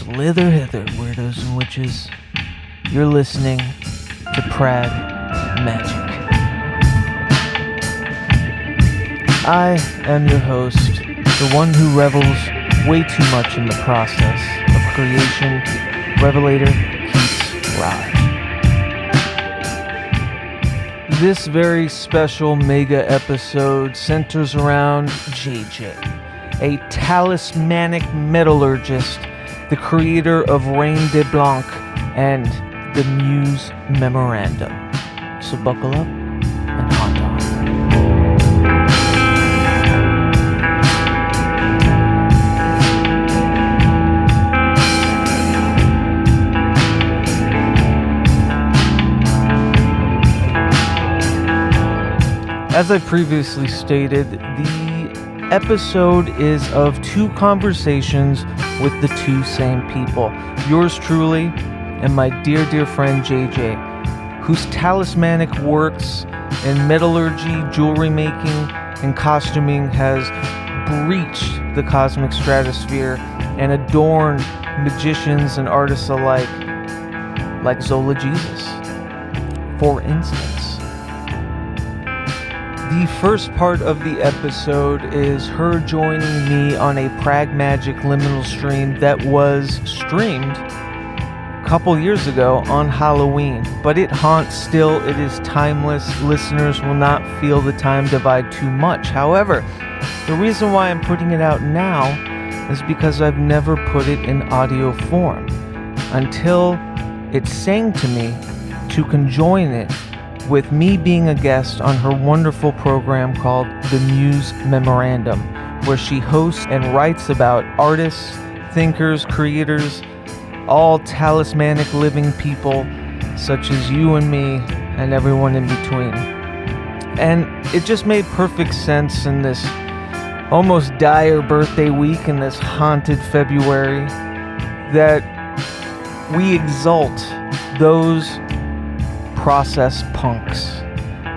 Slither hither, weirdos and witches. You're listening to PRAGMAGICK. I am your host, the one who revels way too much in the process of creation, Revelator Keats Rye. This very special mega episode centers around JJ, a talismanic metallurgist, the creator of Reine de Blanc and the MUSE Memorandum. So buckle up and haunt on. As I previously stated, the episode is of two conversations with the two same people. Yours truly and my dear, dear friend JJ, whose talismanic works in metallurgy, jewelry making, and costuming has breached the cosmic stratosphere and adorned magicians and artists alike, like Zola Jesus, for instance. The first part of the episode is her joining me on a PRAGMAGICK liminal stream that was streamed a couple years ago on Halloween, but it haunts still. It is timeless. Listeners will not feel the time divide too much. However, the reason why I'm putting it out now is because I've never put it in audio form until it sang to me to conjoin it with me being a guest on her wonderful program called the MUSE Memorandum, where she hosts and writes about artists, thinkers, creators, all talismanic living people such as you and me and everyone in between. And it just made perfect sense in this almost dire birthday week in this haunted February that we exalt those process punks,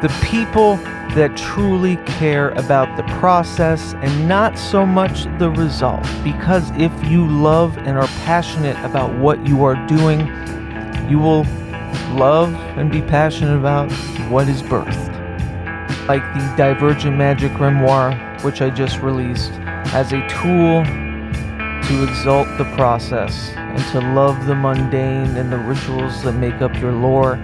the people that truly care about the process and not so much the result. Because if you love and are passionate about what you are doing, you will love and be passionate about what is birthed. Like the Divergent Magic Grimoire, which I just released, as a tool to exalt the process and to love the mundane and the rituals that make up your lore.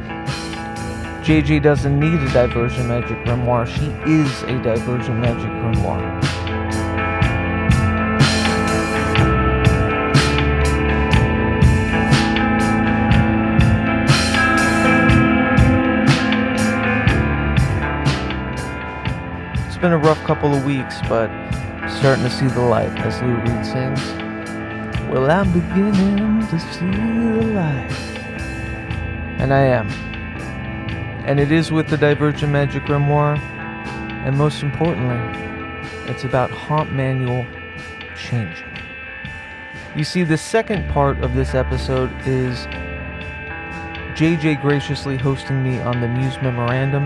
JJ doesn't need a Divergent Magic Grimoire. She is a Divergent Magic Grimoire. It's been a rough couple of weeks, but starting to see the light, as Lou Reed sings. Well, I'm beginning to see the light. And I am. And it is with the Divergent Magic Grimoire, and most importantly, it's about haunt manual changing. You see, the second part of this episode is JJ graciously hosting me on the MUSE Memorandum,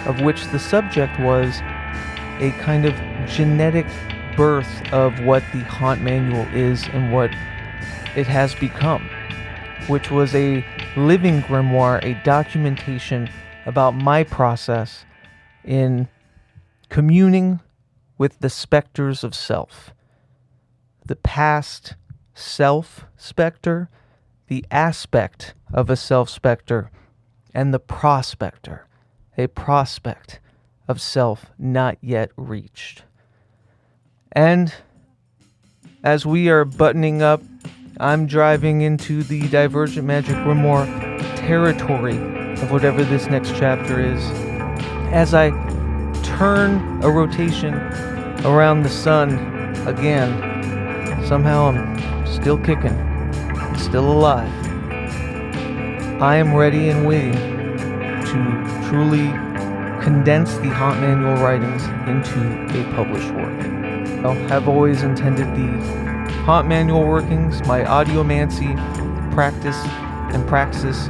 of which the subject was a kind of genetic birth of what the haunt manual is and what it has become, which was a living grimoire, a documentation about my process in communing with the specters of self. The past self specter, the aspect of a self specter, and the prospector, a prospect of self not yet reached. And as we are buttoning up, I'm driving into the Divergent Magic Grimoire territory of whatever this next chapter is. As I turn a rotation around the sun again, somehow I'm still kicking, still alive. I am ready and waiting to truly condense the haunt manual writings into a published work. I have always intended the haunt manual workings, my audiomancy practice and praxis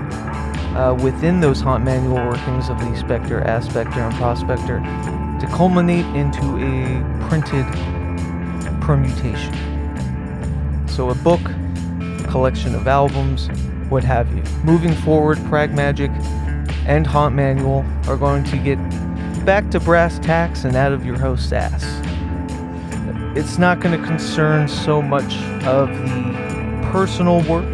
within those haunt manual workings of the specter, aspector, and prospector to culminate into a printed permutation. So a book collection of albums, what have you. Moving forward, PRAGMAGICK and Haunt Manual are going to get back to brass tacks and out of your host's ass. It's not going to concern so much of the personal work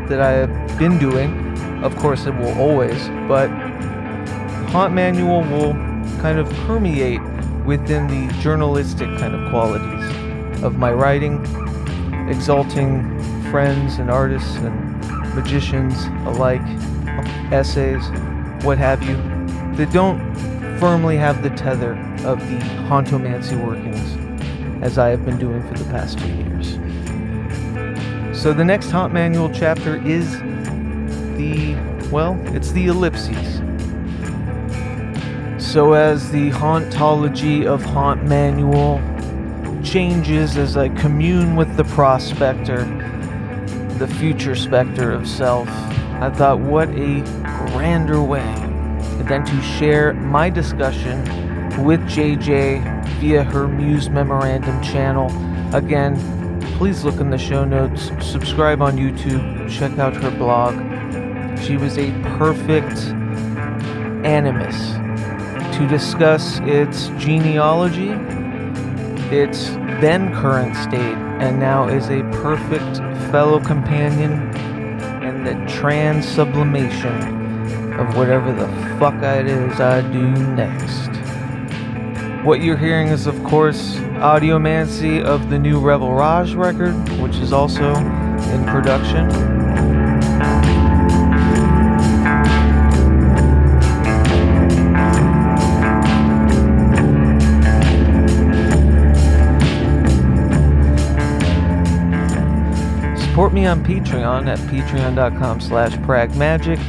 that I have been doing. Of course, it will always, but Haunt Manual will kind of permeate within the journalistic kind of qualities of my writing, exalting friends and artists and magicians alike, essays, what have you, that don't firmly have the tether of the Hauntomancy workings as I have been doing for the past 2 years. So the next Haunt Manual chapter is it's the ellipses. So as the hauntology of Haunt Manual changes as I commune with the prospector, the future specter of self, I thought what a grander way than to share my discussion with JJ via her MUSE memorandum channel. Again, please look in the show notes, subscribe on YouTube, check out her blog. She was a perfect animus to discuss its genealogy, its then current state, and now is a perfect fellow companion in the trans-sublimation of whatever the fuck it is I do next. What you're hearing is, of course, Audiomancy of the new Revel Raj record, which is also in production. Support me on Patreon at patreon.com/pragmagic.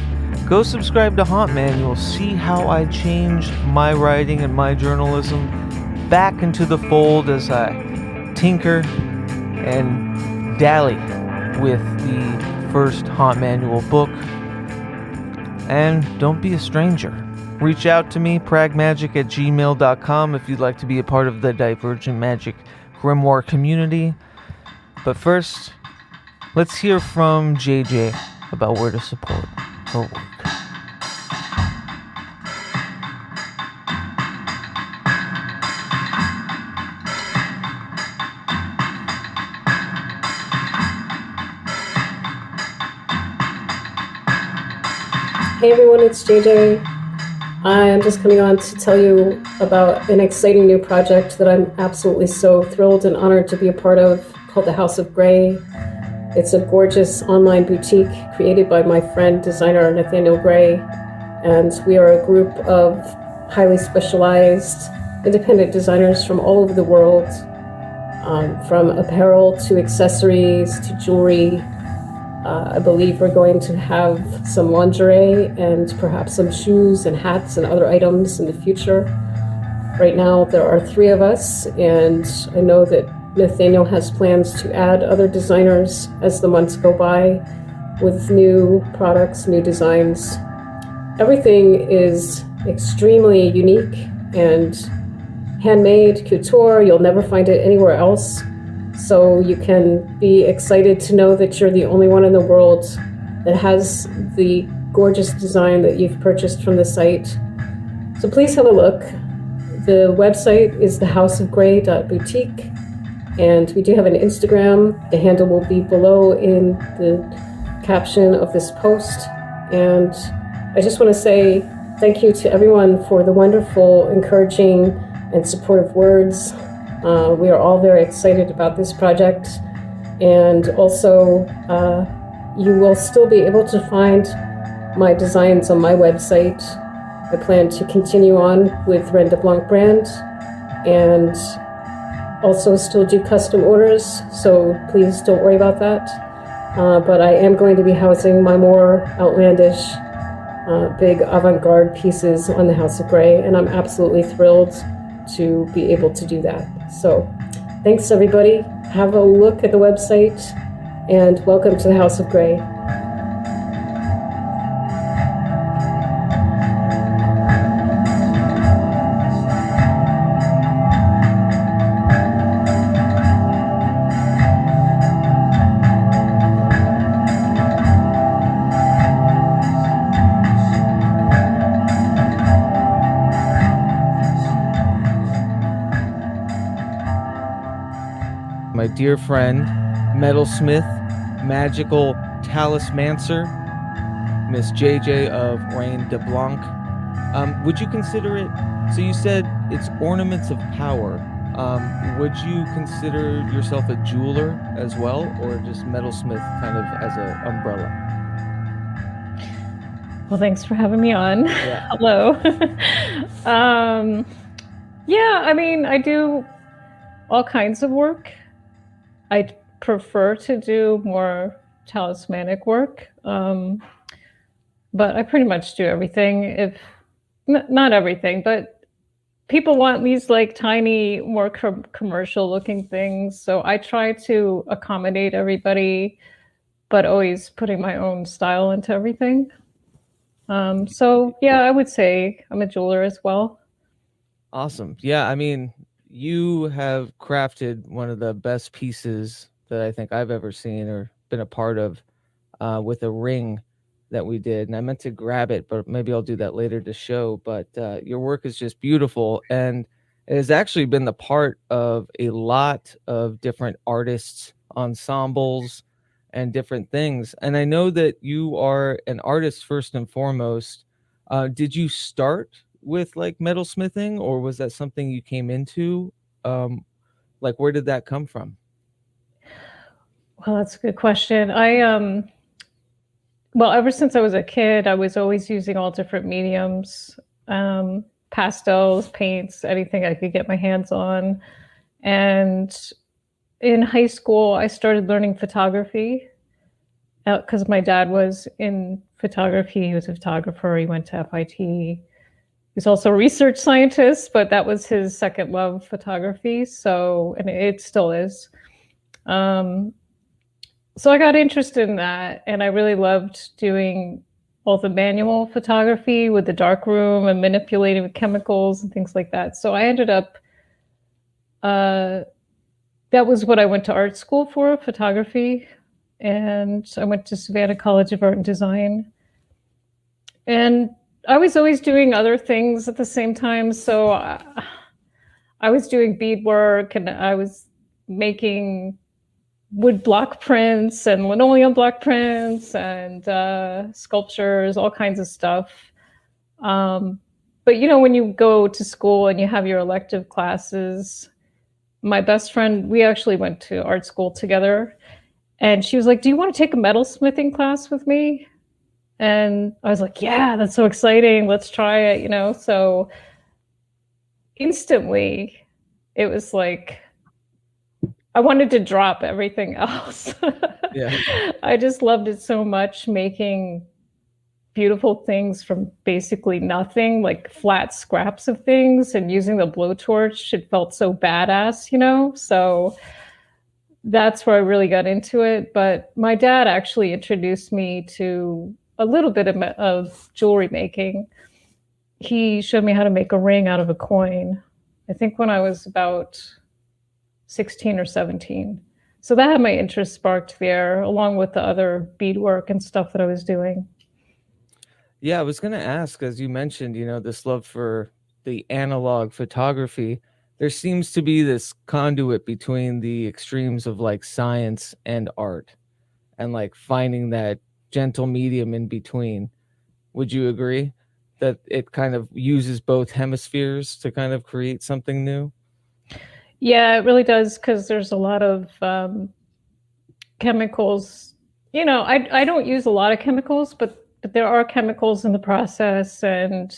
Go subscribe to Haunt Manual. See how I changed my writing and my journalism back into the fold as I tinker and dally with the first Haunt Manual book. And don't be a stranger. Reach out to me, pragmagick@gmail.com, if you'd like to be a part of the Divergent Magic Grimoire community. But first, let's hear from JJ about where to support her work. Hey everyone, it's JJ. I'm just coming on to tell you about an exciting new project that I'm absolutely so thrilled and honored to be a part of, called the House of Gray. It's a gorgeous online boutique created by my friend, designer Nathaniel Gray, and we are a group of highly specialized independent designers from all over the world, from apparel to accessories to jewelry. I believe we're going to have some lingerie and perhaps some shoes and hats and other items in the future. Right now there are 3 of us, and I know that Nathaniel has plans to add other designers as the months go by with new products, new designs. Everything is extremely unique and handmade, couture. You'll never find it anywhere else. So you can be excited to know that you're the only one in the world that has the gorgeous design that you've purchased from the site. So please have a look. The website is thehouseofgray.boutique, and we do have an Instagram. The handle will be below in the caption of this post. And I just want to say thank you to everyone for the wonderful, encouraging, and supportive words. We are all very excited about this project, and also you will still be able to find my designs on my website. I plan to continue on with Reine de Blanc brand and also still do custom orders, so please don't worry about that. But I am going to be housing my more outlandish, big avant-garde pieces on the House of Gray, and I'm absolutely thrilled to be able to do that. So thanks everybody. Have a look at the website, and welcome to the House of Gray. dear friend, metalsmith, magical talismancer, Miss JJ of Reine de Blanc. Would you consider it? So you said it's ornaments of power. Would you consider yourself a jeweler as well, or just metalsmith kind of as an umbrella? Well, thanks for having me on. Yeah. Hello. Yeah, I mean, I do all kinds of work. I prefer to do more talismanic work, but I pretty much do everything. If not everything, but people want these like tiny, more commercial-looking things, so I try to accommodate everybody, but always putting my own style into everything. So yeah, I would say I'm a jeweler as well. Awesome. Yeah, I mean, you have crafted one of the best pieces that I think I've ever seen or been a part of with a ring that we did. And I meant to grab it, but maybe I'll do that later to show. But your work is just beautiful. And it has actually been the part of a lot of different artists, ensembles, and different things. And I know that you are an artist first and foremost. Did you start with like metalsmithing, or was that something you came into? Like, where did that come from? Well, that's a good question. Well, ever since I was a kid, I was always using all different mediums, pastels, paints, anything I could get my hands on. And in high school, I started learning photography because my dad was in photography. He was a photographer. He went to FIT. He's also a research scientist, but that was his second love, photography. So, and it still is. So I got interested in that, and I really loved doing all the manual photography with the darkroom and manipulating with chemicals and things like that. So I ended up, that was what I went to art school for, photography. And I went to Savannah College of Art and Design. And I was always doing other things at the same time. So I was doing beadwork, and I was making wood block prints and linoleum block prints and sculptures, all kinds of stuff. But you know, when you go to school and you have your elective classes, my best friend, we actually went to art school together, and she was like, "Do you want to take a metalsmithing class with me?" And I was like, "Yeah, that's so exciting. Let's try it," you know? So instantly, it was like, I wanted to drop everything else. Yeah. I just loved it so much, making beautiful things from basically nothing, like flat scraps of things, and using the blowtorch. It felt so badass, you know? So that's where I really got into it. But my dad actually introduced me to a little bit of jewelry making. He showed me how to make a ring out of a coin, I think when I was about 16 or 17. So that had my interest sparked there, along with the other beadwork and stuff that I was doing. Yeah, I was going to ask, as you mentioned, you know, this love for the analog photography. There seems to be this conduit between the extremes of like science and art, and like finding that gentle medium in between. Would you agree that it kind of uses both hemispheres to kind of create something new? Yeah, it really does, because there's a lot of chemicals. You know, I don't use a lot of chemicals, but there are chemicals in the process, and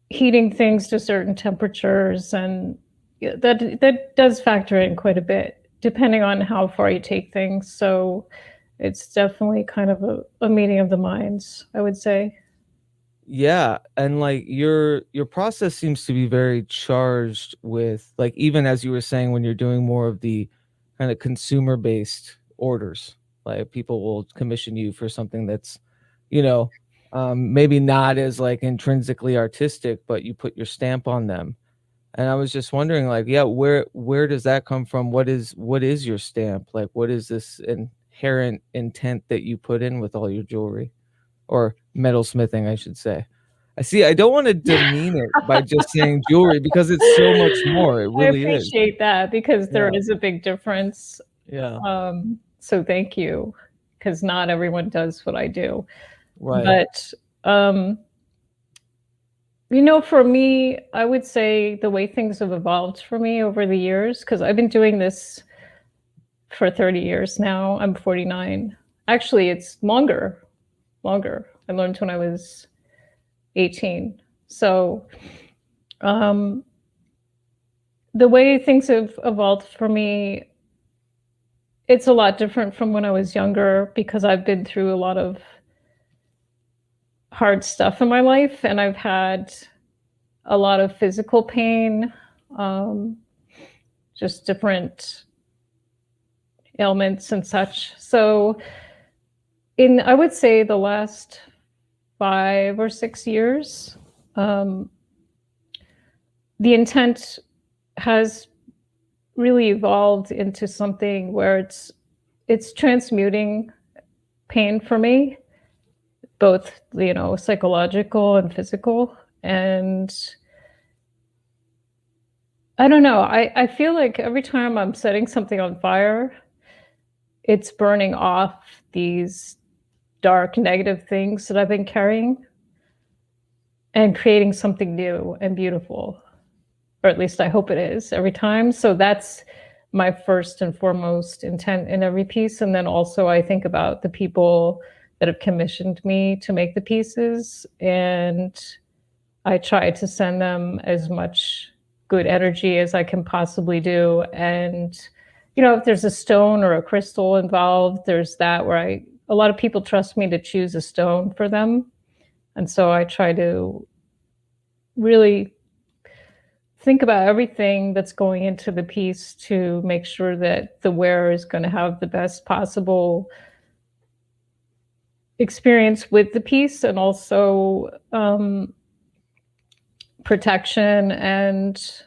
heating things to certain temperatures, and that does factor in quite a bit, depending on how far you take things. So it's definitely kind of a meeting of the minds, I would say. Yeah, and like your process seems to be very charged with, like, even as you were saying, when you're doing more of the kind of consumer based orders, like people will commission you for something that's, you know, maybe not as like intrinsically artistic, but you put your stamp on them. And I was just wondering, like, yeah, where does that come from? What is your stamp? Like, what is this inherent intent that you put in with all your jewelry, or metalsmithing, I should say? I see. I don't want to demean it by just saying jewelry because it's so much more. It I really is. appreciate that because there Yeah. is a big difference. Yeah. So thank you, because not everyone does what I do. Right. But you know, for me, I would say the way things have evolved for me over the years, because I've been doing this for 30 years now. I'm 49. Actually, it's longer. I learned when I was 18. So the way things have evolved for me, it's a lot different from when I was younger because I've been through a lot of hard stuff in my life and I've had a lot of physical pain, just different ailments and such. So I would say the last 5 or 6 years, the intent has really evolved into something where it's transmuting pain for me, both, you know, psychological and physical. And I don't know, I feel like every time I'm setting something on fire, it's burning off these dark negative things that I've been carrying and creating something new and beautiful, or at least I hope it is every time. So that's my first and foremost intent in every piece. And then also I think about the people that have commissioned me to make the pieces, and I try to send them as much good energy as I can possibly do. And, you know, if there's a stone or a crystal involved, there's that where a lot of people trust me to choose a stone for them. And so I try to really think about everything that's going into the piece to make sure that the wearer is going to have the best possible experience with the piece, and also protection. And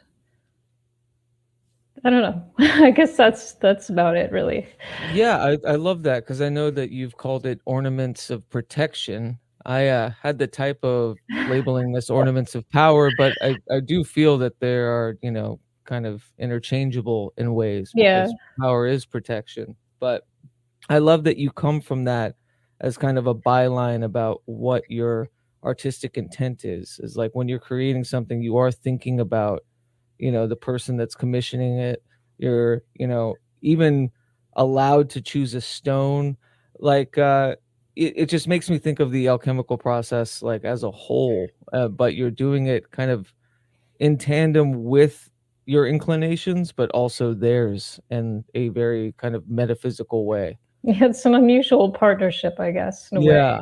I don't know. I guess that's about it, really. Yeah, I love that because I know that you've called it ornaments of protection. I had the type of labeling this ornaments of power, but I do feel that there are, you know, kind of interchangeable in ways Yeah. because power is protection. But I love that you come from that as kind of a byline about what your artistic intent is like when you're creating something, you are thinking about, you know, the person that's commissioning it. You're, you know, even allowed to choose a stone. Like it just makes me think of the alchemical process like as a whole, but you're doing it kind of in tandem with your inclinations but also theirs in a very kind of metaphysical way. It's an unusual partnership, I guess, in a way. Yeah.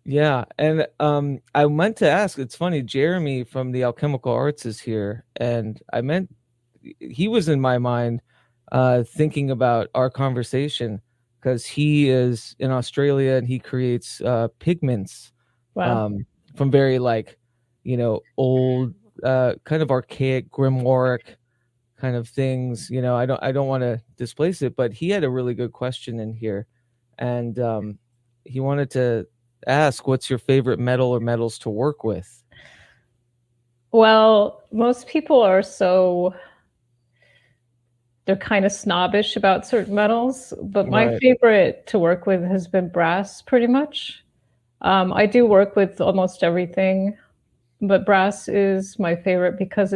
Yeah, and I meant to ask, it's funny, Jeremy from the Alchemical Arts is here, and he was in my mind thinking about our conversation because he is in Australia and he creates pigments Wow. from very like, you know, old kind of archaic grimoire kind of things. You know, I don't want to displace it, but he had a really good question in here, and he wanted to ask, what's your favorite metal or metals to work with? Well, most people they're kind of snobbish about certain metals, but my Right. favorite to work with has been brass, pretty much. I do work with almost everything, but brass is my favorite because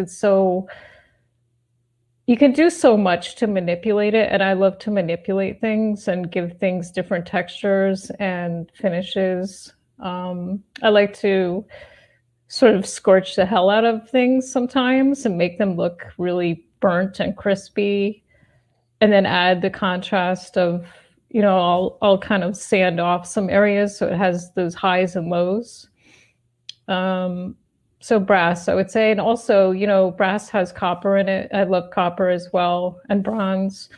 you can do so much to manipulate it, and I love to manipulate things and give things different textures and finishes. I like to sort of scorch the hell out of things sometimes and make them look really burnt and crispy, and then add the contrast of, you know, I'll kind of sand off some areas so it has those highs and lows. So brass, I would say. And also, you know, brass has copper in it. I love copper as well, and bronze.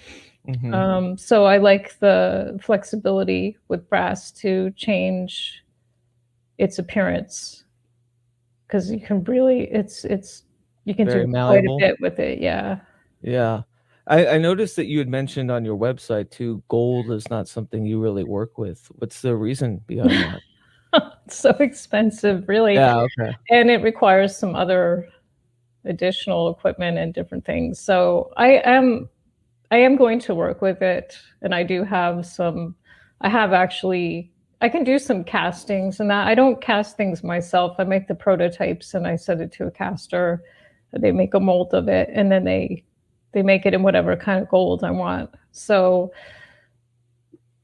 So I like the flexibility with brass to change its appearance, because you can really, you can Very do quite a malleable. bit with it. Yeah. Yeah. I noticed that you had mentioned on your website too, gold is not something you really work with. What's the reason behind that? It's so expensive, really. Yeah, okay. And it requires some other additional equipment and different things. So I am going to work with it, and I do have some. I have actually. I can do some castings, and that I don't cast things myself. I make the prototypes, and I send it to a caster. They make a mold of it, and then they make it in whatever kind of gold I want. So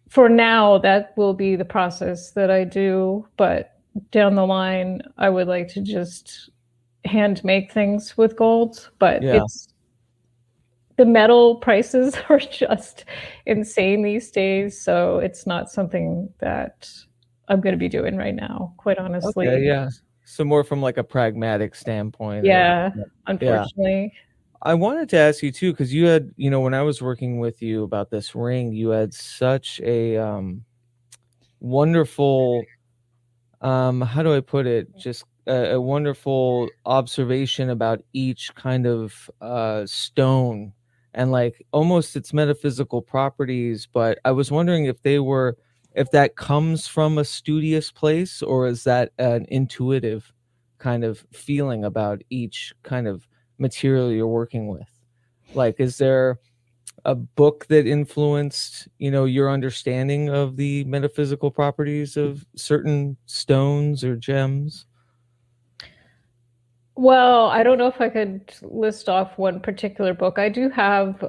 for now, that will be the process that I do. But down the line, I would like to just hand make things with gold. But Yeah. it's the metal prices are just insane these days. So it's not something that I'm going to be doing right now, quite honestly. Okay, yeah. So more from like a pragmatic standpoint. Yeah, Yeah. unfortunately. I wanted to ask you too, because you had, when I was working with you about this ring, you had such a wonderful, how do I put it? Just a wonderful observation about each kind of stone and like almost its metaphysical properties. But I was wondering if that comes from a studious place, or is that an intuitive kind of feeling about each kind of material you're working with? Like, is there a book that influenced, your understanding of the metaphysical properties of certain stones or gems? Well, I don't know if I could list off one particular book. I do have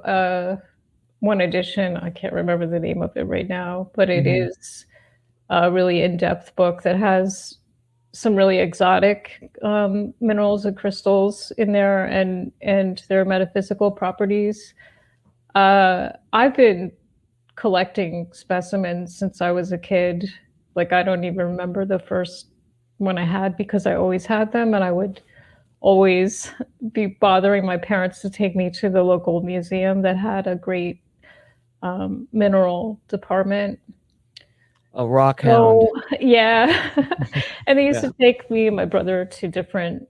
one edition. I can't remember the name of it right now, but it Mhm. is a really in-depth book that has some really exotic minerals and crystals in there, and their metaphysical properties. I've been collecting specimens since I was a kid. Like, I don't even remember the first one I had because I always had them, and I would always be bothering my parents to take me to the local museum that had a great mineral department. A rock hound. So, yeah. And they used Yeah. to take me and my brother to different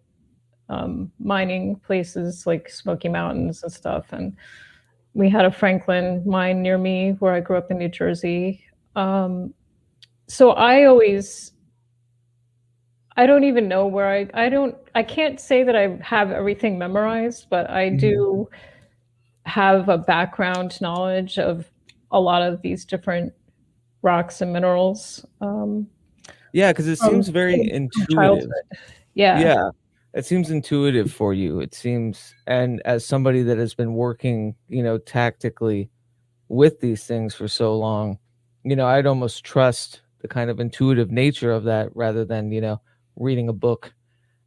mining places like Smoky Mountains and stuff. And we had a Franklin mine near me where I grew up in New Jersey. So I don't even know where I can't say that I have everything memorized, but I Mhm. do have a background knowledge of a lot of these different rocks and minerals Yeah, because it from seems very from intuitive. childhood. Yeah. Yeah, it seems intuitive for you. It seems, and as somebody that has been working, tactically with these things for so long, I'd almost trust the kind of intuitive nature of that rather than, reading a book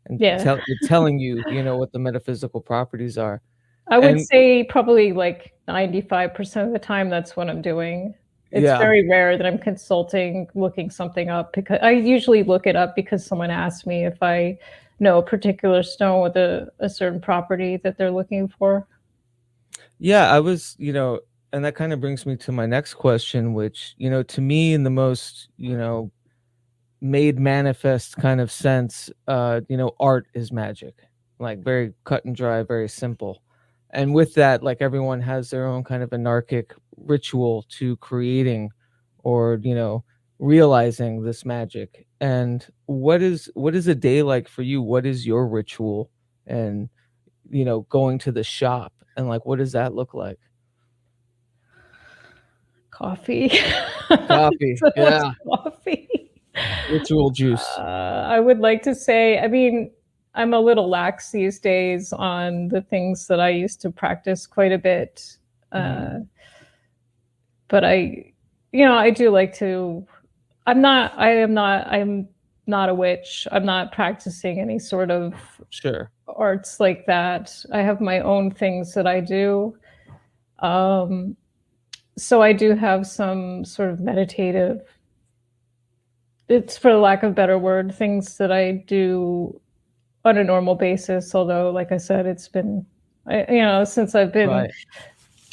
and Yeah. telling you, what the metaphysical properties are. I would And say probably like 95% of the time that's what I'm doing. It's yeah, very rare that I'm consulting, looking something up, because I usually look it up because someone asked me if I know a particular stone with a certain property that they're looking for. yeah, I was, and that kind of brings me to my next question, which, to me, in the most, made manifest kind of sense, art is magic, like very cut and dry, very simple. And with that, like everyone has their own kind of anarchic ritual to creating or, realizing this magic. And what is a day like for you? What is your ritual? And, going to the shop and like, what does that look like? Coffee. Coffee. So much Yeah. coffee. Ritual juice. I would like to say, I mean, I'm a little lax these days on the things that I used to practice quite a bit. Mhm. Uh, but I do like to. I'm not a witch. I'm not practicing any sort of Sure. arts like that. I have my own things that I do. Um, so I do have some sort of meditative, it's for lack of a better word, things that I do on a normal basis. Although, like I said, it's been, since I've been, Right.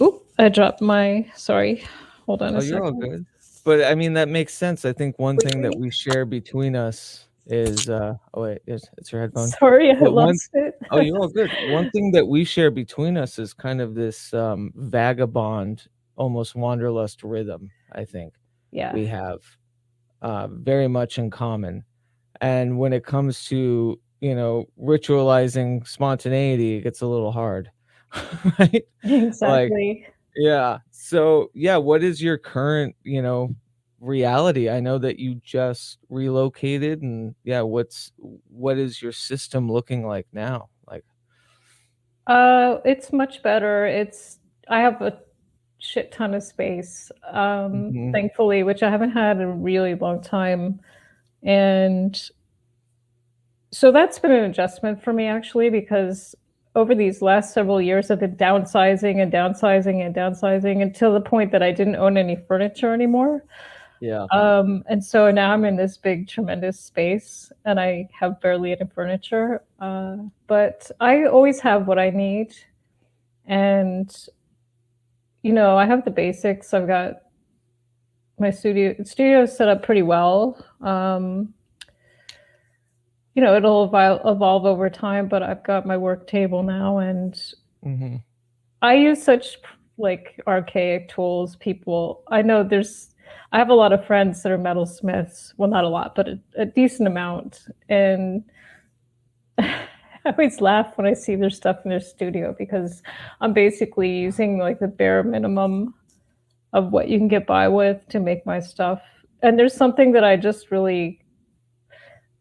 oop, I dropped my, sorry, hold on Oh, a you're all second. good. But I mean, that makes sense. I think one thing that Wait, we share between us is oh wait, it's your headphone. sorry, I But one lost it. oh, you're all good. One thing that we share between us is kind of this vagabond, almost wanderlust rhythm, I think Yeah. we have. very much in common. And when it comes to, ritualizing spontaneity, it gets a little hard, right? Like, Exactly. yeah. So, yeah, what is your current, reality? I know that you just relocated, and yeah, what is your system looking like now? Like, It's much better. I have a shit ton of space, mhm, thankfully, which I haven't had in a really long time. And so that's been an adjustment for me actually, because over these last several years, I've been downsizing and downsizing and downsizing until the point that I didn't own any furniture anymore. yeah, And so now I'm in this big, tremendous space and I have barely any furniture. But I always have what I need. And, I have the basics. I've got my studio is set up pretty well. It'll evolve over time, but I've got my work table now, and mhm, I use such like archaic tools. I have a lot of friends that are metalsmiths. Well, not a lot, but a decent amount. And I always laugh when I see their stuff in their studio because I'm basically using like the bare minimum of what you can get by with to make my stuff. And there's something that I just really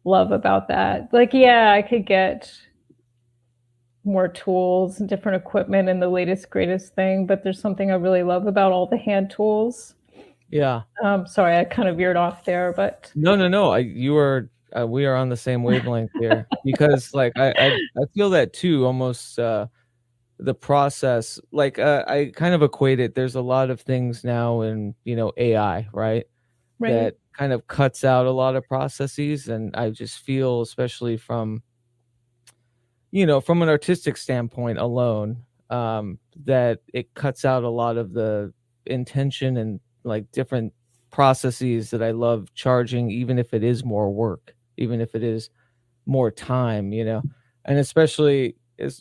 love about that. Like, yeah, I could get more tools and different equipment and the latest greatest thing, but there's something I really love about all the hand tools. yeah. Sorry, I kind of veered off there, but No, no, no. We are on the same wavelength here because, like, I feel that too. Almost the process, like, I kind of equate it. There's a lot of things now in AI, right? right. That kind of cuts out a lot of processes, and I just feel, especially from an artistic standpoint alone, that it cuts out a lot of the intention and like different processes that I love charging, even if it is more work, even if it is more time, and especially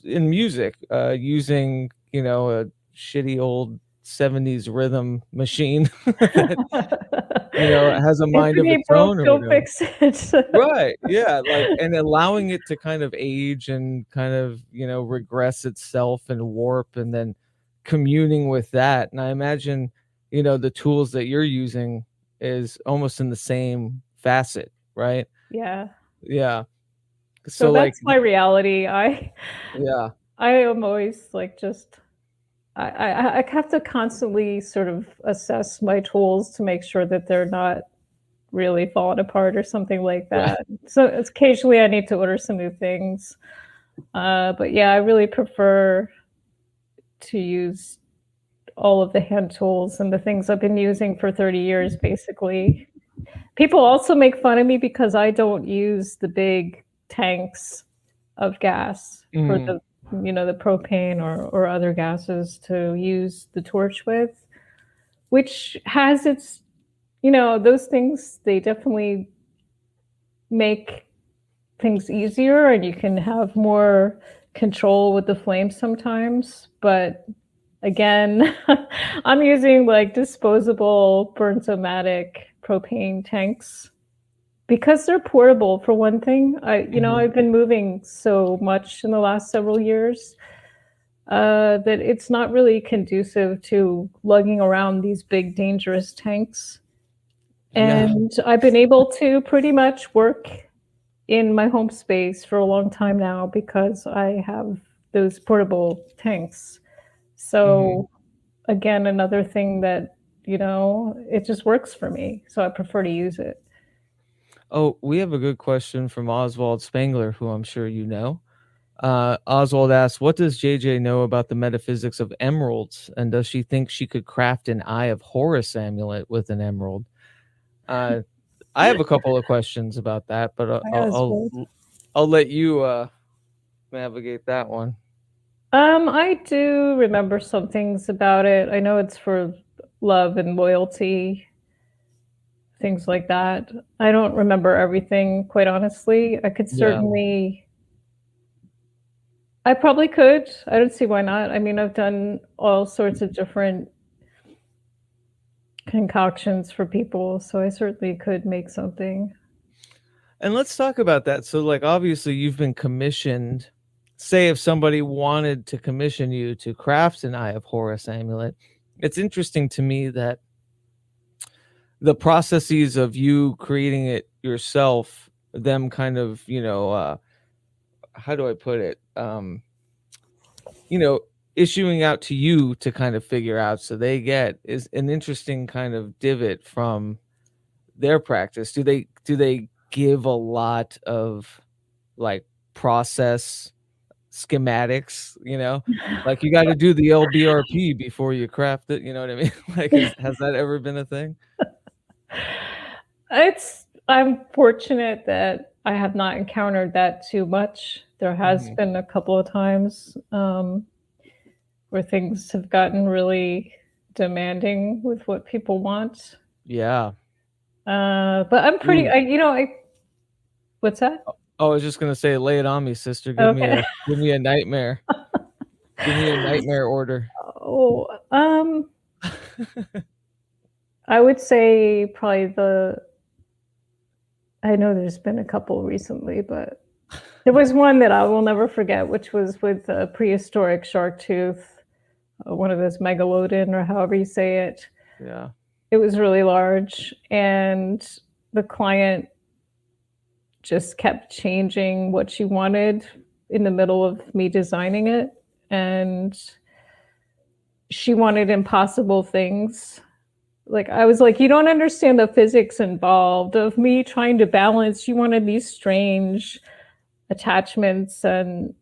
in music, using, a shitty old 70s rhythm machine that, has a If mind it of ain't its broke, own or don't whatever. fix it. Right, yeah, like, and allowing it to kind of age and kind of, regress itself and warp, and then communing with that, and I imagine, the tools that you're using is almost in the same facet, right? Yeah. Yeah. So So, like, that's my reality. yeah, I am always like just I have to constantly sort of assess my tools to make sure that they're not really falling apart or something like right, that. So it's occasionally I need to order some new things. But yeah, I really prefer to use all of the hand tools and the things I've been using for 30 years, basically. People also make fun of me because I don't use the big tanks of gas for mhm, the propane or other gases to use the torch with, which has its, those things, they definitely make things easier and you can have more control with the flame sometimes. But again, I'm using like disposable burnt-o-matic propane tanks because they're portable for one thing. mhm, I've been moving so much in the last several years that it's not really conducive to lugging around these big dangerous tanks. yeah, And I've been able to pretty much work in my home space for a long time now because I have those portable tanks. mhm. So again, another thing that, it just works for me. So I prefer to use it. Oh, we have a good question from Oswald Spangler, who I'm sure you know. Oswald asks, "What does JJ know about the metaphysics of emeralds, and does she think she could craft an Eye of Horus amulet with an emerald?" Uh, I have a couple of questions about that, but I as well. I'll let you navigate that one. I do remember some things about it. I know it's for love and loyalty, things like that. I don't remember everything, quite honestly. Yeah, I probably could. I don't see why not. I mean, I've done all sorts of different concoctions for people, so I certainly could make something. And let's talk about that. So, like, obviously, you've been commissioned. Say, if somebody wanted to commission you to craft an Eye of Horus amulet, it's interesting to me that the processes of you creating it yourself, them kind of, how do I put it? Issuing out to you to kind of figure out, so they get, is an interesting kind of divot from their practice. Do they give a lot of like process schematics, like you got to do the LBRP before you craft it, you know what I mean? Like, has that ever been a thing? I'm fortunate that I have not encountered that too much. There has been a couple of times where things have gotten really demanding with what people want. Yeah. But I'm pretty, what's that? Oh, I was just gonna say, lay it on me, sister. Give me a nightmare. Give me a nightmare order. Oh, I would say probably I know there's been a couple recently, but there was one that I will never forget, which was with a prehistoric shark tooth, one of those megalodon, or however you say it. Yeah. It was really large, and the client just kept changing what she wanted in the middle of me designing it. And she wanted impossible things. Like, I was like, you don't understand the physics involved of me trying to balance. She wanted these strange attachments, and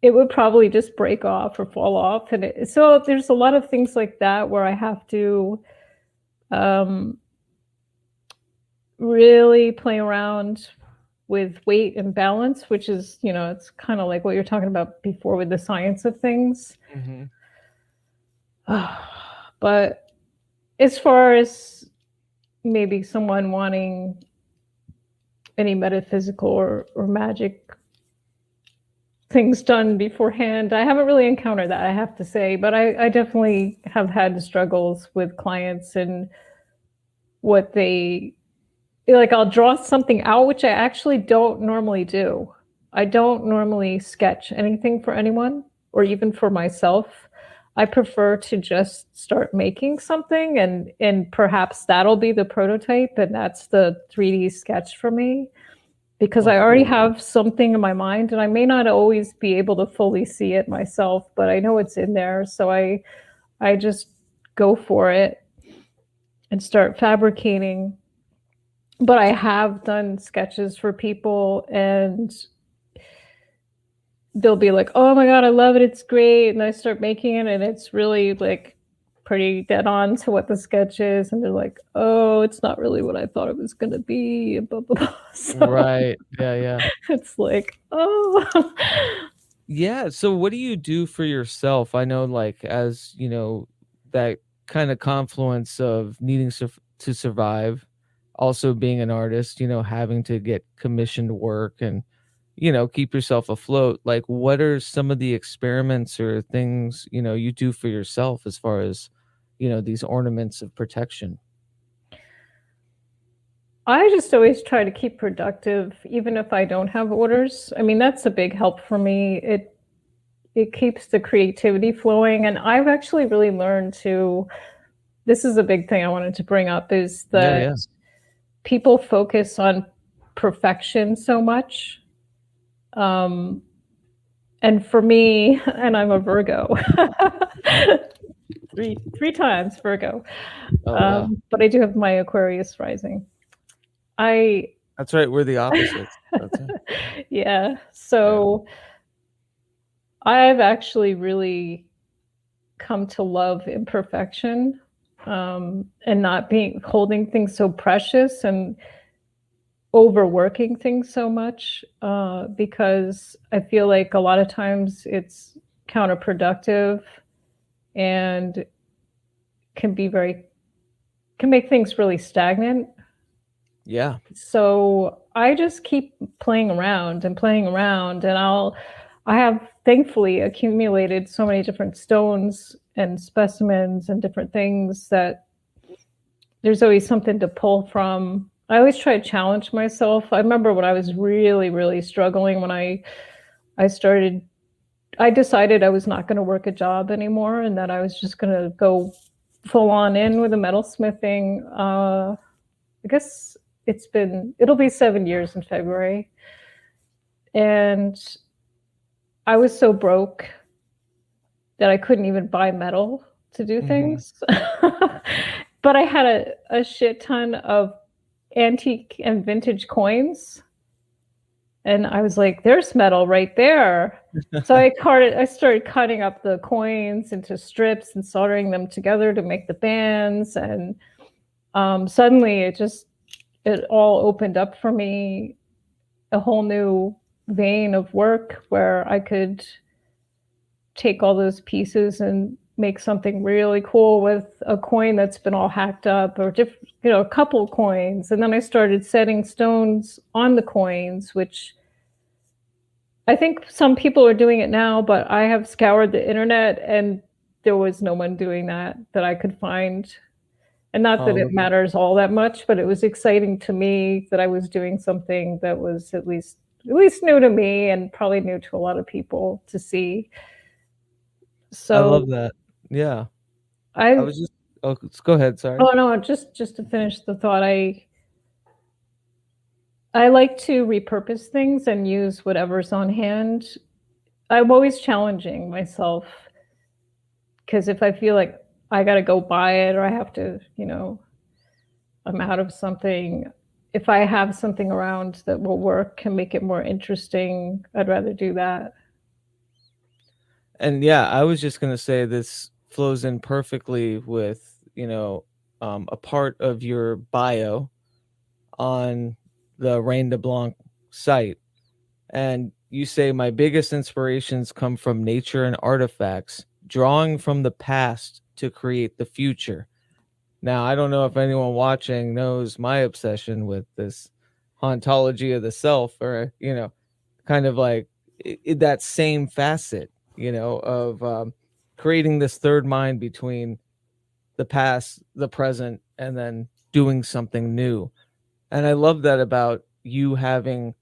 it would probably just break off or fall off. And so there's a lot of things like that where I have to really play around with weight and balance, which is, it's kind of like what you're talking about before with the science of things. But as far as maybe someone wanting any metaphysical or magic things done beforehand, I haven't really encountered that, I have to say. But I definitely have had struggles with clients and what they like. I'll draw something out, which I actually don't normally do. I don't normally sketch anything for anyone or even for myself. I prefer to just start making something, and perhaps that'll be the prototype, and that's the 3D sketch for me, because I already have something in my mind, and I may not always be able to fully see it myself, but I know it's in there. So I just go for it and start fabricating. But I have done sketches for people, and they'll be like, oh my God, I love it, it's great. And I start making it, and it's really like pretty dead on to what the sketch is. And they're like, oh, it's not really what I thought it was going to be. Blah, blah, blah. So right. Yeah. It's like, oh. Yeah. So what do you do for yourself? I know, like, as that kind of confluence of needing to survive, also being an artist, having to get commissioned work and, keep yourself afloat. Like, what are some of the experiments or things, you do for yourself as far as, these ornaments of protection? I just always try to keep productive, even if I don't have orders. I mean, that's a big help for me. It keeps the creativity flowing. And I've actually really learned this is a big thing I wanted to bring up, is that people focus on perfection so much. And for me, and I'm a Virgo, three times Virgo, wow. But I do have my Aquarius rising. That's right, we're the opposites. That's it. Yeah. So I've actually really come to love imperfection, and not holding things so precious and overworking things so much, because I feel like a lot of times it's counterproductive and can make things really stagnant. Yeah. So I just keep playing around, and I have thankfully accumulated so many different stones and specimens and different things that there's always something to pull from. I always try to challenge myself. I remember when I was really, really struggling when I started, I decided I was not going to work a job anymore and that I was just going to go full on in with the metalsmithing. I guess it'll be 7 years in February. And I was so broke that I couldn't even buy metal to do things. But I had a shit ton of antique and vintage coins. And I was like, there's metal right there. So I started cutting up the coins into strips and soldering them together to make the bands. And suddenly it all opened up for me, a whole new vein of work where I could take all those pieces and make something really cool with a coin that's been all hacked up, or a couple coins. And then I started setting stones on the coins, which I think some people are doing it now, but I have scoured the internet and there was no one doing that I could find. And not that it matters all that much, but it was exciting to me that I was doing something that was at least new to me and probably new to a lot of people to see. So I love that. Yeah. I was just, oh, go ahead. Sorry. Oh no, just to finish the thought, I like to repurpose things and use whatever's on hand. I'm always challenging myself because if I feel like I got to go buy it or I have to, I'm out of something. If I have something around that will work and make it more interesting, I'd rather do that. And yeah, I was just going to say this flows in perfectly with, a part of your bio on the Reine de Blanc site. And you say, my biggest inspirations come from nature and artifacts, drawing from the past to create the future. Now, I don't know if anyone watching knows my obsession with this hauntology of the self, or, kind of like that same facet, of creating this third mind between the past, the present, and then doing something new. And I love that about you having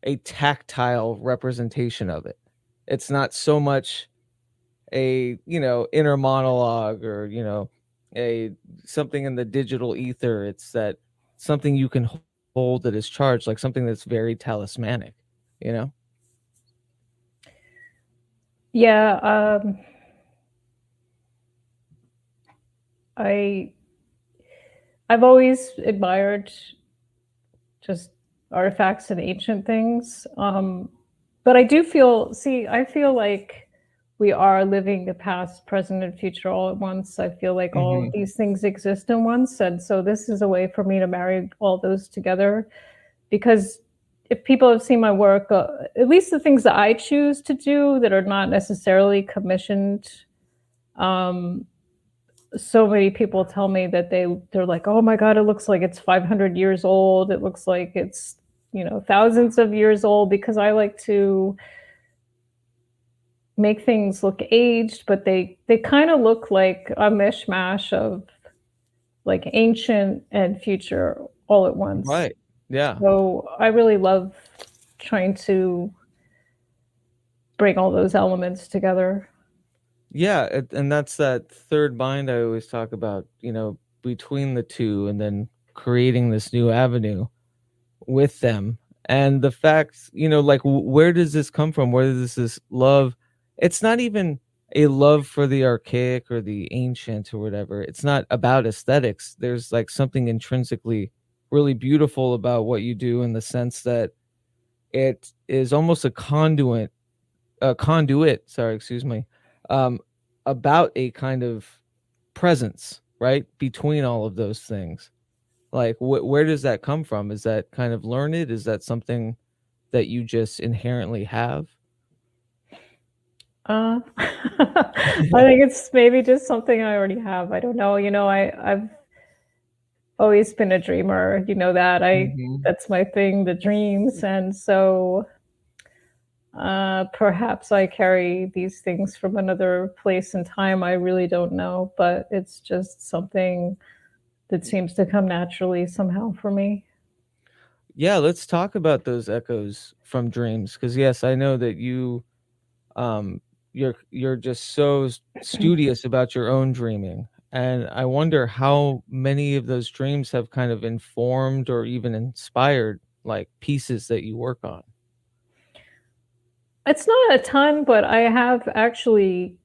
a tactile representation of it. It's not so much a, inner monologue or, a something in the digital ether. It's that something you can hold that is charged, like something that's very talismanic, Yeah, I've always admired just artifacts and ancient things. But I feel like we are living the past, present, and future all at once. I feel like all of these things exist in once. And so this is a way for me to marry all those together. Because if people have seen my work, at least the things that I choose to do that are not necessarily commissioned, so many people tell me that they're like, oh my God, it looks like it's 500 years old. It looks like it's, thousands of years old, because I like to make things look aged, but they kind of look like a mishmash of like ancient and future all at once. Right. Yeah. So I really love trying to bring all those elements together. Yeah, and that's that third mind I always talk about, between the two, and then creating this new avenue with them. And the fact, like, where does this come from? Where does this love? It's not even a love for the archaic or the ancient or whatever. It's not about aesthetics. There's like something intrinsically really beautiful about what you do, in the sense that it is almost a conduit, sorry, excuse me, about a kind of presence, right, between all of those things. Like, where does that come from? Is that kind of learned? Is that something that you just inherently have? I think it's maybe just something I already have. I don't know. I've always been a dreamer. That that's my thing, the dreams. And so perhaps I carry these things from another place and time. I really don't know, but it's just something that seems to come naturally somehow for me. Yeah, let's talk about those echoes from dreams, because yes, I know that um you're just so studious about your own dreaming, and I wonder how many of those dreams have kind of informed or even inspired like pieces that you work on. It's not a ton, but I have actually,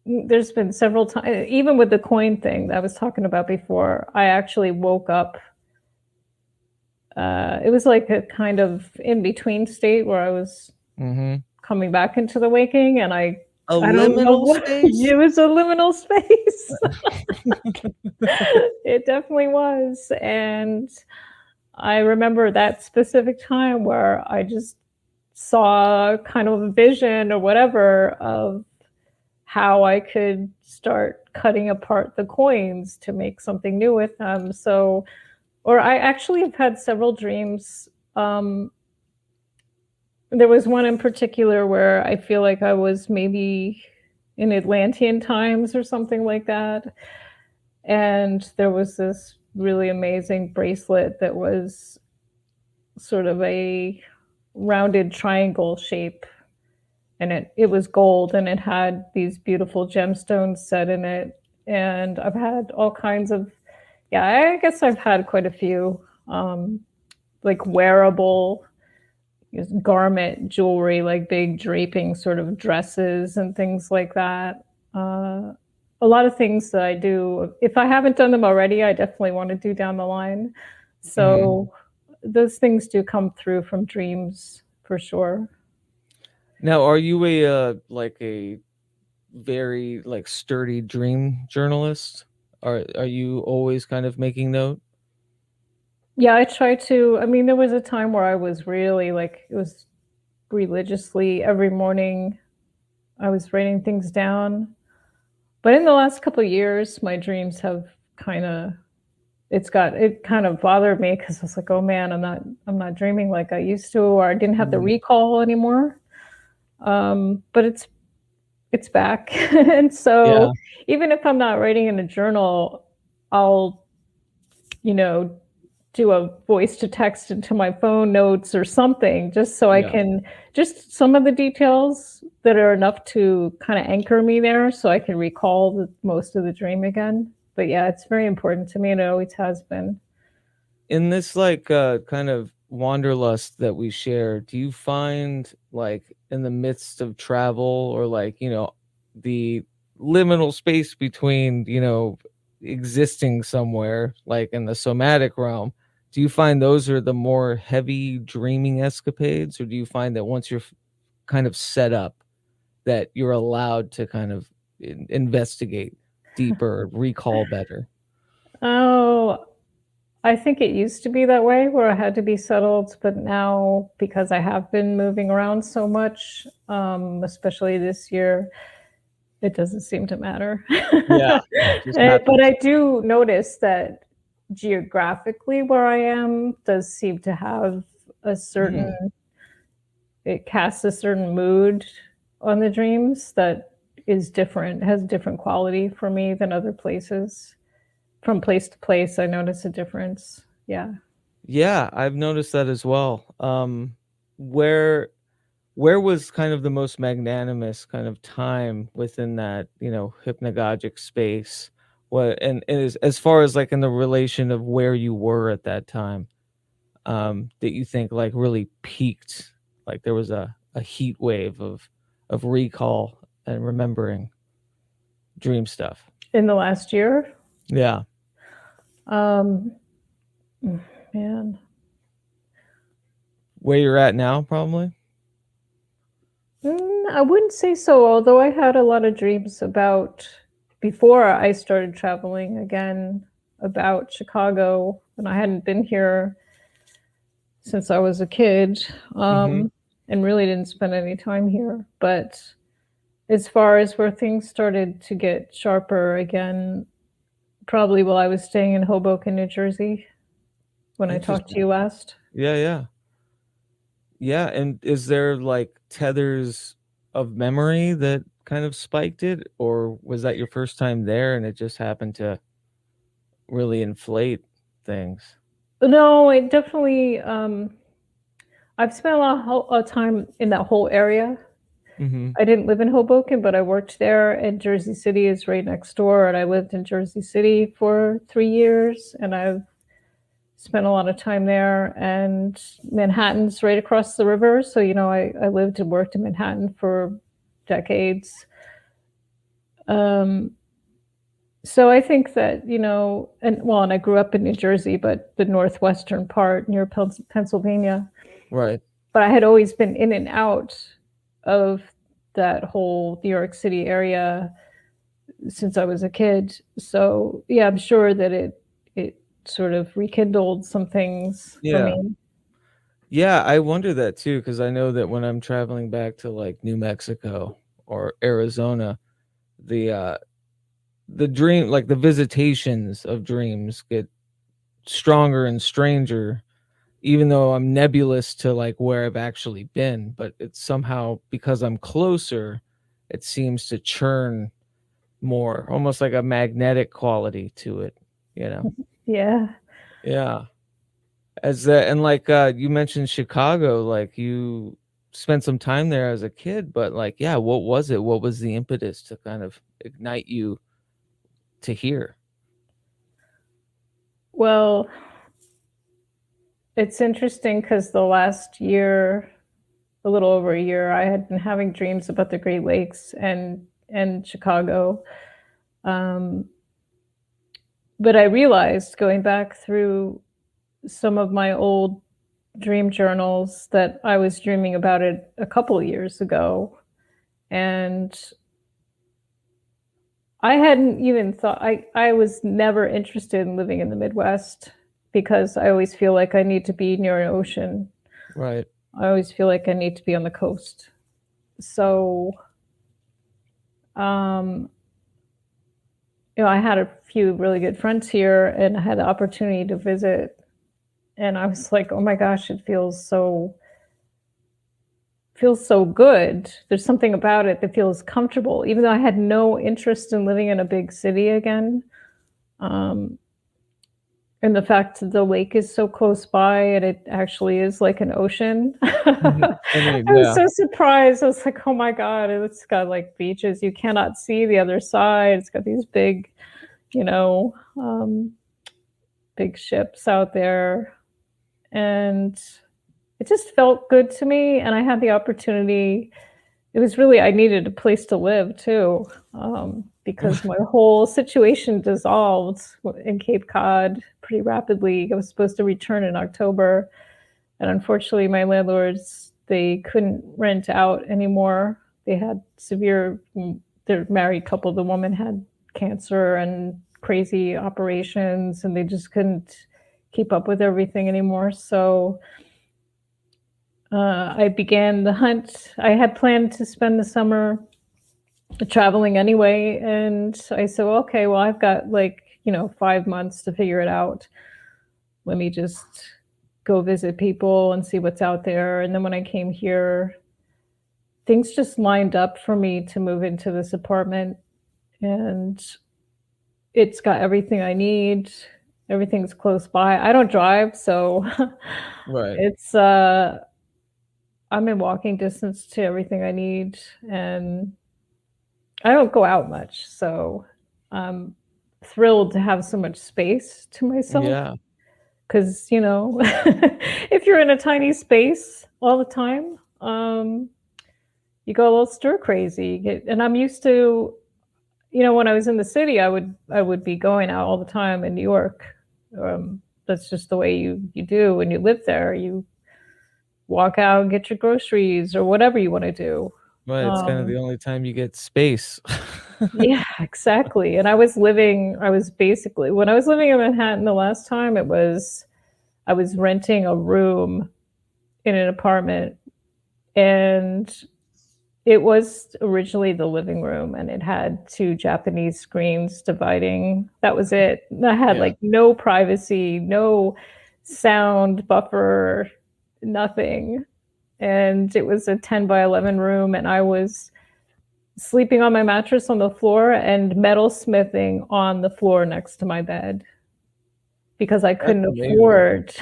there's been several times, even with the coin thing that I was talking about before, I actually woke up. It was like a kind of in between state where I was Mm-hmm. coming back into the waking, and I A don't know liminal what space. it was, a liminal space. It definitely was. And I remember that specific time where I just saw kind of a vision or whatever of how I could start cutting apart the coins to make something new with them. So, or I actually have had several dreams. There was one in particular where I feel like I was maybe in Atlantean times or something like that. And there was this really amazing bracelet that was sort of a rounded triangle shape, and it was gold, and it had these beautiful gemstones set in it. And I've had all kinds of, yeah, I guess I've had quite a few like wearable garment jewelry, like big draping sort of dresses and things like that. A lot of things that I do, if I haven't done them already, I definitely want to do down the line. So those things do come through from dreams for sure. Now, are you a very like sturdy dream journalist? Are you always kind of making note? Yeah, I try to. I mean, there was a time where I was really like, it was religiously every morning I was writing things down. But in the last couple of years, my dreams have kind of, it kind of bothered me because I was like, oh man, I'm not dreaming like I used to, or I didn't have the recall anymore. But it's back. And so Yeah. even if I'm not writing in a journal, I'll, you know, do a voice to text into my phone notes or something, just so I Yeah. can, just some of the details that are enough to kind of anchor me there so I can recall most of the dream again. But yeah, it's very important to me, and it always has been. In this like kind of wanderlust that we share, do you find like in the midst of travel or like, the liminal space between, existing somewhere like in the somatic realm, do you find those are the more heavy dreaming escapades, or do you find that once you're kind of set up that you're allowed to kind of investigate deeper, recall better? Oh, I think it used to be that way where I had to be settled, but now because I have been moving around so much, especially this year, it doesn't seem to matter. Yeah, it just But happens. I do notice that geographically where I am does seem to have a certain, it casts a certain mood on the dreams that is different, has different quality for me than other places. From place to place, I notice a difference. Yeah. Yeah, I've noticed that as well. Where where was kind of the most magnanimous kind of time within that, hypnagogic space? What and as far as like in the relation of where you were at that time, that you think like really peaked, like there was a heat wave of recall and remembering dream stuff. In the last year, Yeah. um, man, Where you're at now, probably. I wouldn't say so. Although I had a lot of dreams about, before I started traveling again, about Chicago, and I hadn't been here since I was a kid, Mm-hmm. and really didn't spend any time here. But as far as where things started to get sharper again, probably while I was staying in Hoboken, New Jersey, when I talked to Interesting. you last. Yeah, yeah. Yeah, and is there like tethers of memory that kind of spiked it, or was that your first time there and it just happened to really inflate things. No, it definitely. I've spent a lot of time in that whole area. Mm-hmm. I didn't live in Hoboken, but I worked there, and Jersey City is right next door. And I lived in Jersey City for 3 years, and I've spent a lot of time there. And Manhattan's right across the river. So, I lived and worked in Manhattan for decades. So I think that, and I grew up in New Jersey, but the northwestern part near Pennsylvania. Right. But I had always been in and out of that whole New York City area since I was a kid. So yeah, I'm sure that it sort of rekindled some things for me. Yeah, I wonder that too, because I know that when I'm traveling back to like New Mexico or Arizona, the dream, like the visitations of dreams get stronger and stranger, even though I'm nebulous to like where I've actually been. But it's somehow, because I'm closer, it seems to churn more, almost like a magnetic quality to it, Yeah. Yeah. And like you mentioned Chicago, like you spent some time there as a kid, but like, yeah, what was it? What was the impetus to kind of ignite you to here? Well, it's interesting because the last year, a little over a year, I had been having dreams about the Great Lakes and Chicago. But I realized, going back through some of my old dream journals, that I was dreaming about it a couple of years ago. And I hadn't even thought, I was never interested in living in the Midwest because I always feel like I need to be near an ocean. Right. I always feel like I need to be on the coast. So, I had a few really good friends here, and I had the opportunity to visit. And I was like, oh my gosh, it feels so good. There's something about it that feels comfortable, even though I had no interest in living in a big city again. And the fact that the lake is so close by and it actually is like an ocean. I mean, I was yeah. so surprised. I was like, oh my God, it's got like beaches. You cannot see the other side. It's got these big, big ships out there. And it just felt good to me. And I had the opportunity. It was really, I needed a place to live too, because my whole situation dissolved in Cape Cod pretty rapidly. I was supposed to return in October. And unfortunately, my landlords, they couldn't rent out anymore. They had they're a married couple. The woman had cancer and crazy operations, and they just couldn't keep up with everything anymore. So I began the hunt. I had planned to spend the summer traveling anyway. And I said, okay, well, I've got 5 months to figure it out. Let me just go visit people and see what's out there. And then when I came here, things just lined up for me to move into this apartment. And it's got everything I need. Everything's close by. I don't drive, so Right. it's I'm in walking distance to everything I need, and I don't go out much, so I'm thrilled to have so much space to myself. Yeah. Because, if you're in a tiny space all the time, you go a little stir crazy. And I'm used to, when I was in the city, I would be going out all the time in New York. That's just the way you do when you live there. You walk out and get your groceries or whatever you want to do. Right. It's kind of the only time you get space. Yeah, exactly. And when I was living in Manhattan the last time, I was renting a room in an apartment, and it was originally the living room, and it had 2 Japanese screens dividing. That was it. I had no privacy, no sound buffer, nothing. And it was a 10 by 11 room, and I was sleeping on my mattress on the floor and metal smithing on the floor next to my bed. because I couldn't That's amazing. afford.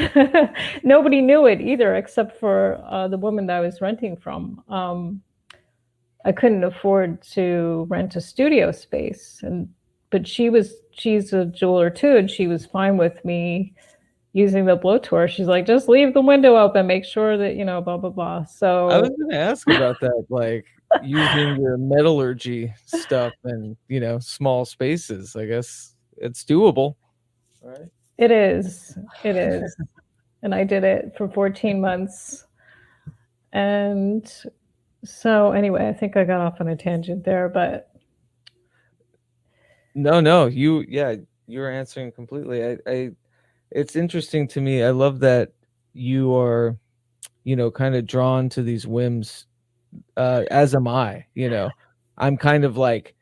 Nobody knew it either, except for the woman that I was renting from. I couldn't afford to rent a studio space, but she's a jeweler too, and she was fine with me using the blowtorch. She's like, just leave the window open, make sure that, blah blah blah. So I was going to ask about that, like using your metallurgy stuff in, small spaces. I guess it's doable, right? it is, and I did it for 14 months. And so anyway, I think I got off on a tangent there, but No, you're answering completely. It's interesting to me. I love that you are, kind of drawn to these whims, as am I. I'm kind of like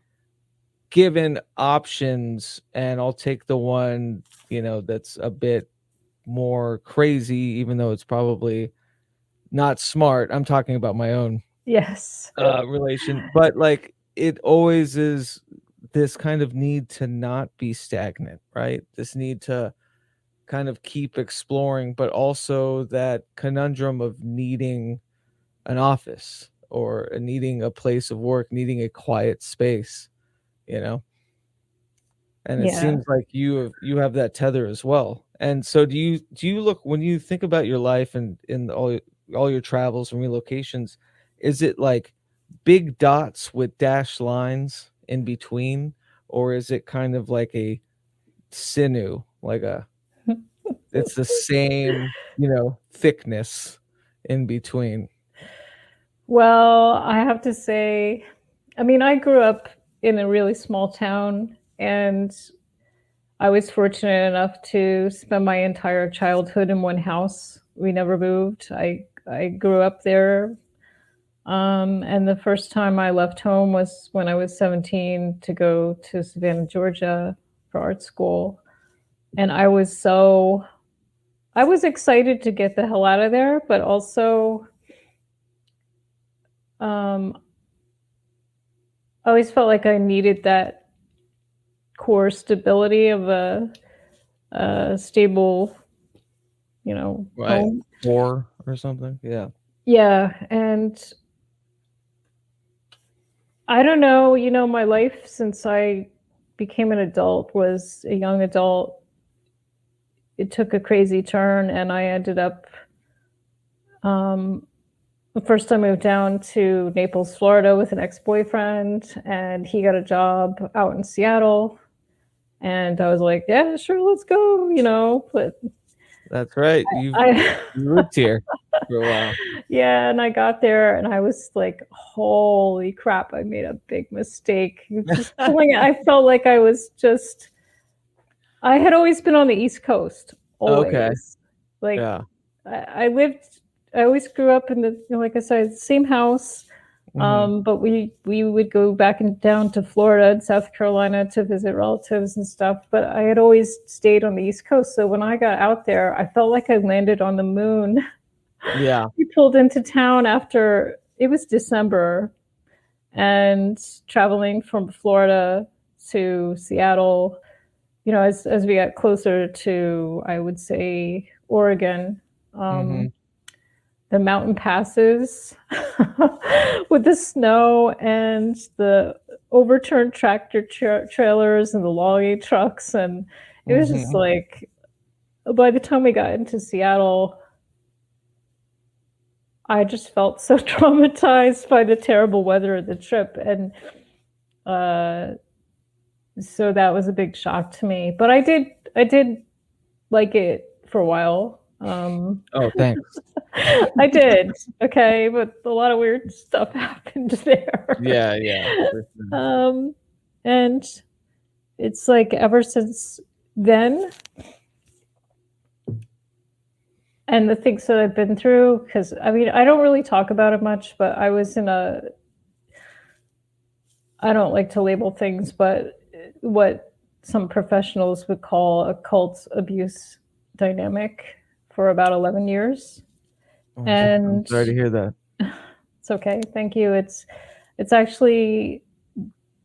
given options, and I'll take the one, that's a bit more crazy, even though it's probably not smart. I'm talking about my own yes. relation, but like it always is this kind of need to not be stagnant, right? This need to kind of keep exploring, but also that conundrum of needing an office or needing a place of work, needing a quiet space, and it Yeah. seems like you have that tether as well. And so do you look, when you think about your life and in all your travels and relocations, is it like big dots with dashed lines in between, or is it kind of like a sinew, like it's the same, thickness in between? Well, I have to say, I mean, I grew up in a really small town, and I was fortunate enough to spend my entire childhood in one house. We never moved. I grew up there. And the first time I left home was when I was 17 to go to Savannah, Georgia for art school. And I was excited to get the hell out of there, but also I always felt like I needed that core stability of a stable, Right. home. Or something. Yeah, and I don't know, my life since I became an adult was a young adult. It took a crazy turn, and I ended up first I moved down to Naples, Florida with an ex-boyfriend, and he got a job out in Seattle. And I was like, yeah, sure, let's go, but That's right. You lived here for a while. Yeah, and I got there and I was like, holy crap, I made a big mistake. I felt like I had always been on the East Coast, always. Okay. Like, Yeah. I always grew up in like I said, the same house. But we would go back and down to Florida and South Carolina to visit relatives and stuff. But I had always stayed on the East Coast. So when I got out there, I felt like I landed on the moon. Yeah. We pulled into town after it was December, and traveling from Florida to Seattle, as we got closer to, I would say, Oregon, the mountain passes with the snow and the overturned tractor trailers and the logging trucks. And it was just like, by the time we got into Seattle, I just felt so traumatized by the terrible weather of the trip. And so that was a big shock to me. But I did like it for a while. Oh, thanks. I did. Okay, but a lot of weird stuff happened there. Yeah. And it's like ever since then, and the things that I've been through, because I mean, I don't really talk about it much, but I was in I don't like to label things, but what some professionals would call a cult abuse dynamic for about 11 years. Oh, And I'm sorry to hear that. It's okay. Thank you. It's actually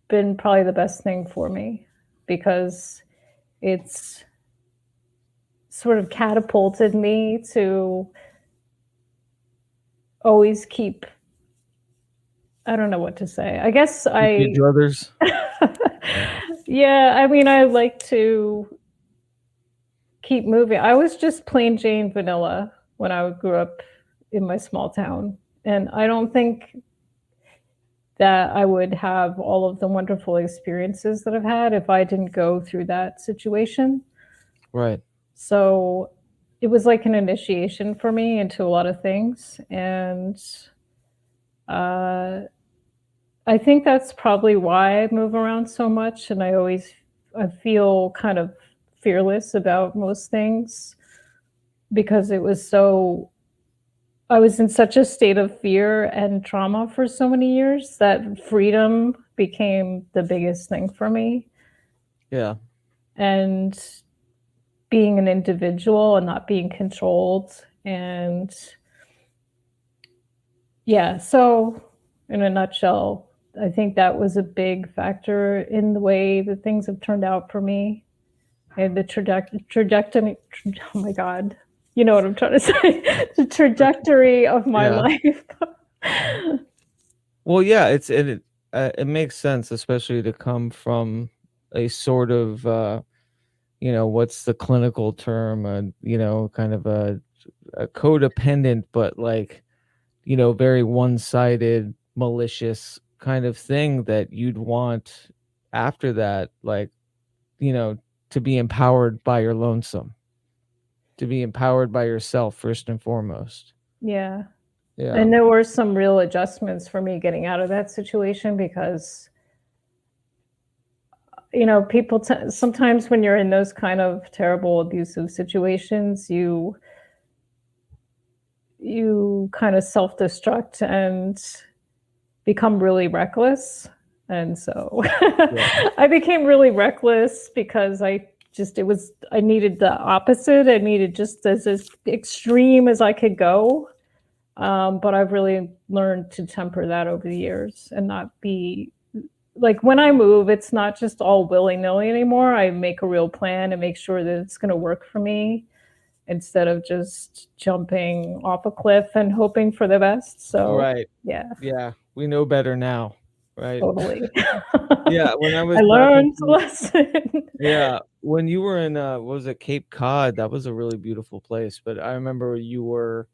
been probably the best thing for me, because it's sort of catapulted me to always keep, I don't know what to say. I guess Your druthers. Yeah, I mean, I like to keep moving. I was just plain Jane vanilla when I grew up in my small town. And I don't think that I would have all of the wonderful experiences that I've had if I didn't go through that situation. Right. So it was like an initiation for me into a lot of things. And I think that's probably why I move around so much. And I feel kind of fearless about most things because I was in such a state of fear and trauma for so many years that freedom became the biggest thing for me. Yeah. And being an individual and not being controlled. And yeah, so in a nutshell, I think that was a big factor in the way that things have turned out for me. And the trajectory, oh my God, you know what I'm trying to say, the trajectory of my life. Well, yeah, it makes sense, especially to come from a sort of what's the clinical term, kind of a codependent, but like, very one-sided, malicious kind of thing that you'd want after that, like, to be empowered by your lonesome, to be empowered by yourself first and foremost. Yeah. Yeah. And there were some real adjustments for me getting out of that situation because, people sometimes when you're in those kind of terrible abusive situations, you kind of self-destruct and become really reckless. And so I became really reckless because I needed the opposite. I needed just as extreme as I could go. But I've really learned to temper that over the years and not be like, when I move, it's not just all willy-nilly anymore. I make a real plan and make sure that it's going to work for me instead of just jumping off a cliff and hoping for the best. So, right. Yeah, We know better now, right? totally. Yeah, when I was I back learned the lesson. yeah, when you were in what was it, Cape Cod? That was a really beautiful place. But I remember you were,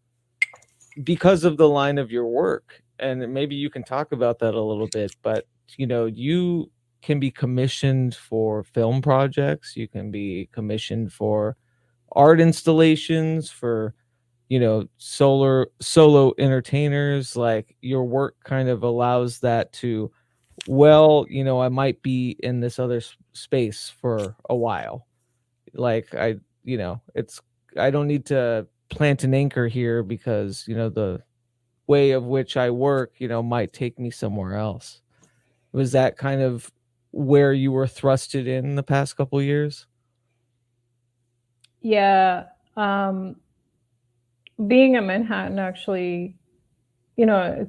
because of the line of your work, and maybe you can talk about that a little bit, but you can be commissioned for film projects, you can be commissioned for art installations, for solo entertainers. Like, your work kind of allows that to, well, I might be in this other space for a while. Like, I don't need to plant an anchor here because the way of which I work might take me somewhere else. Was that kind of where you were thrusted in the past couple years? Yeah. Being in Manhattan, actually, I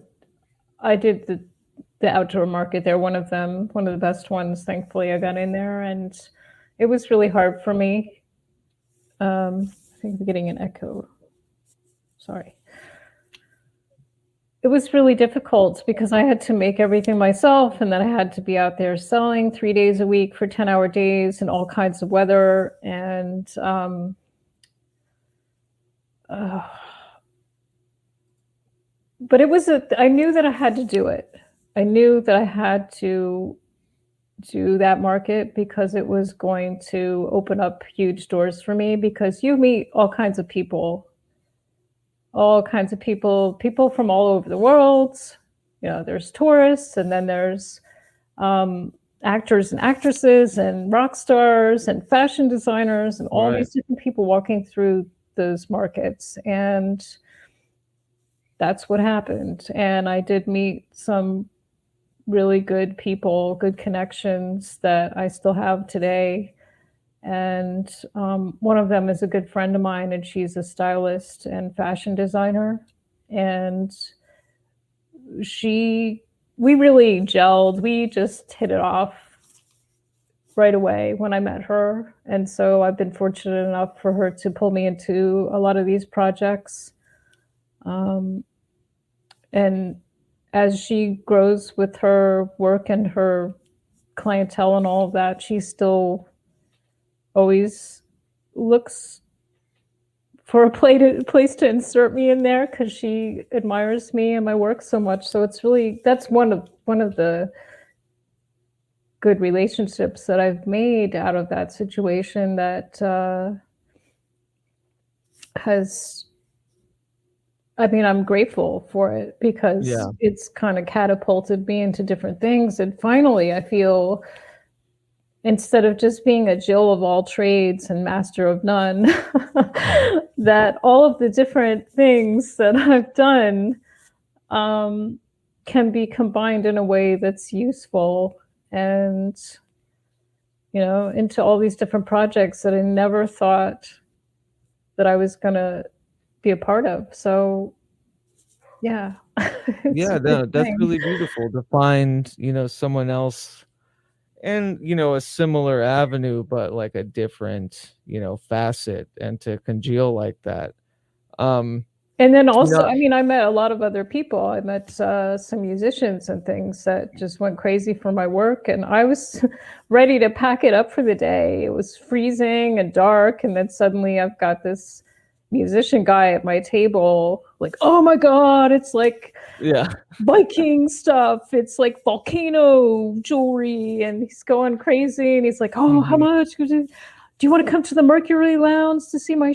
did the outdoor market there, one of the best ones. Thankfully, I got in there, and it was really hard for me. I think I'm getting an echo. Sorry. It was really difficult because I had to make everything myself, and then I had to be out there selling 3 days a week for 10-hour days in all kinds of weather. And but I knew that I had to do it. I knew that I had to do that market because it was going to open up huge doors for me, because you meet all kinds of people from all over the world. There's tourists, and then there's actors and actresses and rock stars and fashion designers and all these different people walking through those markets. And that's what happened. And I did meet some really good people, good connections that I still have today. And one of them is a good friend of mine, and she's a stylist and fashion designer. And we really gelled. We just hit it off right away when I met her. And so I've been fortunate enough for her to pull me into a lot of these projects. And as she grows with her work and her clientele and all of that, she still always looks for a place to insert me in there because she admires me and my work so much. So it's really, that's one of the good relationships that I've made out of that situation that I'm grateful for it because it's kind of catapulted me into different things. And finally, I feel, instead of just being a Jill of all trades and master of none, that all of the different things that I've done can be combined in a way that's useful and, into all these different projects that I never thought that I was going to be a part of. So, yeah. That's really beautiful to find, someone else and, a similar avenue, but like a different, facet, and to congeal like that. And then also, I met a lot of other people. I met some musicians and things that just went crazy for my work. And I was ready to pack it up for the day. It was freezing and dark. And then suddenly I've got this musician guy at my table, like, oh my God, it's like Viking stuff. It's like volcano jewelry. And he's going crazy. And he's like, oh, how much? Do you want to come to the Mercury Lounge to see my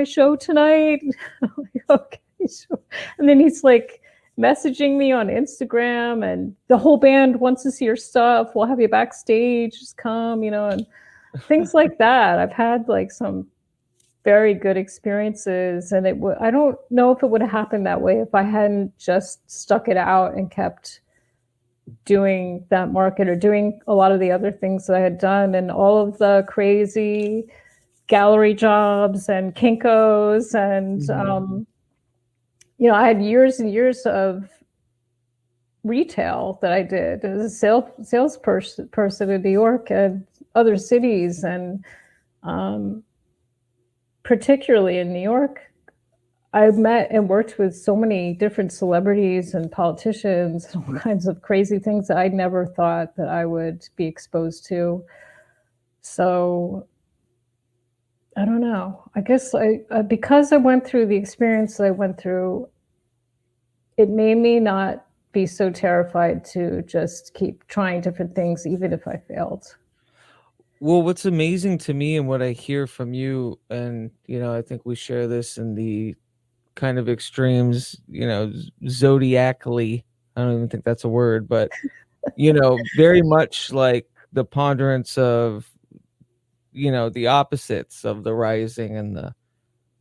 show tonight? I'm like, okay, sure. And then he's like messaging me on Instagram, and the whole band wants to see your stuff. We'll have you backstage. Just come, and things like that. I've had like some very good experiences, and I don't know if it would have happened that way if I hadn't just stuck it out and kept doing that market or doing a lot of the other things that I had done, and all of the crazy gallery jobs and Kinkos. And, I had years and years of retail that I did as a salesperson in New York and other cities. And particularly in New York, I met and worked with so many different celebrities and politicians and all kinds of crazy things that I never thought that I would be exposed to. So I don't know. I guess because I went through the experience that I went through, it made me not be so terrified to just keep trying different things, even if I failed. Well, what's amazing to me and what I hear from you, and, I think we share this in the kind of extremes, zodiacally, I don't even think that's a word, but very much like the ponderance of the opposites of the rising and the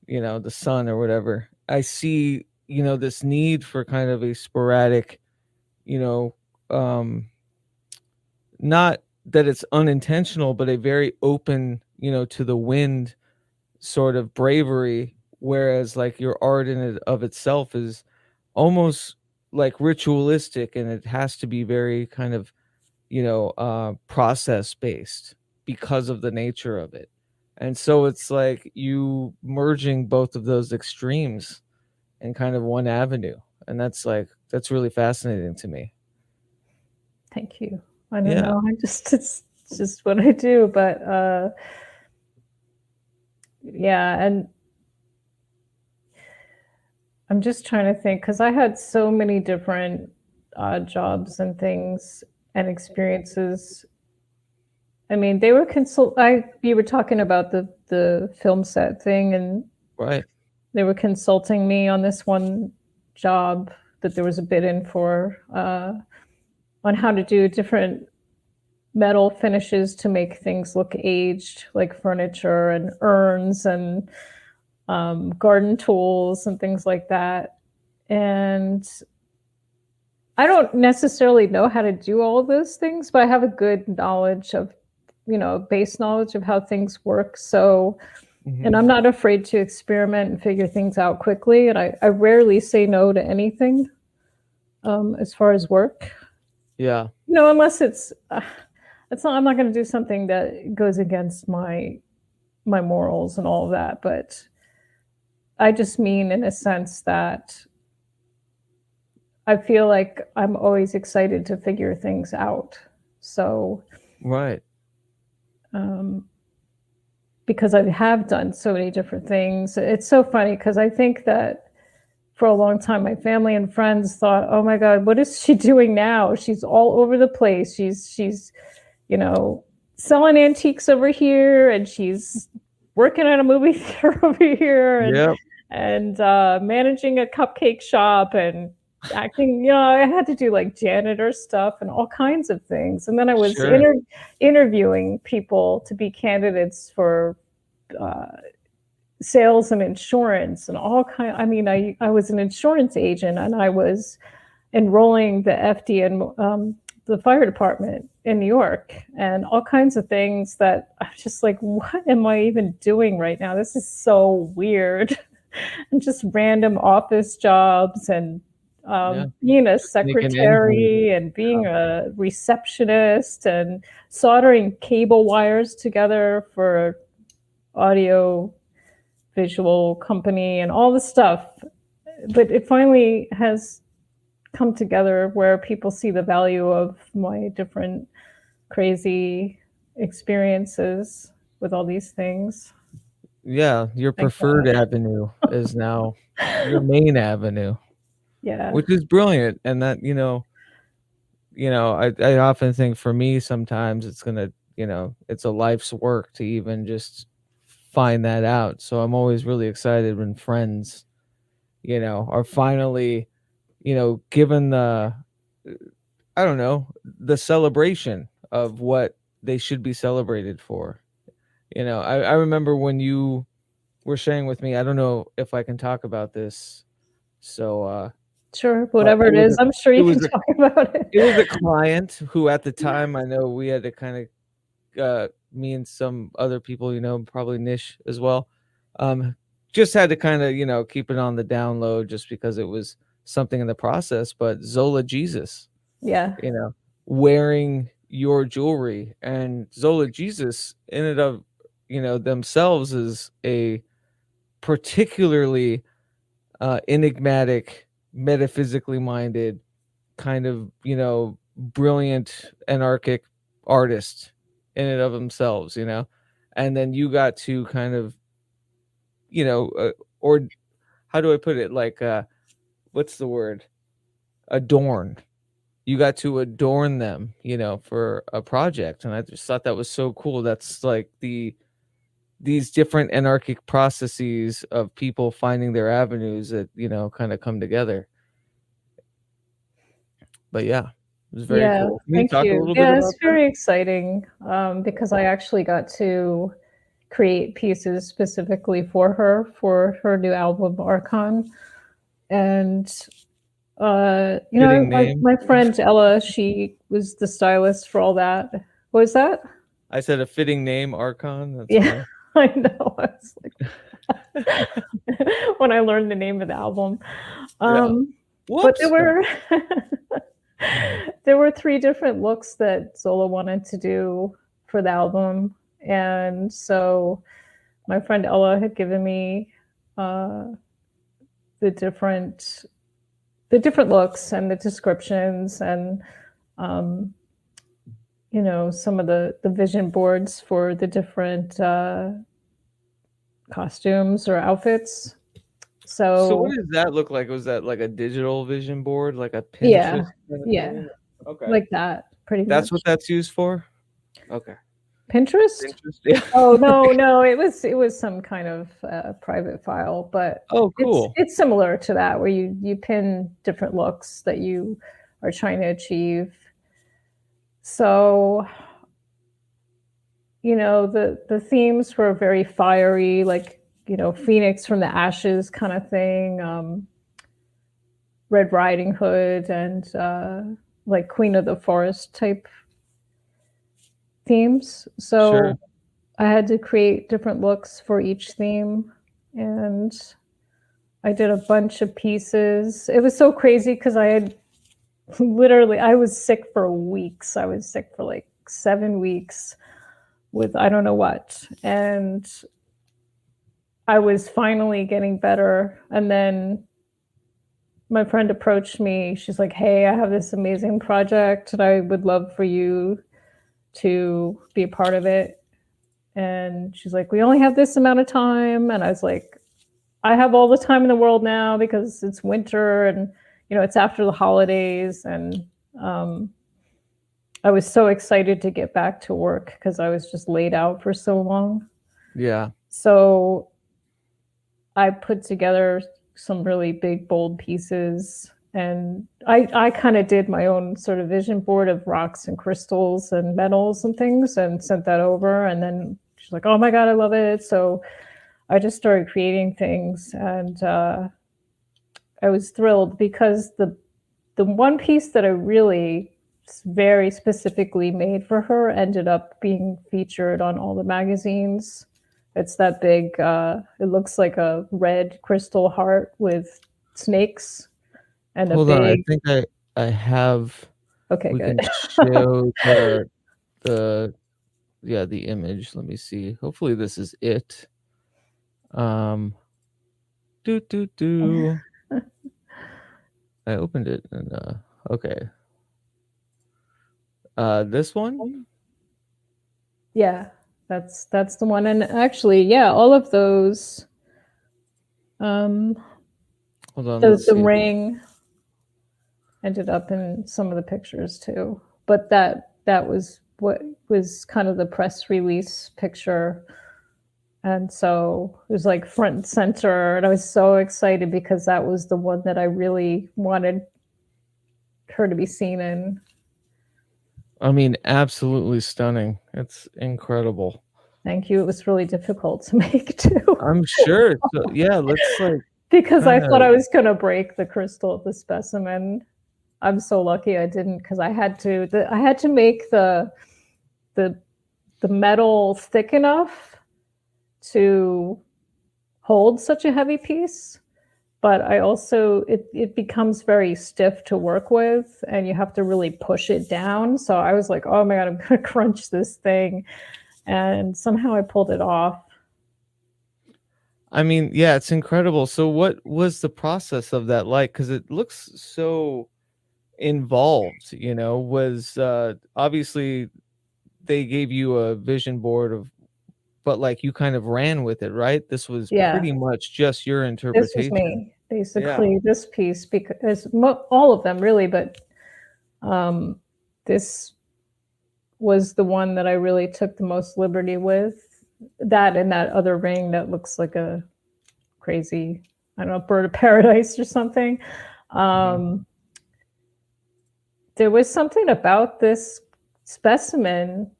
the sun or whatever. I see this need for kind of a sporadic, not that it's unintentional, but a very open, to the wind sort of bravery. Whereas like your art in it of itself is almost like ritualistic, and it has to be very kind of, process based because of the nature of it. And so it's like you merging both of those extremes in kind of one avenue. And that's really fascinating to me. Thank you. I don't know. It's just what I do, but and I'm just trying to think, because I had so many different jobs and things and experiences. I mean, they were you were talking about the film set thing, and they were consulting me on this one job that there was a bid in for on how to do different metal finishes to make things look aged, like furniture and urns and garden tools and things like that. And I don't necessarily know how to do all of those things, but I have a good knowledge of, base knowledge of how things work. So, and I'm not afraid to experiment and figure things out quickly. And I rarely say no to anything as far as work. Yeah. Unless it's, I'm not going to do something that goes against my morals and all of that, but I just mean in a sense that I feel like I'm always excited to figure things out. So, Right. Because I have done so many different things, it's so funny because I think that for a long time, my family and friends thought, "Oh my God, what is she doing now? She's all over the place. She's, you know, selling antiques over here, and she's working at a movie theater over here, Yep. and managing a cupcake shop and acting. You know, I had to do like janitor stuff and all kinds of things. And then I was Sure. interviewing people to be candidates for uh, sales and insurance and all kind. I mean, I was an insurance agent and I was enrolling the FD in the fire department in New York and all kinds of things that I'm just like, what am I even doing right now? This is so weird. And just random office jobs and being a secretary and being a receptionist and soldering cable wires together for audio visual company and all this stuff. But it finally has come together where people see the value of my different crazy experiences with all these things. Yeah, your preferred avenue is now your main avenue. Yeah. Which is brilliant. And that, I often think for me sometimes it's gonna, it's a life's work to even just find that out. So I'm always really excited when friends, are finally, given the I don't know, the celebration of what they should be celebrated for. I remember when you were sharing with me, I don't know if I can talk about this. So sure, whatever it is, I'm sure you can talk about it. It was a client who at the time, I know we had to kind of me and some other people, probably Nish as well, just had to kind of, keep it on the down low just because it was something in the process. But Zola Jesus, yeah, wearing your jewelry, and Zola Jesus in and of, themselves is a particularly enigmatic, metaphysically minded, kind of, brilliant anarchic artist in and of themselves, and then you got to kind of, or how do I put it? Like, what's the word? Adorn. You got to adorn them, for a project. And I just thought that was so cool. That's like these different anarchic processes of people finding their avenues that, kind of come together. But yeah, it was very cool. Can you talk a little bit about it's very exciting because I actually got to create pieces specifically for her new album Archon. And my friend Ella, she was the stylist for all that. What was that? I said a fitting name, Archon. That's yeah, funny. I know. I was like, when I learned the name of the album. But there were 3 different looks that Zola wanted to do for the album. And so my friend Ella had given me the different looks and the descriptions and some of the vision boards for the different costumes or outfits. So what does that look like? Was that like a digital vision board, like a Pinterest? Yeah. Okay. Like that, pretty much. That's what that's used for? Okay. Pinterest? Yeah. Oh no, it was some kind of private file, but cool. It's similar to that where you pin different looks that you are trying to achieve. So, the themes were very fiery, like Phoenix from the ashes kind of thing, Red Riding Hood, and like Queen of the Forest type themes. So sure. I had to create different looks for each theme, and I did a bunch of pieces. It was so crazy because I was sick for weeks. I was sick for like 7 weeks with I don't know what. And I was finally getting better. And then my friend approached me. She's like, hey, I have this amazing project and I would love for you to be a part of it. And she's like, we only have this amount of time. And I was like, I have all the time in the world now because it's winter and, you know, it's after the holidays. And I was so excited to get back to work because I was just laid out for so long. Yeah. So I put together some really big, bold pieces. And I kind of did my own sort of vision board of rocks and crystals and metals and things and sent that over. And then she's like, oh my God, I love it. So I just started creating things. And I was thrilled because the one piece that I really very specifically made for her ended up being featured on all the magazines. It's that big, it looks like a red crystal heart with snakes and Hold a on, I big. think I have. Okay, We good. can show the image. Let me see. Hopefully this is it. I opened it and okay. This one? Yeah, that's the one. And actually, yeah, all of those. Hold on, let's The see. ring ended up in some of the pictures too, but that was what was kind of the press release picture. And so it was like front and center. And I was so excited because that was the one that I really wanted her to be seen in. I mean, absolutely stunning. It's incredible. Thank you. It was really difficult to make too. I'm sure. So yeah, let's like because I kinda... thought I was going to break the crystal of the specimen. I'm so lucky I didn't because I had to make the metal thick enough to hold such a heavy piece, but I also it becomes very stiff to work with and you have to really push it down. So I was like, oh my God, I'm gonna crunch this thing. And somehow I pulled it off. I mean, yeah, it's incredible. So what was the process of that like? Because it looks so involved, you know. Was obviously they gave you a vision board of, but like you kind of ran with it, right? This was Yeah, pretty much just your this was interpretation. me Yeah. basically. This piece, because all of them really, but this was the one that I really took the most liberty with. That and that other ring that looks like a crazy, I don't know, bird of paradise or something. There was something about this specimen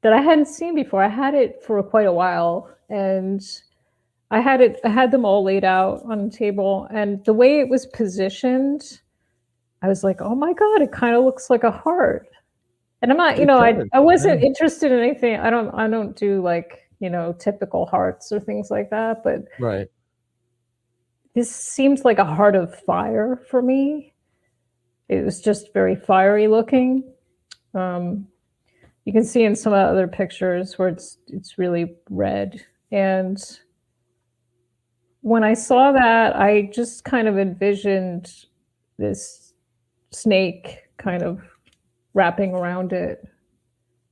that I hadn't seen before. I had it for quite a while, and I had them all laid out on the table, and the way it was positioned, I was like, oh my God, it kind of looks like a heart. And I'm not, you It know, does, I wasn't yeah. interested in anything. I don't do like, you know, typical hearts or things like that, but Right. this seems like a heart of fire for me. It was just very fiery looking. You can see in some of the other pictures where it's really red. And when I saw that, I just kind of envisioned this snake kind of wrapping around it.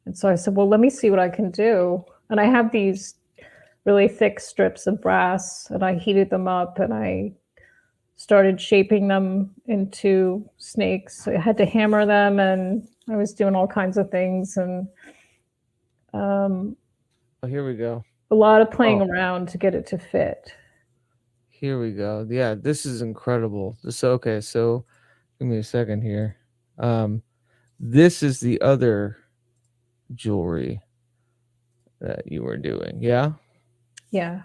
And so I said, well, let me see what I can do. And I have these really thick strips of brass and I heated them up and I started shaping them into snakes. I had to hammer them and I was doing all kinds of things. And Oh, here we go. a lot of playing around to get it to fit. Here we go. Yeah, this is incredible. So okay, so give me a second here. This is the other jewelry that you were doing. Yeah. Yeah.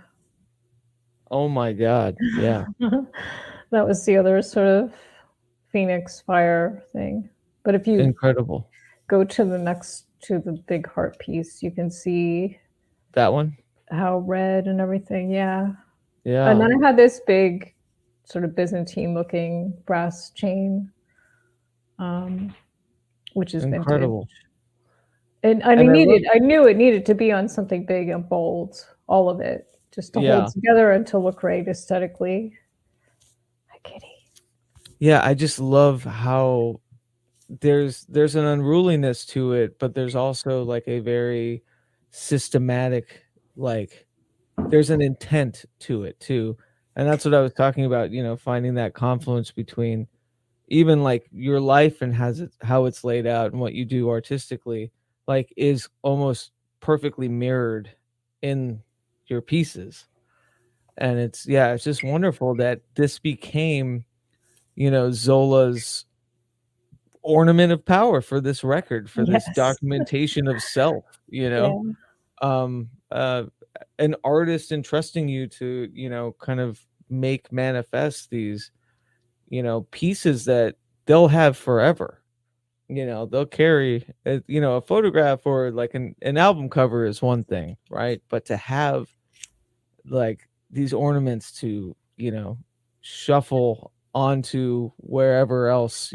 Oh my God. Yeah. That was the other sort of phoenix fire thing. But if you Incredible. go to the big heart piece, you can see That one? how red and everything. Yeah. Yeah. And then I had this big sort of Byzantine looking brass chain, which is incredible. vintage. And I knew it needed to be on something big and bold, all of it, just to hold together and to look great aesthetically. Hi, kitty. Yeah, I just love how there's an unruliness to it, but there's also like a very systematic, like there's an intent to it too. And that's what I was talking about, finding that confluence between even like your life and how it's laid out and what you do artistically, like is almost perfectly mirrored in your pieces. And it's just wonderful that this became, Zola's ornament of power for this record, for this documentation of self, um an artist entrusting you to kind of make manifest these pieces that they'll have forever. They'll carry a photograph or like an album cover is one thing, right? But to have like these ornaments to shuffle onto wherever else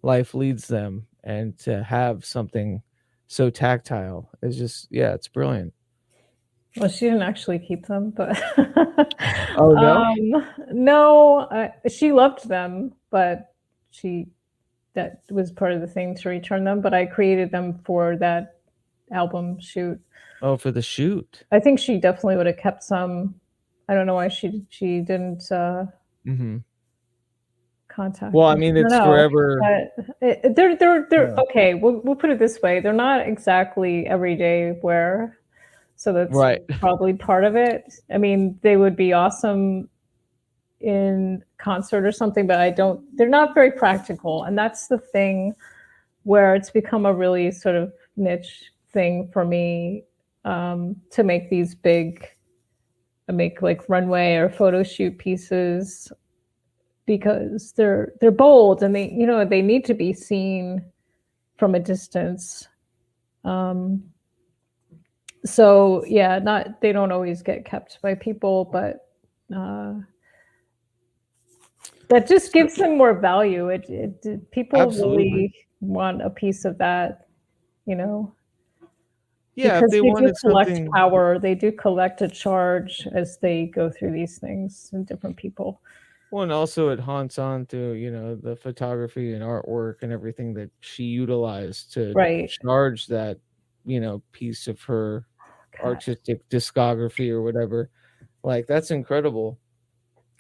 life leads them, and to have something so tactile is just it's brilliant. Well, she didn't actually keep them, but Oh no. No, she loved them, but that was part of the thing to return them. But I created them for that album shoot. Oh, for the shoot. I think she definitely would have kept some. I don't know why she didn't contact. Well, I mean, it's forever. They're okay. We'll put it this way: they're not exactly everyday wear, so that's probably part of it. I mean, they would be awesome in concert or something, but they're not very practical, and that's the thing where it's become a really sort of niche thing for me, to make these make like runway or photo shoot pieces, because they're bold and they need to be seen from a distance. So they don't always get kept by people, but that just gives them more value. People really want a piece of that, Yeah, because if they wanted collect something power. They do collect a charge as they go through these things, and different people. Well, and also it haunts on to the photography and artwork and everything that she utilized to charge that piece of her artistic discography or whatever. Like, that's incredible.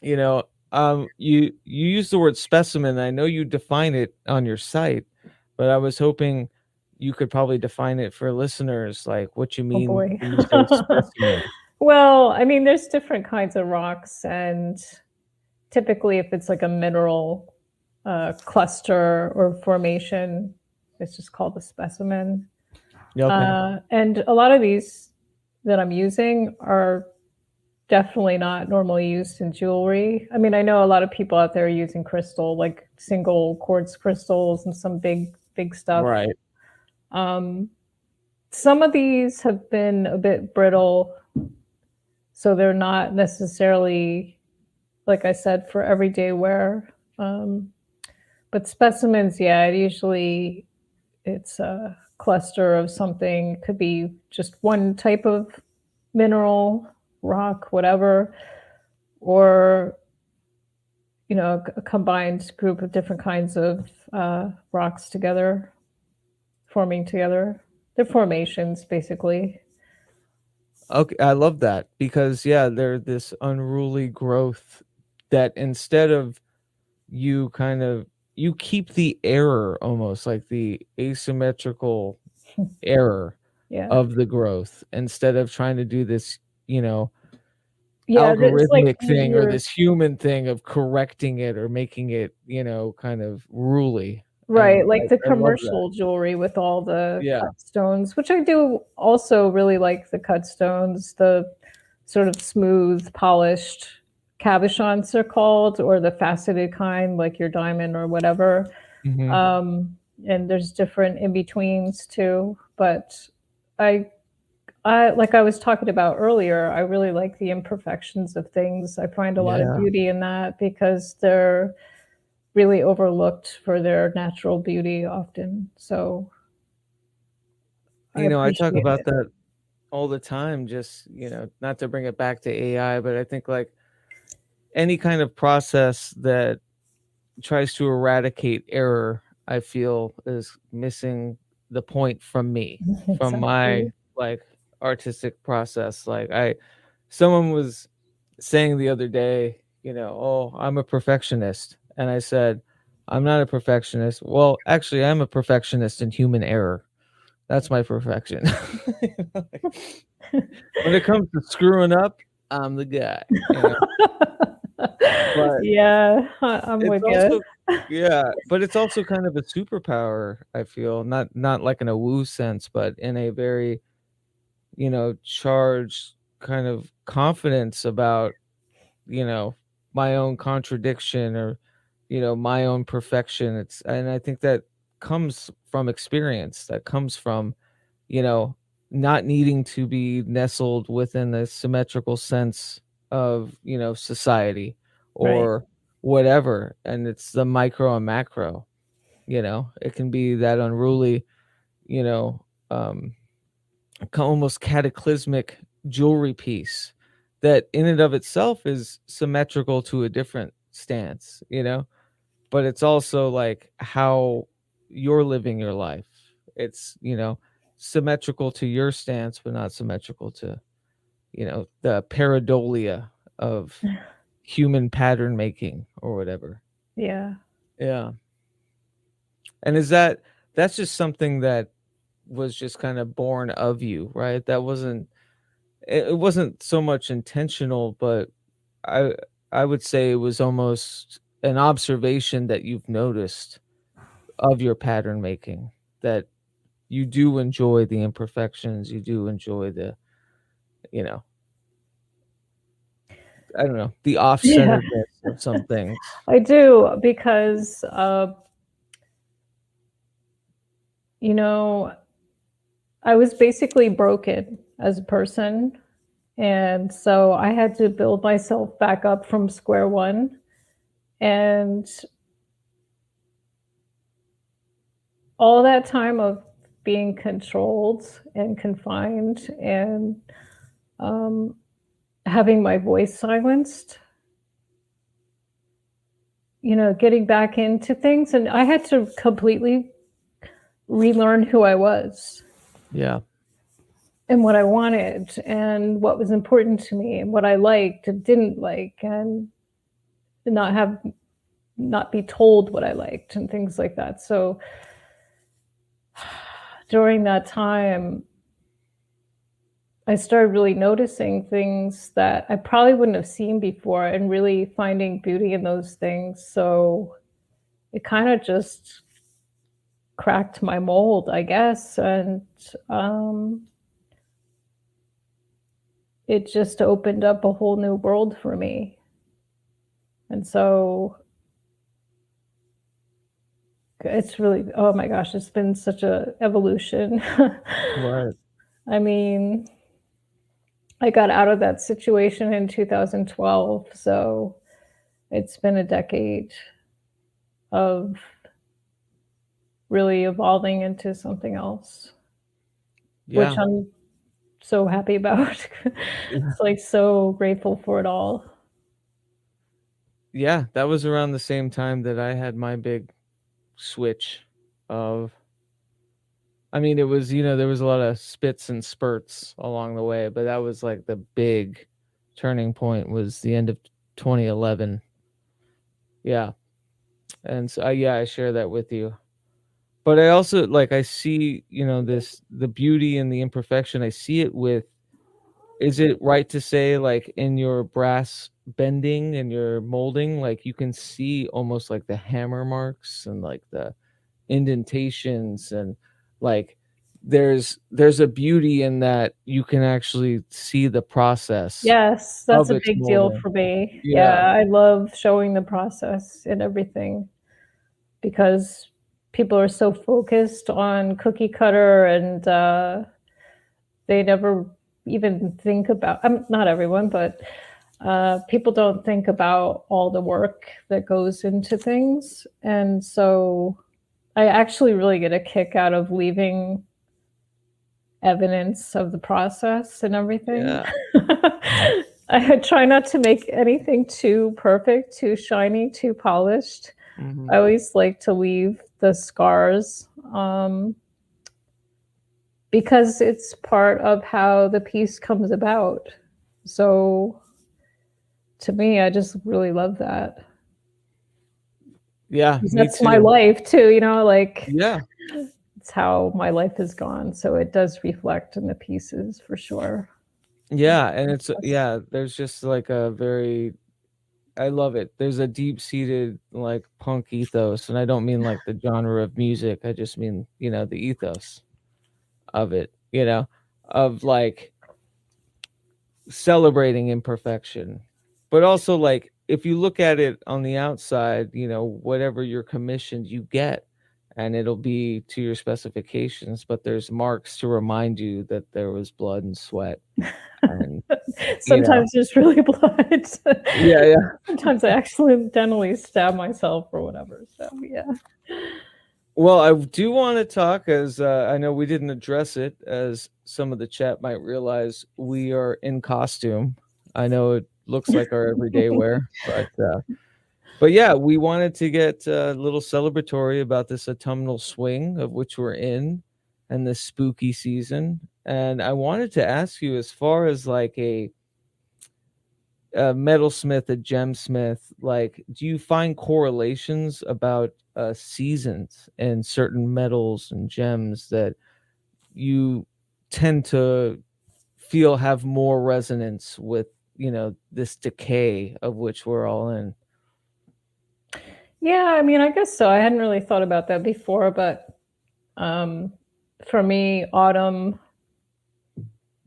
You use the word specimen. I know you define it on your site, but I was hoping you could probably define it for listeners, like what you mean when you say specimen. Well, I mean, there's different kinds of rocks, and typically if it's like a mineral cluster or formation, it's just called a specimen. Okay. And a lot of these that I'm using are definitely not normally used in jewelry. I mean, I know a lot of people out there are using crystal, like single quartz crystals and some big stuff. Right. Some of these have been a bit brittle, so they're not necessarily, like I said, for everyday wear. But specimens, usually it's a cluster of something. It could be just one type of mineral, rock, whatever, or a combined group of different kinds of rocks together, forming together. They're formations, basically. Okay, I love that, because they're this unruly growth that instead of you keep the error, almost like the asymmetrical error of the growth, instead of trying to do this algorithmic thing or this human thing of correcting it or making it kind of ruly. Right, like the commercial jewelry with all the cut stones, which I do also really like. The cut stones, the sort of smooth, polished cabochons they're called, or the faceted kind, like your diamond or whatever. And there's different in-betweens too. But I like I was talking about earlier, I really like the imperfections of things. I find a lot of beauty in that, because they're really overlooked for their natural beauty often. So I I talk appreciate about it. that all the time, just, not to bring it back to AI, but I think like any kind of process that tries to eradicate error, I feel is missing the point from me, from my Exactly. like artistic process. Like someone was saying the other day, oh, I'm a perfectionist. And I said, I'm not a perfectionist. Well, actually, I'm a perfectionist in human error. That's my perfection. Like, when it comes to screwing up, I'm the guy, But Yeah, I'm it's with you. also yeah, but it's also kind of a superpower, I feel, not like in a woo sense, but in a very, charged kind of confidence about, you know, my own contradiction or, my own perfection. And I think that comes from experience, that comes from, you know, not needing to be nestled within the symmetrical sense of, society Right. or whatever. And it's the micro and macro, it can be that unruly, you know, um, almost cataclysmic jewelry piece that in and of itself is symmetrical to a different stance, but it's also like how you're living your life. It's, symmetrical to your stance, but not symmetrical to, the pareidolia of human pattern making or whatever. Yeah. Yeah. And that's just something that was just kind of born of you, right? It wasn't so much intentional, but I I would say it was almost an observation that you've noticed of your pattern making, that you do enjoy the imperfections, you do enjoy the, you know, I don't know, the Yeah, off-centeredness of some things. I do because, you know, I was basically broken as a person. And so I had to build myself back up from square one. And all that time of being controlled and confined and um, having my voice silenced, getting back into things. And I had to completely relearn who I was Yeah. and what I wanted and what was important to me and what I liked and didn't like and not be told what I liked and things like that. So during that time, I started really noticing things that I probably wouldn't have seen before and really finding beauty in those things. So it kind of just cracked my mold, I guess. And um, it just opened up a whole new world for me. And so it's really, oh my gosh, it's been such a evolution. Right. I mean, I got out of that situation in 2012, so it's been a decade of really evolving into something else, which Yeah. I'm so happy about. Yeah. It's like so grateful for it all. Yeah, that was around the same time that I had my big switch of I mean, it was, there was a lot of spits and spurts along the way, but that was like the big turning point was the end of 2011. Yeah. And so, yeah, I share that with you. But I also like, I see, the beauty and the imperfection. I see it with, is it right to say, like, in your brass bending and your molding, like, you can see almost like the hammer marks and like the indentations and like there's a beauty in that you can actually see the process Yes, that's of a its big deal molding. for me. Yeah. Yeah, I love showing the process and everything because people are so focused on cookie cutter and they never even think about, not everyone, but people don't think about all the work that goes into things. And so I actually really get a kick out of leaving evidence of the process and everything. Yeah. I try not to make anything too perfect, too shiny, too polished. I always like to leave the scars, because it's part of how the piece comes about. So to me, I just really love that. Yeah, me That's too. my life too, you know, like Yeah. it's how my life has gone. So it does reflect in the pieces for sure. Yeah, and it's there's just like a very I love it. There's a deep-seated like punk ethos, and I don't mean like the genre of music. I just mean, the ethos of it, of like celebrating imperfection. But also like if you look at it on the outside, whatever you're commissioned, you get, and it'll be to your specifications, but there's marks to remind you that there was blood and sweat. And Sometimes there's really blood. yeah. Sometimes I accidentally stab myself or whatever. So yeah. Well, I do want to talk, as I know we didn't address it, as some of the chat might realize we are in costume. I know it looks like our everyday wear, but yeah, we wanted to get a little celebratory about this autumnal swing of which we're in, and this spooky season. And I wanted to ask you, as far as like a metalsmith, a gemsmith, like, do you find correlations about seasons and certain metals and gems that you tend to feel have more resonance with, this decay of which we're all in? Yeah, I mean, I guess so. I hadn't really thought about that before, but for me, autumn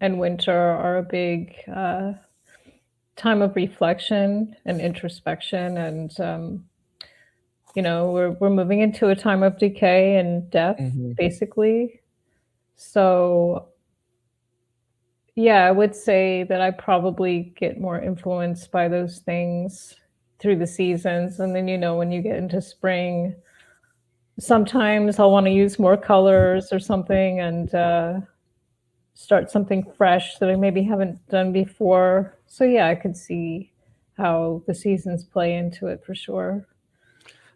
and winter are a big time of reflection and introspection, and we're moving into a time of decay and death, basically. So yeah, I would say that I probably get more influenced by those things through the seasons. And then, when you get into spring, sometimes I'll want to use more colors or something, and start something fresh that I maybe haven't done before. So yeah, I could see how the seasons play into it for sure.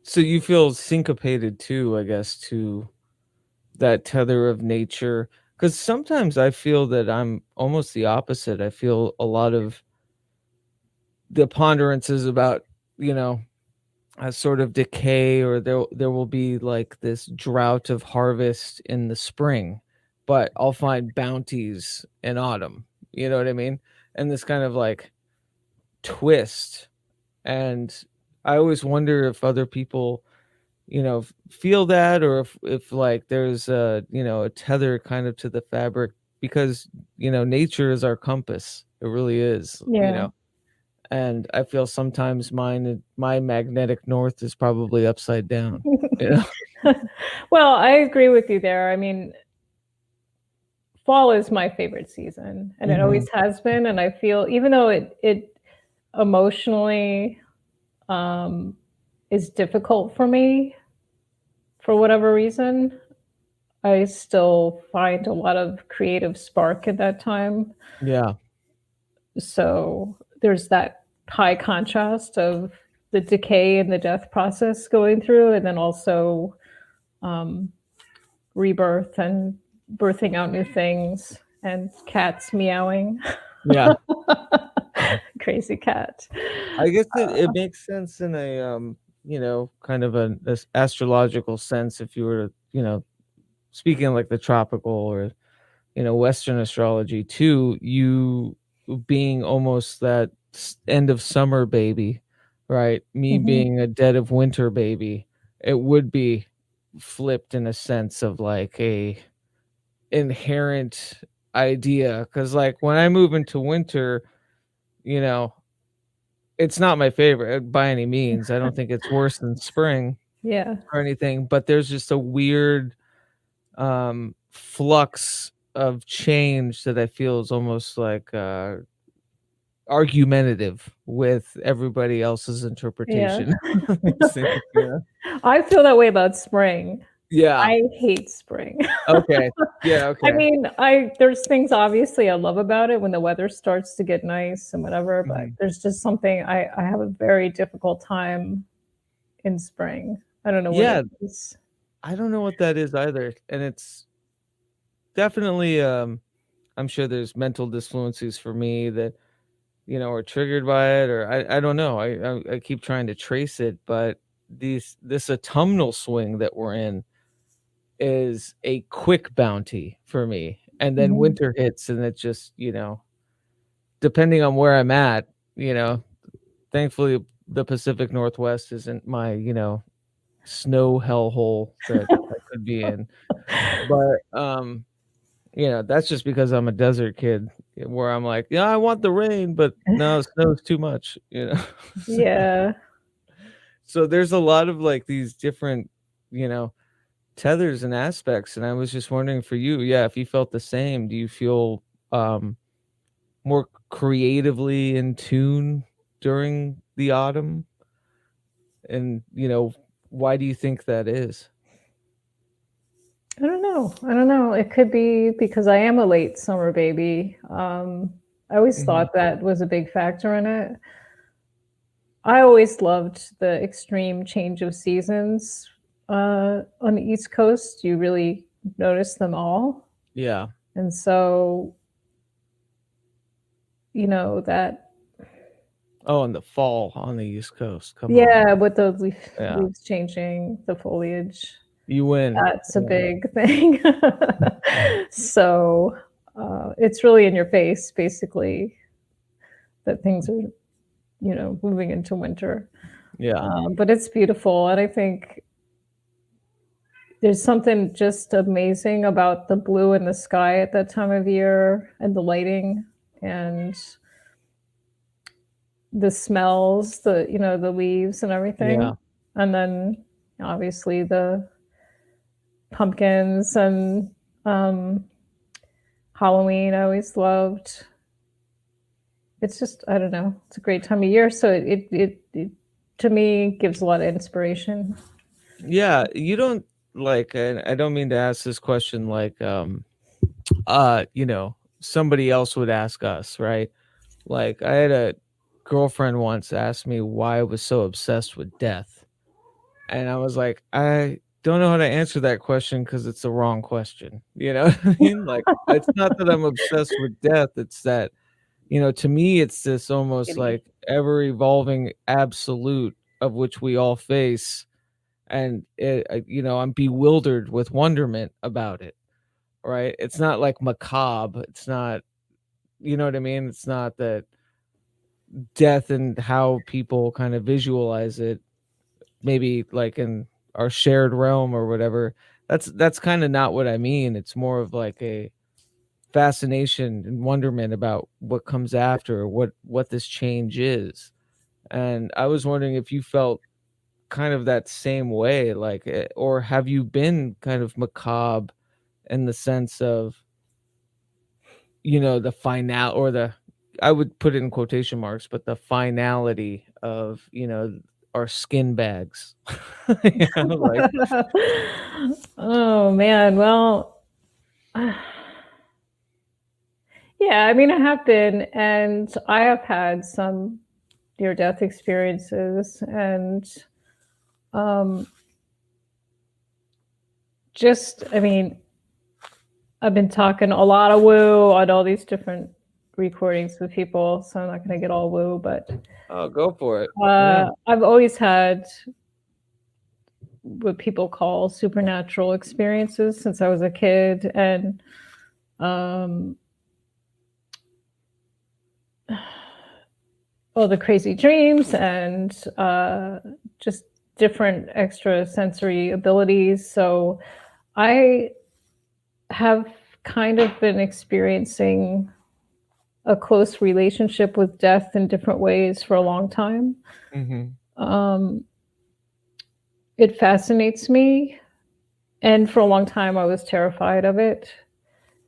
So you feel syncopated too, I guess, to that tether of nature? Because sometimes I feel that I'm almost the opposite. I feel a lot of the ponderances about, a sort of decay, or there will be like this drought of harvest in the spring, but I'll find bounties in autumn. You know what I mean? And this kind of like twist. And I always wonder if other people, feel that, or if like there's a tether kind of to the fabric, because nature is our compass. It really is. Yeah. And I feel sometimes my magnetic north is probably upside down. Well, I agree with you there. I mean, fall is my favorite season, and it always has been. And I feel, even though it emotionally is difficult for me for whatever reason, I still find a lot of creative spark at that time. Yeah. So there's that high contrast of the decay and the death process going through, and then also rebirth and birthing out new things, and cats meowing. Yeah. Crazy cat. I guess it makes sense in a kind of an astrological sense, if you were to, speaking like the tropical or Western astrology too, you being almost that end of summer baby, right? Me being a dead of winter baby, it would be flipped in a sense of like a inherent idea, because like when I move into winter, it's not my favorite by any means. I don't think it's worse than spring Yeah. or anything, but there's just a weird flux of change that I feel is almost like argumentative with everybody else's interpretation. I feel that way about spring. Yeah. I hate spring. Okay. Yeah. Okay. I mean, there's things obviously I love about it when the weather starts to get nice and whatever, but Mhm. there's just something I have a very difficult time in spring. I don't know what Yeah. it is. I don't know what that is either, and it's definitely. I'm sure there's mental disfluencies for me that are triggered by it, or I don't know. I keep trying to trace it, but this autumnal swing that we're in is a quick bounty for me, and then Mhm. winter hits, and it just depending on where I'm at, thankfully the Pacific Northwest isn't my snow hellhole that I could be in, but that's just because I'm a desert kid where I'm like, yeah, I want the rain, but no, snow's too much. So, Yeah. so there's a lot of like these different, you know, tethers and aspects. And I was just wondering for you, yeah, if you felt the same, do you feel um more creatively in tune during the autumn? And why do you think that is? I don't know. I don't know. It could be because I am a late summer baby. I always Hmm. thought that was a big factor in it. I always loved the extreme change of seasons. On the East Coast, you really notice them all. Yeah. And so, that, Oh, in the fall on the East Coast. Come on. yeah, with the Yeah. leaves changing, the foliage, You win. that's a Yeah. big thing. So, it's really in your face, basically, that things are, moving into winter. Yeah. But it's beautiful. And I think there's something just amazing about the blue in the sky at that time of year and the lighting and the smells, the leaves and Yeah. everything. And then obviously the pumpkins and um, Halloween I always loved. It's just, I don't know, it's a great time of year. So it to me gives a lot of inspiration. Yeah, you don't like, and I don't mean to ask this question like somebody else would ask us, right? Like I had a girlfriend once ask me why I was so obsessed with death. And I was like, I don't know how to answer that question because it's the wrong question. You know what I mean? Like it's not that I'm obsessed with death, it's that, to me it's this almost like ever evolving absolute of which we all face, and I'm bewildered with wonderment about it, right? It's not like macabre, it's not, you know what I mean? It's not that death and how people kind of visualize it, maybe like in our shared realm or whatever. That's kind of not what I mean. It's more of like a fascination and wonderment about what comes after, what this change is. And I was wondering if you felt kind of that same way, like, or have you been kind of macabre in the sense of, the final, or the, I would put it in quotation marks, but the finality of, our skin bags. Like, Oh man, well, yeah, I mean, I have been, and I have had some near-death experiences, and um, I mean, I've been talking a lot of woo on all these different recordings with people, so I'm not going to get all woo, but oh, go for it. Yeah. I've always had what people call supernatural experiences since I was a kid, and um, all the crazy dreams and just different extra sensory abilities. So I have kind of been experiencing a close relationship with death in different ways for a long time. Hmm. Um, it fascinates me. And for a long time, I was terrified of it.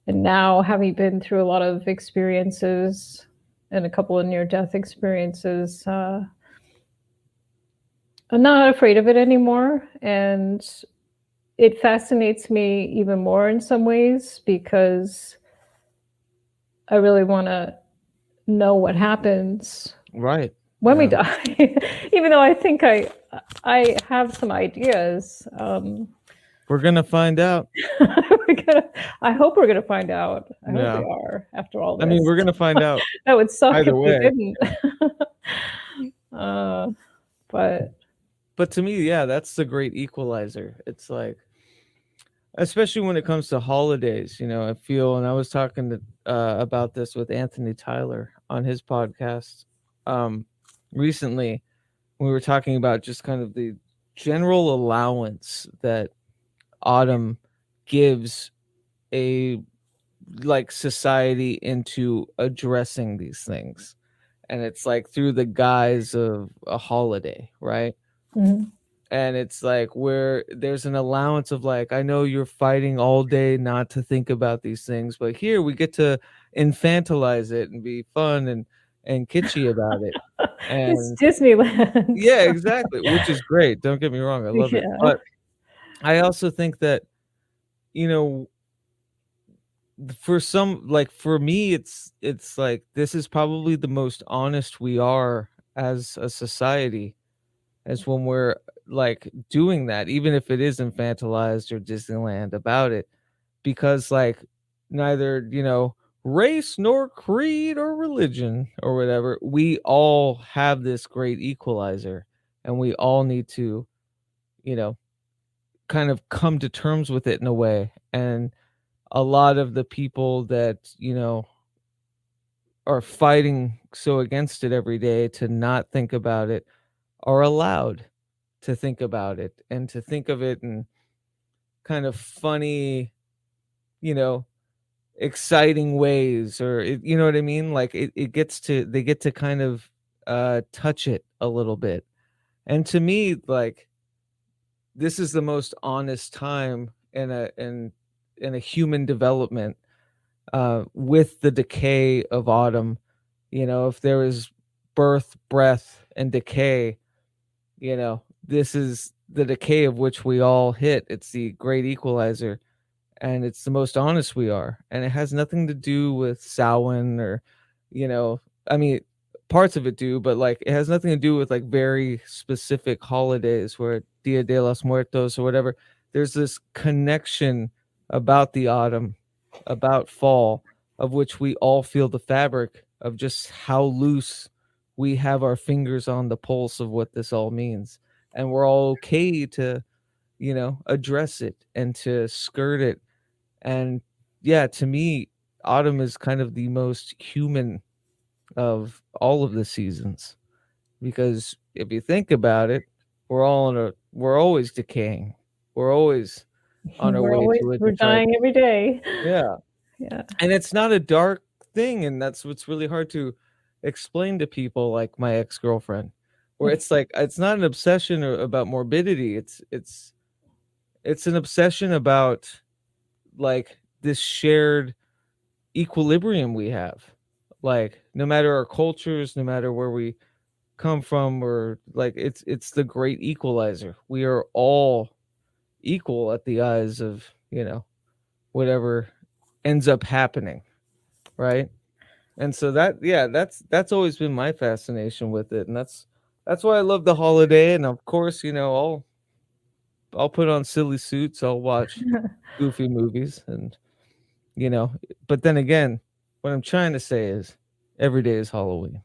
And now, having been through a lot of experiences and a couple of near death experiences, I'm not afraid of it anymore. And it fascinates me even more in some ways because I really want to know what happens Right. when we Yeah. die. Even though I think I have some ideas. We're gonna find out. I hope we're gonna find out. I hope we Yeah. are after all I mean, this. we're gonna find out That would suck if either we way. didn't. But But to me, yeah, that's the great equalizer. It's like, especially when it comes to holidays, you know, I feel, and I was talking to, about this with Anthony Tyler on his podcast um, recently. We were talking about just kind of the general allowance that autumn gives a like society into addressing these things, and it's like through the guise of a holiday, right? mhm. And it's like where there's an allowance of like, I know you're fighting all day not to think about these things, but here we get to infantilize it and be fun and kitschy about it. It's And Disneyland. yeah, exactly, which is great, don't get me wrong, I love it. Yeah. But I also think that, you know, for some, like for me, it's like this is probably the most honest we are as a society, as when we're like doing that, even if it is infantilized or Disneyland about it, because like neither, you know, race nor creed or religion or whatever, we all have this great equalizer, and we all need to, you know, kind of come to terms with it in a way. And a lot of the people that, you know, are fighting so against it every day to not think about it are allowed to think about it, and to think of it in kind of funny, you know, exciting ways, or you know what I mean? Like it gets to, they get to kind of touch it a little bit. And to me, like this is the most honest time in a human development, with the decay of autumn. You know, if there is birth, breath, and decay, you know, this is the decay of which we all hit. It's the great equalizer, and it's the most honest we are. And it has nothing to do with Samhain or, you know, I mean, parts of it do, but like it has nothing to do with like very specific holidays where Dia de los Muertos or whatever. There's this connection about the autumn, about fall, of which we all feel the fabric of just how loose we have our fingers on the pulse of what this all means. And we're all okay to, you know, address it and to skirt it. And yeah, to me, autumn is kind of the most human of all of the seasons, because if you think about it, we're always decaying. We're always on our way to a We're detritus. dying every day. Yeah. Yeah. And it's not a dark thing, and that's what's really hard to explain to people like my ex-girlfriend, where it's like it's not an obsession or about morbidity. It's an obsession about like this shared equilibrium we have. Like no matter our cultures, no matter where we come from, or like it's the great equalizer. We are all equal at the eyes of, you know, whatever ends up happening, right? And so that, yeah, that's always been my fascination with it, and that's why I love the holiday. And of course, you know, I'll put on silly suits, I'll watch goofy movies, and you know, but then again, what I'm trying to say is every day is Halloween.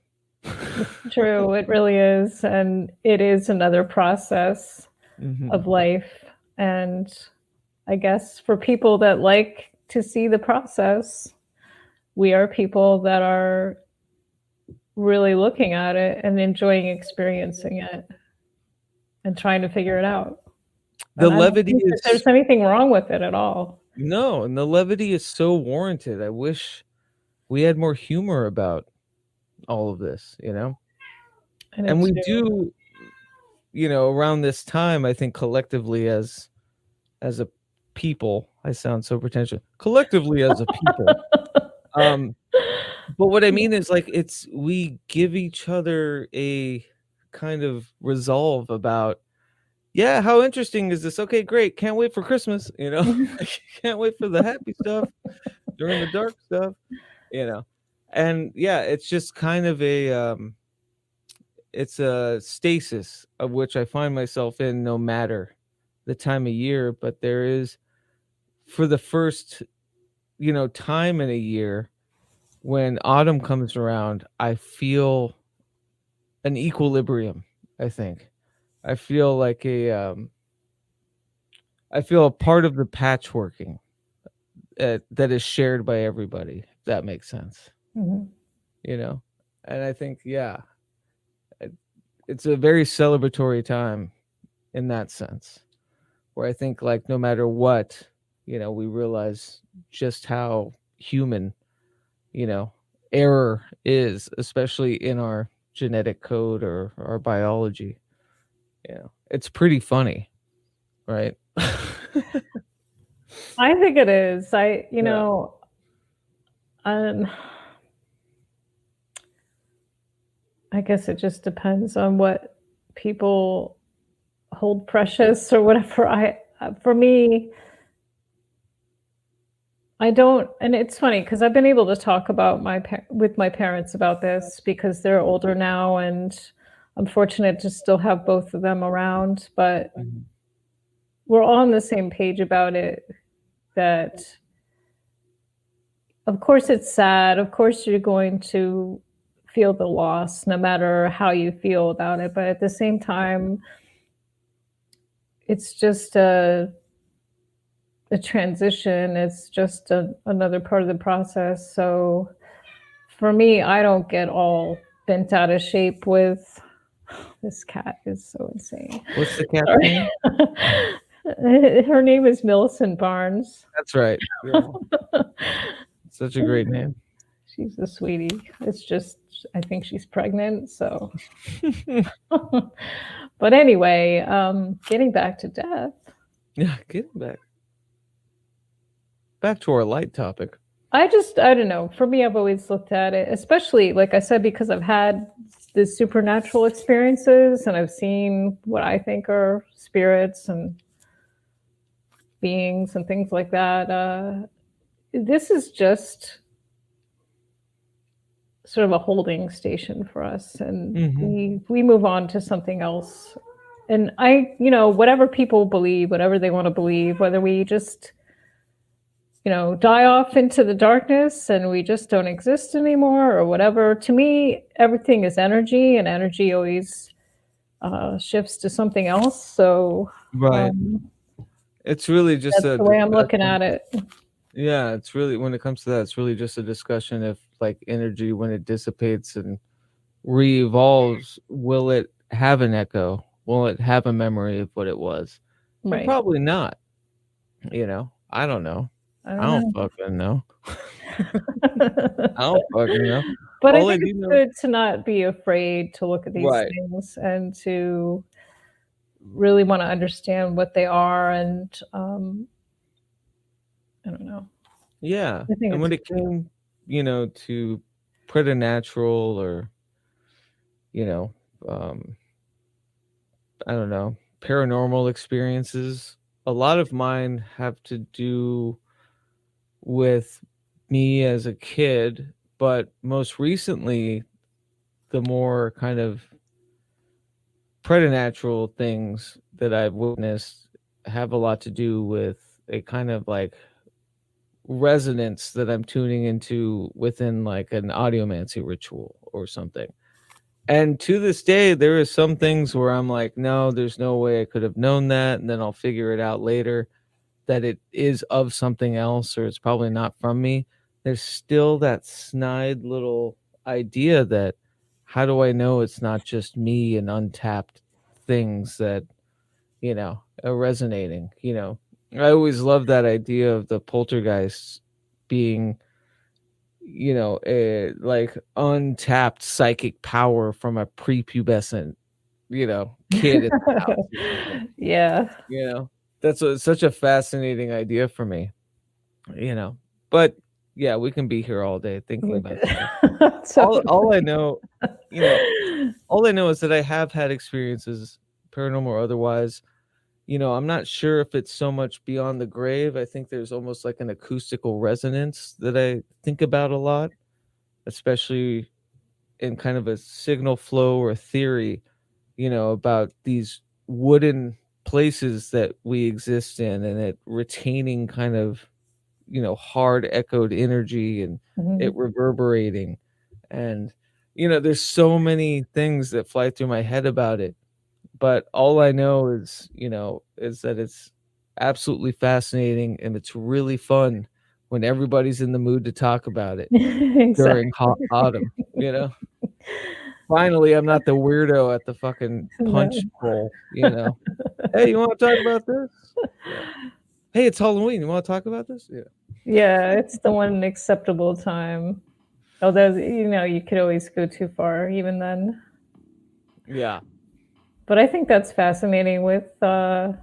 True, it really is. And it is another process Mhm. of life. And I guess for people that like to see the process, we are people that are really looking at it and enjoying experiencing it and trying to figure it out. The And I don't levity think that is there's anything wrong with it at all. no, and the levity is so warranted. I wish we had more humor about all of this, you know? I do And we too. do, you know, around this time, I think collectively as a people, I sound so pretentious. Collectively as a people, um, but what I mean is like it's we give each other a kind of resolve about, yeah, how interesting is this? Okay, great. Can't wait for Christmas, you know. Can't wait for the happy stuff during the dark stuff, you know. And yeah, it's just kind of it's a stasis of which I find myself in no matter the time of year, but there is for the first, time in a year when autumn comes around, I feel an equilibrium, I think. I feel like I feel a part of the patchworking that is shared by everybody. If that makes sense, Mhm. you know. And I think, yeah, it's a very celebratory time in that sense, where I think, like, no matter what, we realize just how human, error is, especially in our genetic code or our biology. It's pretty funny, right? I think it is. Yeah. Um, I guess it just depends on what people hold precious or whatever. For me, I don't, and it's funny because I've been able to talk about with my parents about this because they're older now, and I'm fortunate to still have both of them around. But Mhm. we're all on the same page about it. That, of course, it's sad. Of course, you're going to feel the loss, no matter how you feel about it. But at the same time, it's just a transition. It's just another part of the process. So for me, I don't get all bent out of shape with this cat is so insane. What's the cat's Sorry. name? Her name is Millicent Barnes. That's right. Yeah. Such a great name. She's a sweetie. It's just I think she's pregnant, so but anyway, getting back to death. Yeah, getting back to our light topic. I don't know. For me, I've always looked at it, especially like I said, because I've had the supernatural experiences and I've seen what I think are spirits and beings and things like that. This is just sort of a holding station for us, and we move on to something else. And whatever people believe, whatever they want to believe, whether we just die off into the darkness and we just don't exist anymore or whatever. To me, everything is energy, and energy always shifts to something else. So Right. It's really just that's the way I'm looking at it. Yeah, it's really, when it comes to that, it's really just a discussion of like energy when it dissipates and re-evolves, will it have an echo? Will it have a memory of what it was? And Right. probably not. I don't know. I don't fucking know. I don't fucking know. But I All think do it's know- good to not be afraid to look at these Right. things and to really want to understand what they are. And I don't know. Yeah. I think And when it came, to preternatural or, I don't know, paranormal experiences, a lot of mine have to do with me as a kid, but most recently, the more kind of preternatural things that I've witnessed have a lot to do with a kind of like resonance that I'm tuning into within like an audiomancy ritual or something. And to this day, there is some things where I'm like, no, there's no way I could have known that. And then I'll figure it out later that it is of something else, or it's probably not from me. There's still that snide little idea that how do I know it's not just me and untapped things that, are resonating, I always love that idea of the poltergeist being, a like untapped psychic power from a prepubescent, kid in the house. Yeah. That's such a fascinating idea for me, but yeah, we can be here all day thinking about that. All I know, all I know is that I have had experiences, paranormal or otherwise, I'm not sure if it's so much beyond the grave. I think there's almost like an acoustical resonance that I think about a lot, especially in kind of a signal flow or theory, about these wooden places that we exist in, and it retaining kind of, hard echoed energy, and it reverberating. And, there's so many things that fly through my head about it. But all I know is that it's absolutely fascinating, and it's really fun when everybody's in the mood to talk about it during Exactly. autumn, Finally, I'm not the weirdo at the fucking punch No. bowl, Hey, you want to talk about this? Yeah. Hey, it's Halloween. You want to talk about this? Yeah. Yeah, it's the one acceptable time. Although, you could always go too far even then. Yeah. But I think that's fascinating with the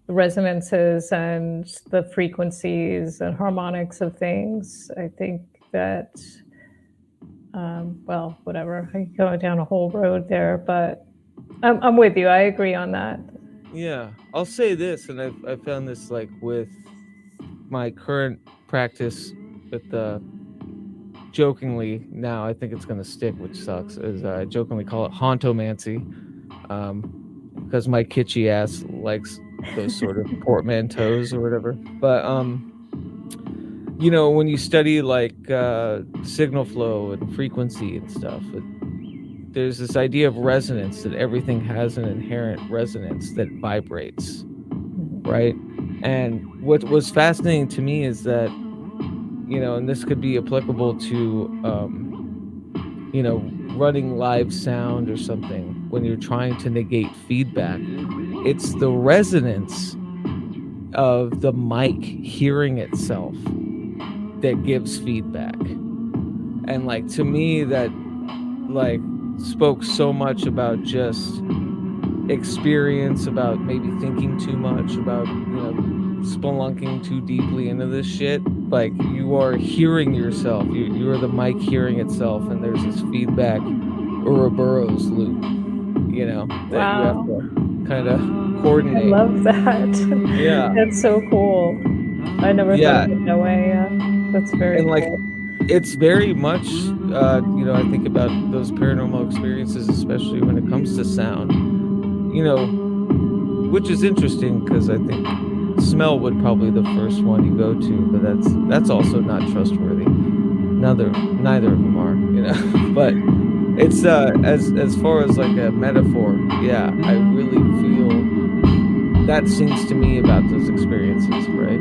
resonances and the frequencies and harmonics of things. I think that, well, whatever, I go down a whole road there, but I'm with you. I agree on that. Yeah. I'll say this, and I've found this like with my current practice with jokingly now, I think it's going to stick, which sucks, is I jokingly call it Hauntomancy, because my kitschy ass likes those sort of portmanteaus or whatever. But when you study like signal flow and frequency and stuff, there's this idea of resonance, that everything has an inherent resonance that vibrates, right? And what was fascinating to me is that, and this could be applicable to, running live sound or something, when you're trying to negate feedback, it's the resonance of the mic hearing itself that gives feedback. And like, to me, that like spoke so much about just experience, about maybe thinking too much, about spelunking too deeply into this shit. Like, you are hearing yourself, you are the mic hearing itself, and there's this feedback Ouroboros loop, that Wow. you have to kind of coordinate. I love that. Yeah. That's so cool. I never thought of it that way. Yeah, that's very And like, cool. it's very much, I think about those paranormal experiences, especially when it comes to sound, which is interesting, because I think smell would probably the first one you go to, but that's also not trustworthy. Neither of them are, but it's as far as like a metaphor, yeah, I really feel that sings to me about those experiences, right?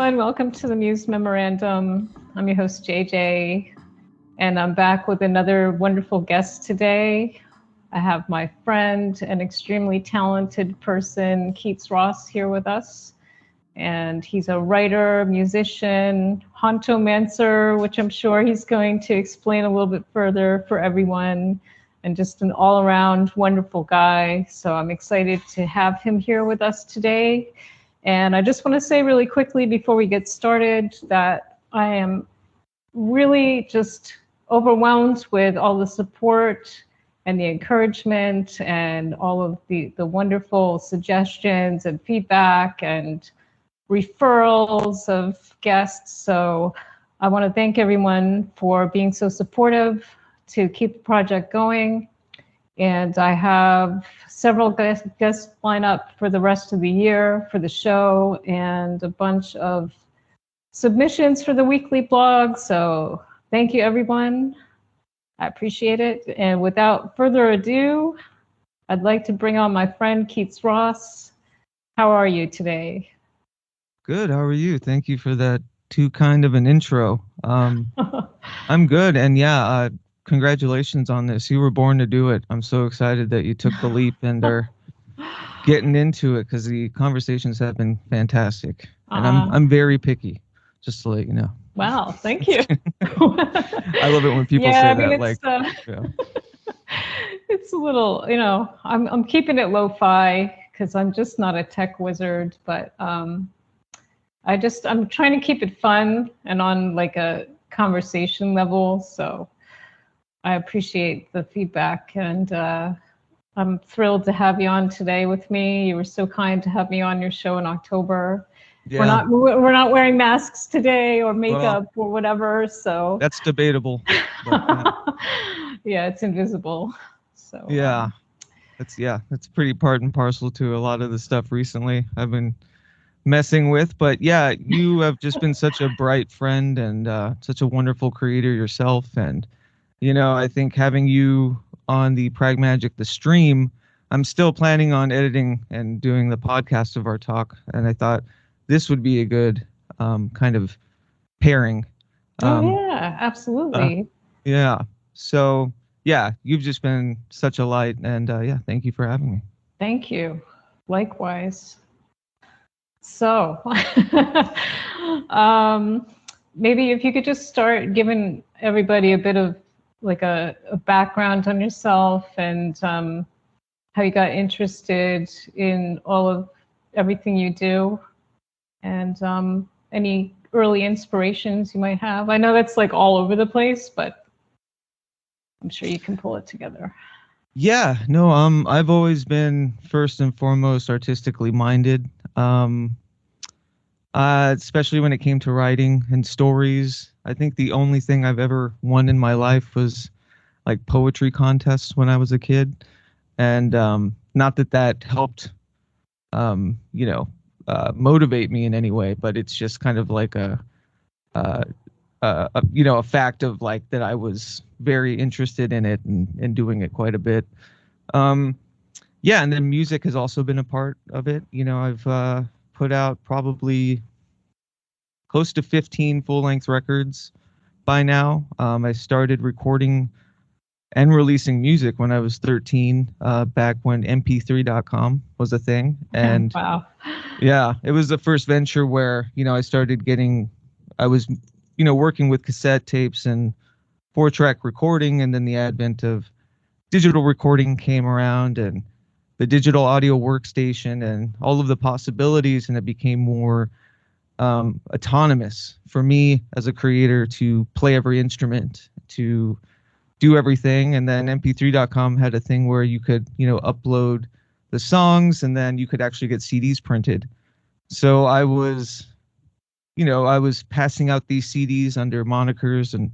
everyone. Welcome to the Muse Memorandum. I'm your host, JJ, and I'm back with another wonderful guest today. I have my friend, an extremely talented person, Keats Ross, here with us. And he's a writer, musician, Hauntomancer, which I'm sure he's going to explain a little bit further for everyone, and just an all-around wonderful guy. So I'm excited to have him here with us today. And I just want to say really quickly before we get started that I am really just overwhelmed with all the support and the encouragement and all of the wonderful suggestions and feedback and referrals of guests. So I want to thank everyone for being so supportive to keep the project going. And I have several guests lined up for the rest of the year for the show and a bunch of submissions for the weekly blog. So thank you, everyone. I appreciate it. And without further ado, I'd like to bring on my friend Keats Ross. How are you today? Good. How are you? Thank you for that too kind of an intro. I'm good. And yeah, congratulations on this. You were born to do it. I'm so excited that you took the leap and are getting into it because the conversations have been fantastic. And I'm very picky, just to let you know. Wow, thank you. I love it when people say that. It's a little, I'm keeping it lo-fi because I'm just not a tech wizard, but I'm trying to keep it fun and on like a conversation level. So I appreciate the feedback, and I'm thrilled to have you on today with me. You were so kind to have me on your show in October. Yeah. We're not wearing masks today or makeup or whatever. So that's debatable. But, yeah, it's invisible. So yeah, that's pretty part and parcel to a lot of the stuff recently I've been messing with. But yeah, you have just been such a bright friend and such a wonderful creator yourself. And I think having you on the PRAGMAGICK, the stream, I'm still planning on editing and doing the podcast of our talk. And I thought this would be a good kind of pairing. Yeah, absolutely. Yeah. So yeah, you've just been such a light, and yeah, thank you for having me. Thank you. Likewise. So maybe if you could just start giving everybody a bit of like a background on yourself and how you got interested in all of everything you do, and any early inspirations you might have. I know that's like all over the place, but I'm sure you can pull it together. Yeah, no, I've always been first and foremost artistically minded, especially when it came to writing and stories. I think the only thing I've ever won in my life was like poetry contests when I was a kid. And not that helped, motivate me in any way, but it's just kind of like a fact of like that I was very interested in it and doing it quite a bit. Yeah, and then music has also been a part of it. I've put out probably close to 15 full-length records by now. I started recording and releasing music when I was 13, back when mp3.com was a thing. And wow. Yeah, it was the first venture where, I was working with cassette tapes and 4-track recording, and then the advent of digital recording came around and the digital audio workstation and all of the possibilities, and it became more autonomous for me as a creator to play every instrument, to do everything. And then mp3.com had a thing where you could, upload the songs, and then you could actually get CDs printed. So I was passing out these CDs under monikers and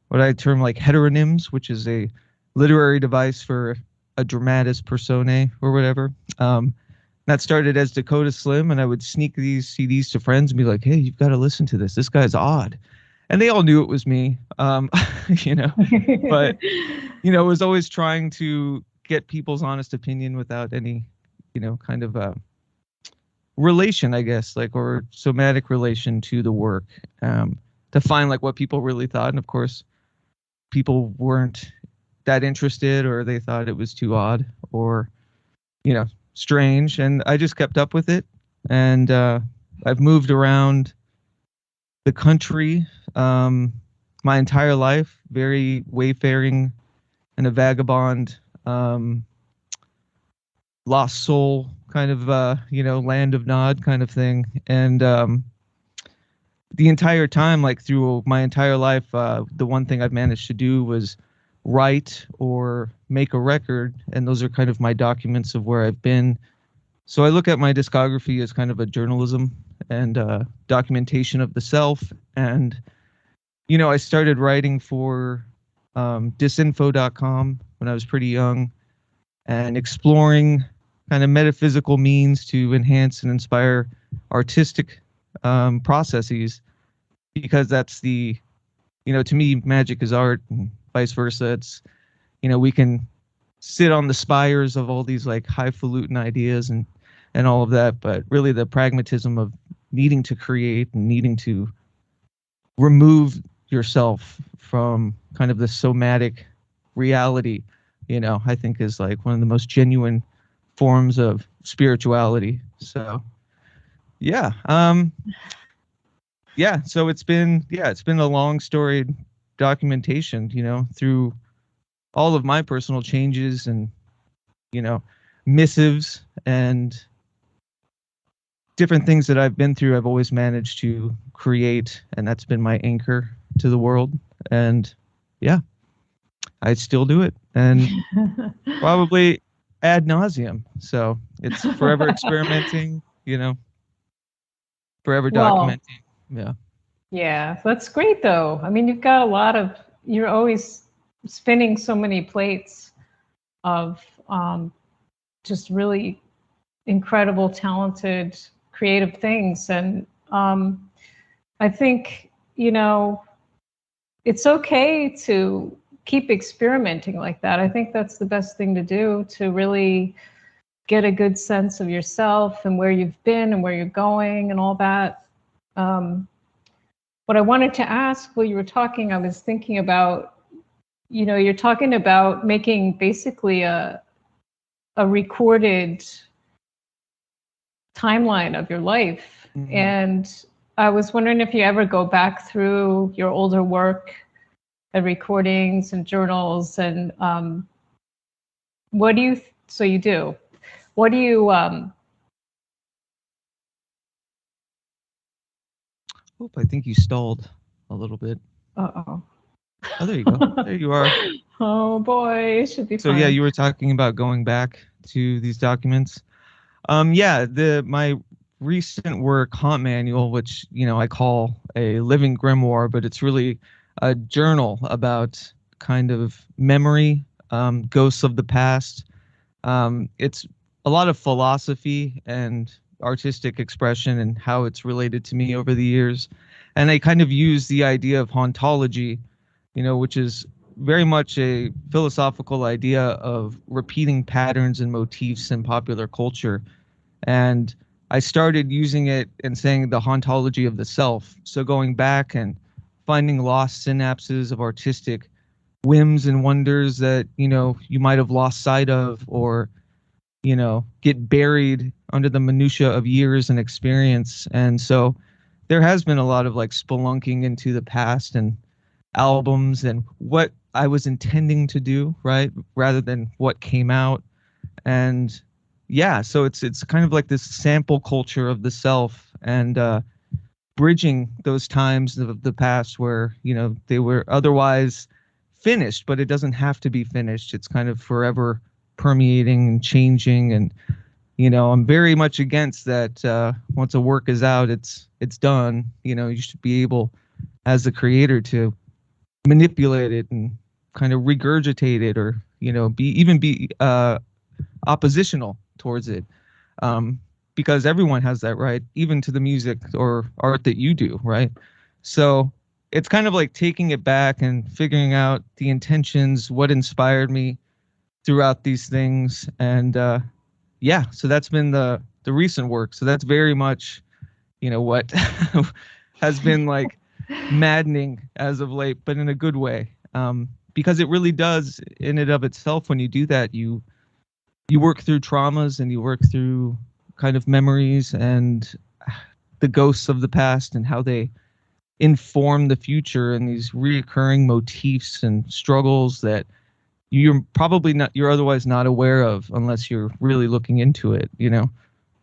what I term like heteronyms, which is a literary device for a dramatis personae or whatever. That started as Dakota Slim, and I would sneak these CDs to friends and be like, "Hey, you've got to listen to this. This guy's odd." And they all knew it was me, but, it was always trying to get people's honest opinion without any, kind of relation, I guess, like, or somatic relation to the work, to find like what people really thought. And of course, people weren't that interested, or they thought it was too odd or, strange. And I just kept up with it. And I've moved around the country my entire life, very wayfaring and a vagabond, lost soul kind of, land of Nod kind of thing. And the entire time, like through my entire life, the one thing I've managed to do was write or make a record. And those are kind of my documents of where I've been. So I look at my discography as kind of a journalism and documentation of the self. And, I started writing for disinfo.com when I was pretty young, and exploring kind of metaphysical means to enhance and inspire artistic processes, because that's the, to me, magic is art, and vice versa. It's, we can sit on the spires of all these like highfalutin ideas and all of that, but really the pragmatism of needing to create and needing to remove yourself from kind of the somatic reality, I think is like one of the most genuine forms of spirituality. So yeah. So it's been a long storied documentation, through all of my personal changes and, missives and different things that I've been through. I've always managed to create, and that's been my anchor to the world. And yeah, I still do it, and probably ad nauseum. So it's forever experimenting, forever documenting. Yeah. Yeah, that's great though. I mean, you're always spinning so many plates of just really incredible, talented, creative things. And I think, it's okay to keep experimenting like that. I think that's the best thing to do, to really get a good sense of yourself and where you've been and where you're going and all that. What I wanted to ask while you were talking, I was thinking about, you're talking about making basically a recorded timeline of your life. Mm-hmm. And I was wondering if you ever go back through your older work and recordings and journals, and what do you, so you do, what do you, I think you stalled a little bit. Uh-oh. Oh, there you go. There you are. Oh boy, it should be fine. So yeah, you were talking about going back to these documents. My recent work, Haunt Manual, which, I call a living grimoire, but it's really a journal about kind of memory, ghosts of the past. It's a lot of philosophy and artistic expression and how it's related to me over the years. And I kind of use the idea of hauntology, which is very much a philosophical idea of repeating patterns and motifs in popular culture. And I started using it and saying the hauntology of the self. So going back and finding lost synapses of artistic whims and wonders that, you might have lost sight of, or, get buried under the minutia of years and experience. And so there has been a lot of like spelunking into the past and albums and what I was intending to do, right, rather than what came out. And yeah, so it's kind of like this sample culture of the self, and bridging those times of the past where, they were otherwise finished, but it doesn't have to be finished. It's kind of forever permeating and changing. And, I'm very much against that. Once a work is out, it's done. You should be able, as the creator, to manipulate it and kind of regurgitate it, or, be oppositional towards it, because everyone has that right, even to the music or art that you do, right? So it's kind of like taking it back and figuring out the intentions, what inspired me throughout these things. And so that's been the the recent work. So that's very much, what has been like maddening as of late, but in a good way. Because it really does, in and of itself, when you do that, you work through traumas and you work through kind of memories and the ghosts of the past and how they inform the future, and these reoccurring motifs and struggles that you're otherwise not aware of unless you're really looking into it,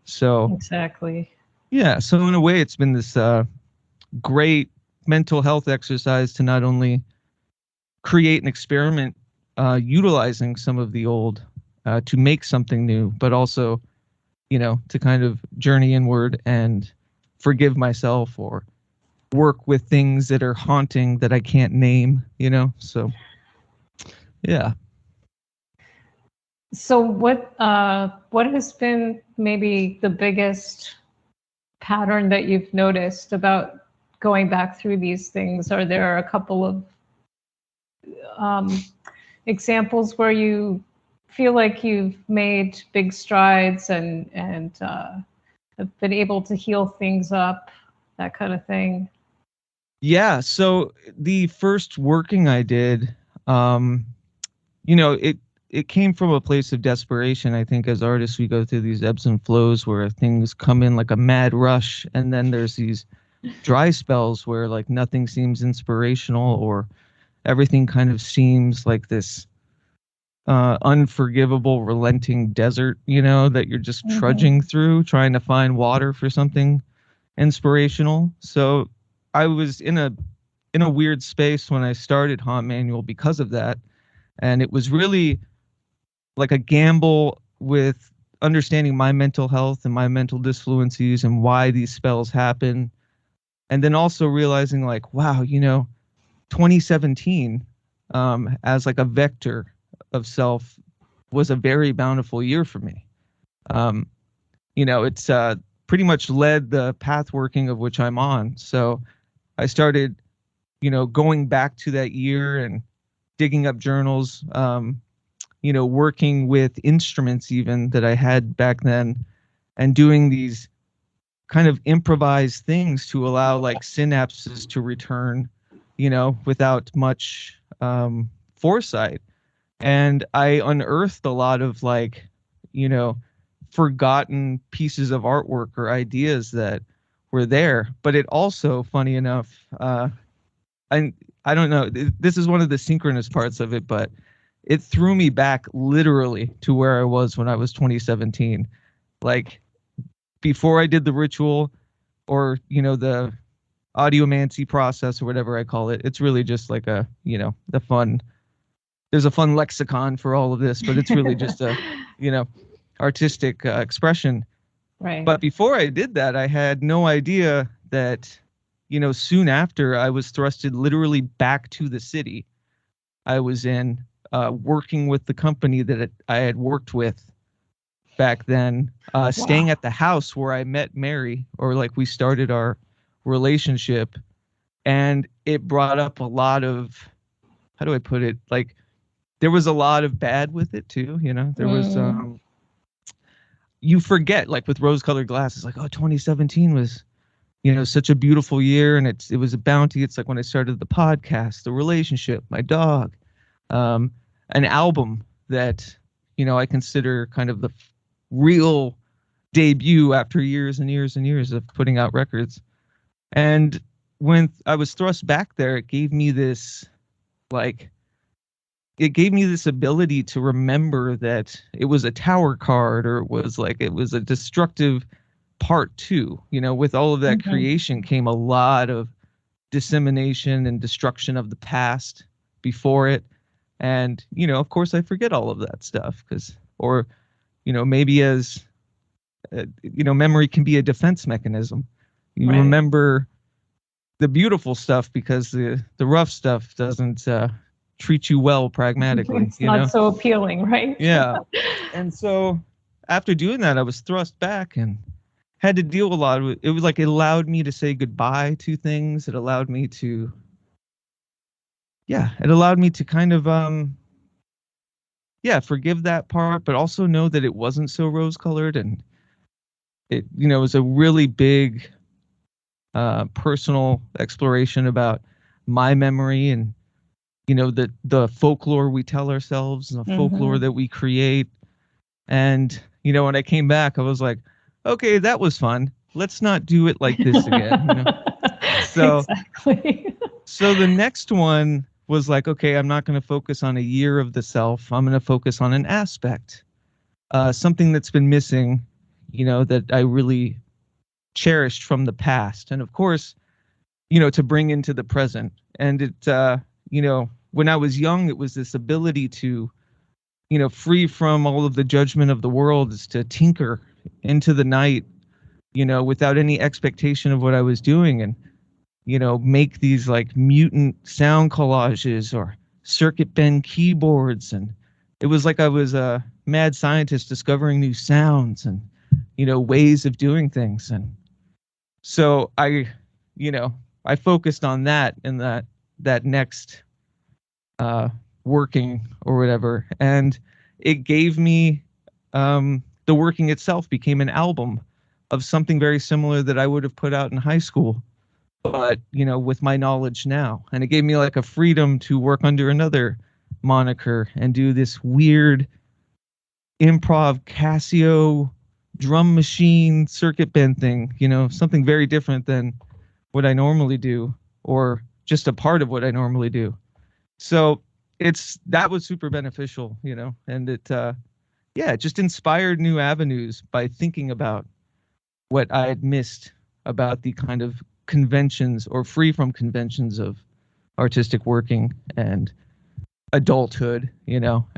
So Exactly. yeah, so in a way it's been this great mental health exercise to not only create an experiment utilizing some of the old to make something new, but also, to kind of journey inward and forgive myself or work with things that are haunting that I can't name, so yeah. So what has been maybe the biggest pattern that you've noticed about going back through these things? Are there a couple of examples where you feel like you've made big strides and have been able to heal things up, that kind of thing? Yeah, so the first working I did, it came from a place of desperation. I think as artists, we go through these ebbs and flows where things come in like a mad rush, and then there's these dry spells where like nothing seems inspirational, or everything kind of seems like this unforgivable, relenting desert, that you're just trudging through, trying to find water for something inspirational. So I was in a weird space when I started Haunt Manual because of that. And it was really like a gamble with understanding my mental health and my mental disfluencies and why these spells happen. And then also realizing like, wow, 2017 as like a vector of self was a very bountiful year for me. It's pretty much led the path working of which I'm on. So I started, going back to that year and digging up journals, working with instruments even that I had back then, and doing these kind of improvised things to allow like synapses to return, without much foresight. And I unearthed a lot of like, forgotten pieces of artwork or ideas that were there. But it also, funny enough, I don't know, this is one of the synchronous parts of it, but it threw me back literally to where I was when I was 2017. Like before I did the ritual or, the audiomancy process or whatever I call it. It's really just like a, there's a fun lexicon for all of this, but it's really just a, artistic expression. Right. But before I did that, I had no idea that, soon after I was thrusted literally back to the city I was in, working with the company that I had worked with back then, staying at the house where I met Mary, or like we started our relationship. And it brought up a lot of, how do I put it? Like there was a lot of bad with it too. There was, you forget, like with rose colored glasses, like, oh, 2017 was, such a beautiful year. And it was a bounty. It's like when I started the podcast, the relationship, my dog, an album that, I consider kind of the real debut after years and years and years of putting out records. And when I was thrust back there, it gave me this, ability to remember that it was a tower card, or it was a destructive part too. With all of that creation came a lot of dissemination and destruction of the past before it. And, of course I forget all of that stuff maybe as, memory can be a defense mechanism. You remember the beautiful stuff because the rough stuff doesn't treat you well pragmatically. It's not so appealing, right? Yeah. And so after doing that, I was thrust back and had to deal a lot with it. Was like it allowed me to say goodbye to things. It allowed me to kind of forgive that part, but also know that it wasn't so rose colored. And it was a really big personal exploration about my memory and the folklore we tell ourselves and the folklore that we create. And when I came back, I was like, okay, that was fun. Let's not do it like this again. So exactly. So the next one was like, okay, I'm not going to focus on a year of the self. I'm going to focus on an aspect, something that's been missing, that I really cherished from the past. And of course, to bring into the present. And it, when I was young, it was this ability to, free from all of the judgment of the world, is to tinker into the night, without any expectation of what I was doing. And make these like mutant sound collages or circuit bend keyboards. And it was like I was a mad scientist discovering new sounds and, ways of doing things. And so I focused on that in that next working or whatever. And it gave me, the working itself became an album of something very similar that I would have put out in high school, but with my knowledge now. And it gave me like a freedom to work under another moniker and do this weird improv Casio drum machine circuit bend thing, something very different than what I normally do, or just a part of what I normally do. So that was super beneficial, and it it just inspired new avenues by thinking about what I had missed about the kind of conventions or free from conventions of artistic working and adulthood,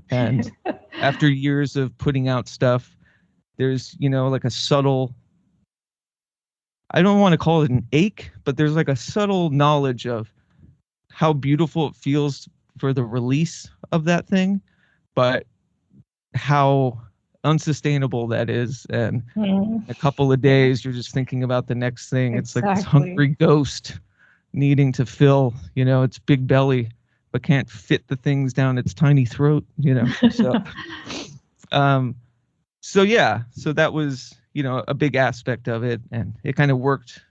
and after years of putting out stuff, there's, like a subtle, I don't want to call it an ache, but there's like a subtle knowledge of how beautiful it feels for the release of that thing, but how unsustainable that is. And a couple of days, you're just thinking about the next thing. It's like this hungry ghost needing to fill, its big belly, but can't fit the things down its tiny throat, So, so that was, a big aspect of it. And it kind of worked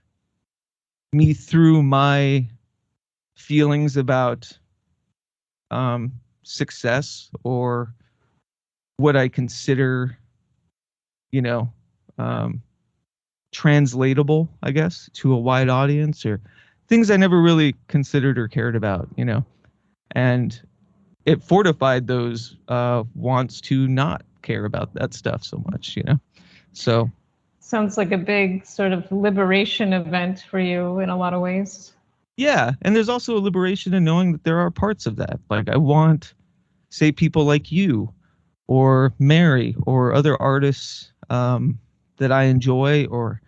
me through my feelings about success, or what I consider, translatable, I guess, to a wide audience, or things I never really considered or cared about, and it fortified those wants to not care about that stuff so much, So sounds like a big sort of liberation event for you in a lot of ways. Yeah, and there's also a liberation in knowing that there are parts of that. Like I want, say, people like you or Mary or other artists that I enjoy, or,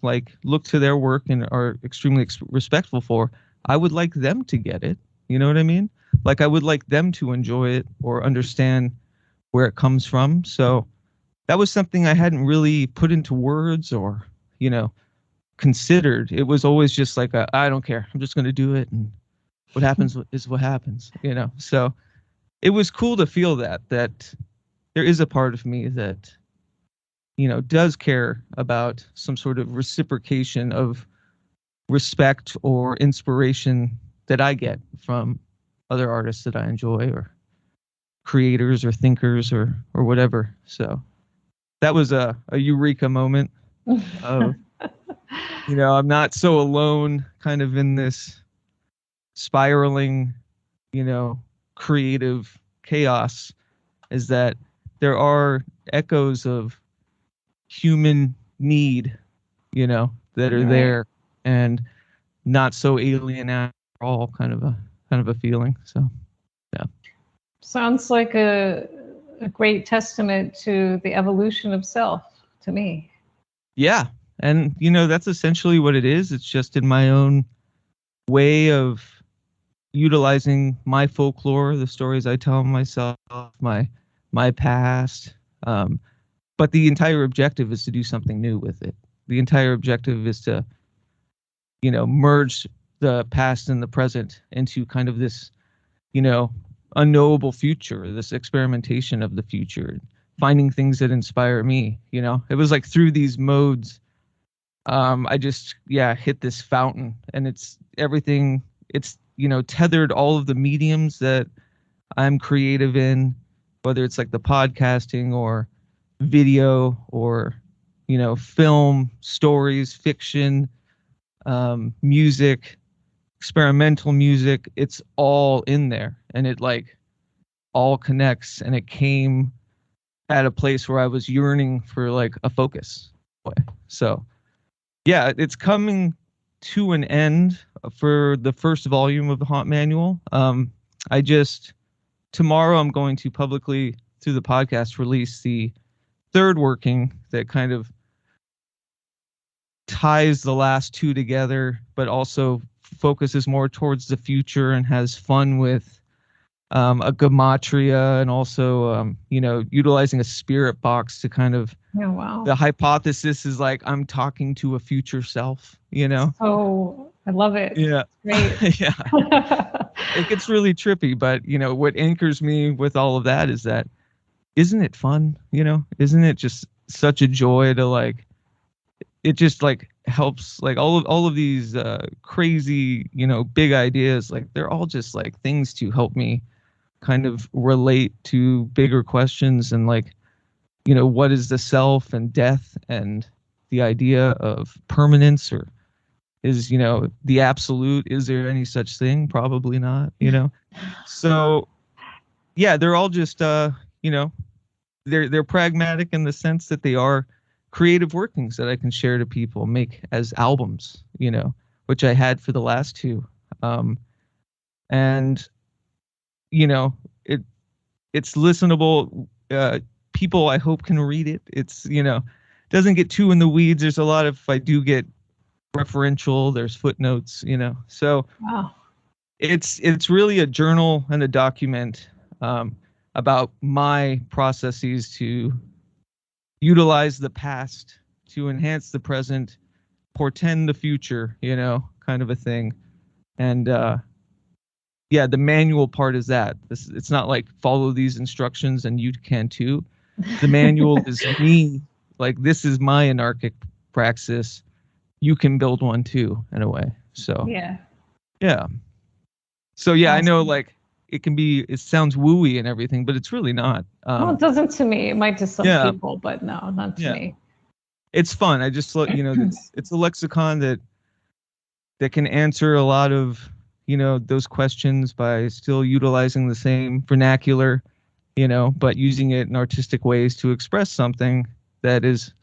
like look to their work and are extremely respectful for. I would like them to get it. You know what I mean? Like I would like them to enjoy it or understand where it comes from. So that was something I hadn't really put into words or, considered. It was always just like, I don't care. I'm just going to do it. And what happens is what happens, So it was cool to feel that there is a part of me that, does care about some sort of reciprocation of respect or inspiration that I get from other artists that I enjoy, or creators or thinkers or whatever. So that was a eureka moment of, I'm not so alone kind of in this spiraling, creative chaos, is that there are echoes of human need, that are there, and not so alien at all, kind of a feeling. So, yeah. Sounds like a great testament to the evolution of self to me. Yeah. And, that's essentially what it is. It's just in my own way of utilizing my folklore, the stories I tell myself, my past. But the entire objective is to do something new with it. The entire objective is to, merge the past and the present into kind of this, unknowable future, this experimentation of the future, finding things that inspire me. You know, it was like through these modes, I just hit this fountain, and it's everything. It's, you know, tethered all of the mediums that I'm creative in, whether it's like the podcasting or video or, you know, film, stories, fiction, music, experimental music. It's all in there, and it like all connects, and it came at a place where I was yearning for like a focus. So yeah, it's coming to an end for the first volume of the Haunt Manual. Tomorrow I'm going to publicly, through the podcast, release the third working that kind of ties the last two together, but also focuses more towards the future and has fun with a gematria, and also you know, utilizing a spirit box to kind of, Oh, wow. the hypothesis is like I'm talking to a future self, you know. Oh, I love it. Yeah. Great. Yeah. It gets really trippy, but you know, what anchors me with all of that is that, isn't it fun? You know, isn't it just such a joy to like, it just like helps, like all of these crazy, you know, big ideas, like they're all just like things to help me kind of relate to bigger questions, and like, you know, what is the self and death, and the idea of permanence, or is, you know, the absolute, is there any such thing? Probably not, you know. So yeah, they're all just you know, they're pragmatic in the sense that they are creative workings that I can share to people, make as albums, you know, which I had for the last two. And you know, it's listenable. People, I hope, can read it. It's, you know, doesn't get too in the weeds. There's a lot of, I do get referential, there's footnotes, you know. So Wow. it's really a journal and a document about my processes to utilize the past to enhance the present, portend the future, you know, kind of a thing. And yeah, the manual part is that it's not like follow these instructions and you can too. The manual is me, like, this is my anarchic praxis. You can build one too, in a way. So Yeah. yeah. So yeah, I know, Awesome. like, it sounds wooey and everything, but it's really not. Well, it doesn't to me. It might to some Yeah. people, but no, not to me. It's fun. I just, you know, it's a lexicon that can answer a lot of, you know, those questions by still utilizing the same vernacular, you know, but using it in artistic ways to express something that is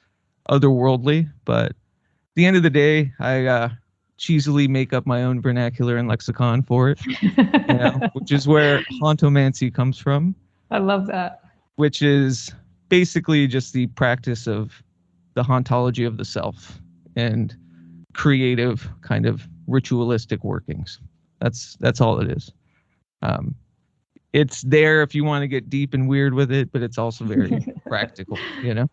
otherworldly. But at the end of the day, I cheesily make up my own vernacular and lexicon for it, you know, which is where Hauntomancy comes from. I love that. Which is basically just the practice of the hauntology of the self and creative kind of ritualistic workings. That's all it is. It's there if you want to get deep and weird with it, but it's also very practical, you know?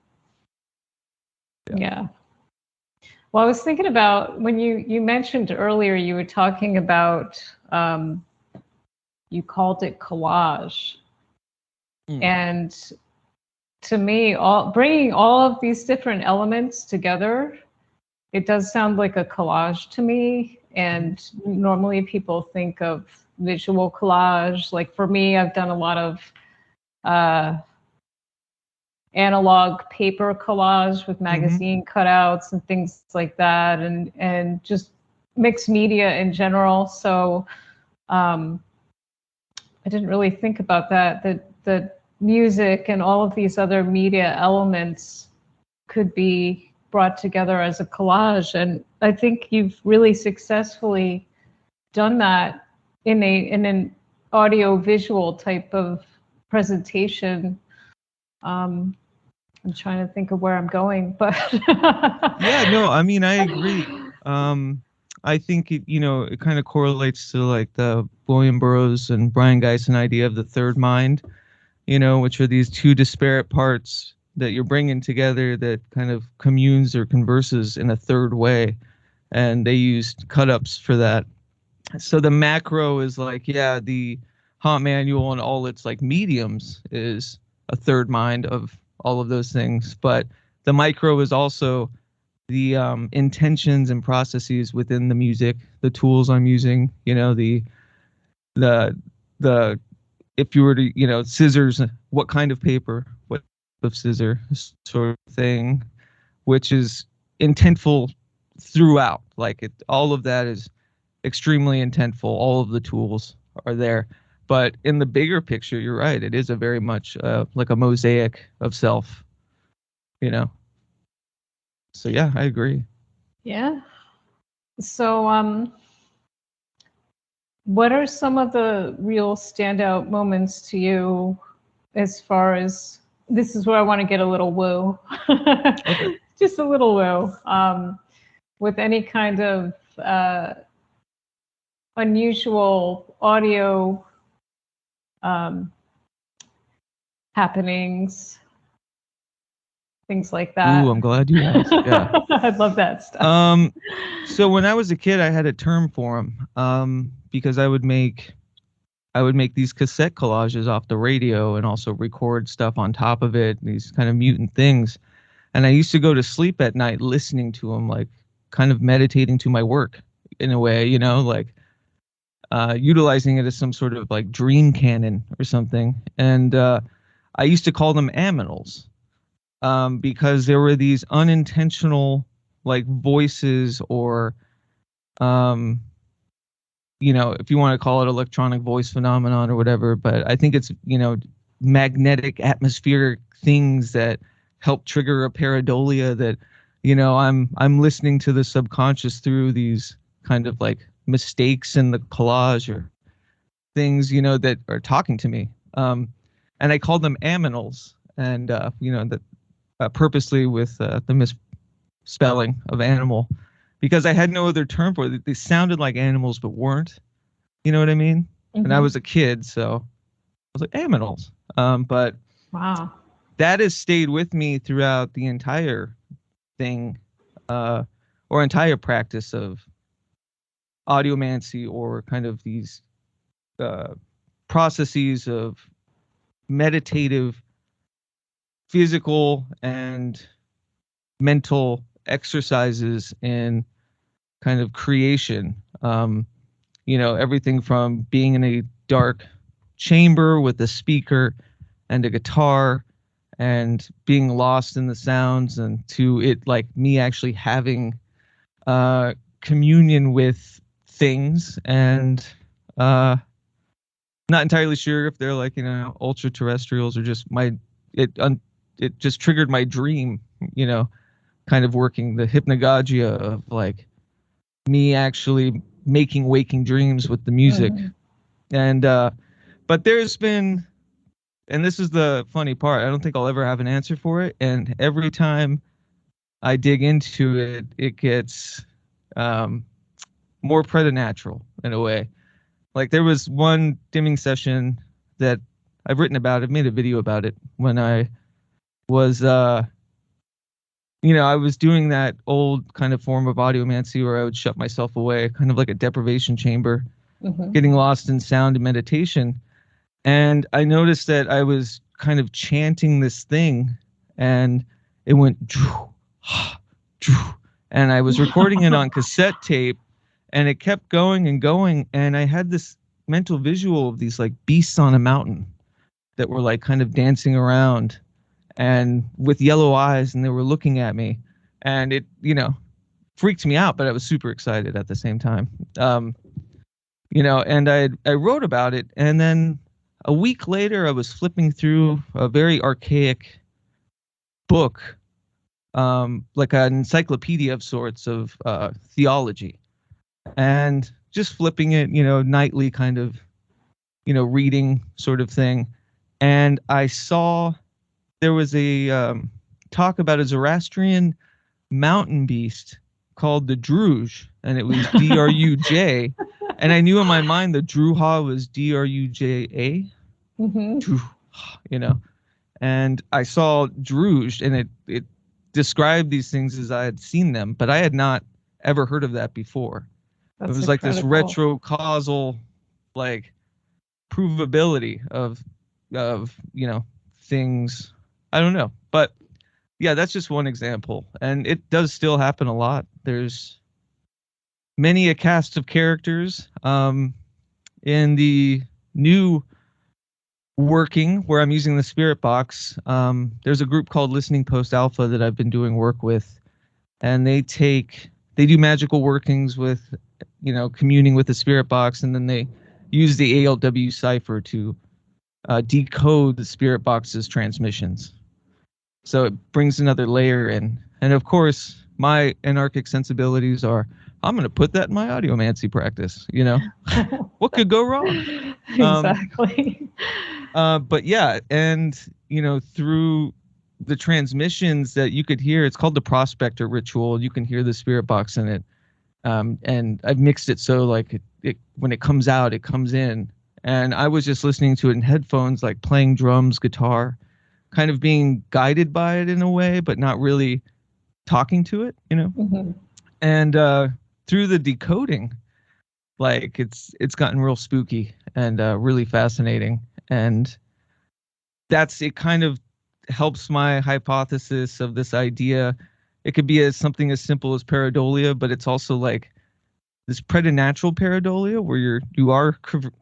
Yeah. Well, I was thinking about when you mentioned earlier, you were talking about, you called it collage. And to me, bringing all of these different elements together, it does sound like a collage to me. And normally people think of visual collage. Like for me, I've done a lot of analog paper collage with magazine cutouts and things like that, and just mixed media in general. So I didn't really think about that music and all of these other media elements could be brought together as a collage. And I think you've really successfully done that in an audio visual type of presentation. I'm trying to think of where I'm going, but yeah, no, I mean, I agree. I think it kind of correlates to like the William Burroughs and Brian Geisen idea of the third mind, you know, which are these two disparate parts that you're bringing together that kind of communes or converses in a third way. And they used cut-ups for that. So the macro is like, the Haunt Manual and all its like mediums is a third mind of all of those things. But the micro is also the intentions and processes within the music, the tools I'm using, the if you were to, scissors, what kind of paper, what type of scissor sort of thing, which is intentful throughout. Like all of that is extremely intentful. All of the tools are there. But in the bigger picture, you're right. It is a very much like a mosaic of self, So yeah, I agree. Yeah. So, what are some of the real standout moments to you as far as, this is where I want to get a little woo, Okay. just a little woo, with any kind of unusual audio happenings, things like that. Ooh, I'm glad you asked. Yeah. I love that stuff. So when I was a kid, I had a term for them because I would make these cassette collages off the radio and also record stuff on top of it, these kind of mutant things. And I used to go to sleep at night listening to them, like kind of meditating to my work in a way, like utilizing it as some sort of like dream canon or something. And I used to call them aminals because there were these unintentional like voices or if you want to call it electronic voice phenomenon or whatever, but I think it's, magnetic atmospheric things that help trigger a pareidolia that, I'm listening to the subconscious through these kind of like mistakes in the collage or things, that are talking to me. And I called them aminals and, that purposely with the misspelling of animal, because I had no other term for it. They sounded like animals, but weren't. You know what I mean? Mm-hmm. And I was a kid, so I was like, aminals. But wow, that has stayed with me throughout the entire thing, or entire practice of audiomancy, or kind of these processes of meditative, physical, and mental exercises in kind of creation. Everything from being in a dark chamber with a speaker and a guitar and being lost in the sounds, and to it like me actually having communion with things, and not entirely sure if they're like, ultra terrestrials or just it just triggered my dream, kind of working the hypnagogia of like me actually making waking dreams with the music. Mm-hmm. And but there's been, and this is the funny part, I don't think I'll ever have an answer for it, and every time I dig into it, it gets more preternatural in a way. Like there was one dimming session that I've written about, I've made a video about it, when I was I was doing that old kind of form of audiomancy where I would shut myself away, kind of like a deprivation chamber, mm-hmm. getting lost in sound and meditation. And I noticed that I was kind of chanting this thing, and it went, and I was recording it on cassette tape, and it kept going and going. And I had this mental visual of these like beasts on a mountain that were like kind of dancing around and with yellow eyes, and they were looking at me, and it, freaked me out, but I was super excited at the same time. And I wrote about it, and then a week later I was flipping through a very archaic book, like an encyclopedia of sorts of theology, and just flipping it, nightly kind of, reading sort of thing. And I saw there was a talk about a Zoroastrian mountain beast called the Druj, and it was Druj. And I knew in my mind the Druja was Druja, mm-hmm. And I saw Druj, and it described these things as I had seen them, but I had not ever heard of that before. That's it was incredible. Like this retrocausal, like, provability of things I don't know. But yeah, that's just one example. And it does still happen a lot. There's many a cast of characters in the new working where I'm using the spirit box. There's a group called Listening Post Alpha that I've been doing work with, and they do magical workings with, communing with the spirit box, and then they use the ALW cipher to decode the spirit box's transmissions. So it brings another layer in. And of course, my anarchic sensibilities are, I'm going to put that in my audiomancy practice. What could go wrong? Exactly. But yeah, and through the transmissions that you could hear, it's called the prospector ritual. You can hear the spirit box in it. And I've mixed it so like it when it comes out, it comes in. And I was just listening to it in headphones, like playing drums, guitar, kind of being guided by it in a way, but not really talking to it, Mm-hmm. And through the decoding, like it's gotten real spooky and really fascinating. And it kind of helps my hypothesis of this idea. It could be something as simple as pareidolia, but it's also like this preternatural pareidolia where you are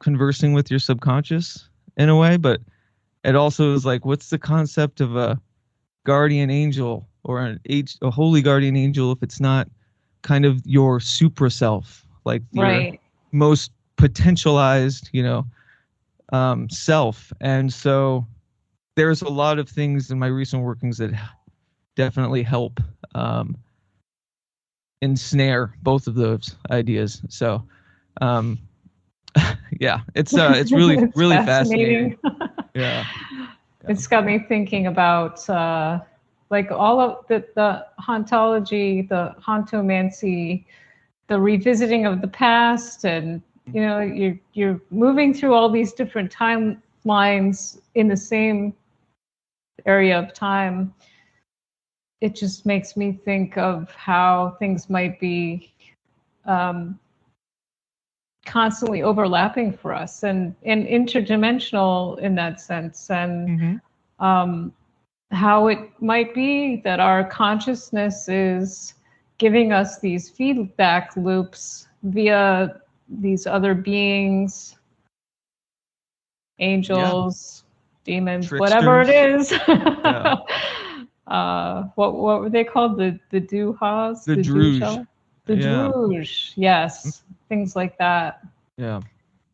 conversing with your subconscious in a way, but it also is like, what's the concept of a guardian angel or a holy guardian angel if it's not kind of your supra self, like your most potentialized, self. And so there's a lot of things in my recent workings that definitely help ensnare both of those ideas. So yeah, it's really really fascinating. Yeah. It's got me thinking about like all of the hauntology, the hauntomancy, the revisiting of the past, and you're moving through all these different timelines in the same area of time. It just makes me think of how things might be constantly overlapping for us and interdimensional in that sense, and how it might be that our consciousness is giving us these feedback loops via these other beings, angels, demons, Tricksters. whatever it is. Yeah. What were they called? The Duhas? The Druge. The Druge, yes. Things like that. Yeah.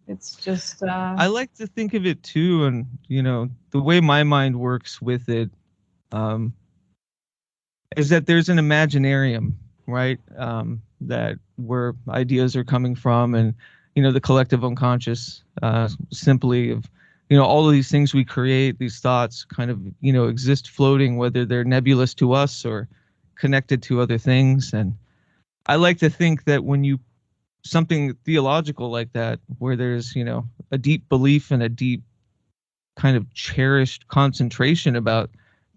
It's just I like to think of it too, and the way my mind works with it is that there's an imaginarium, right? That where ideas are coming from, and the collective unconscious, simply of all of these things we create, these thoughts kind of exist floating, whether they're nebulous to us or connected to other things. And I like to think that when something theological like that, where there's a deep belief and a deep kind of cherished concentration about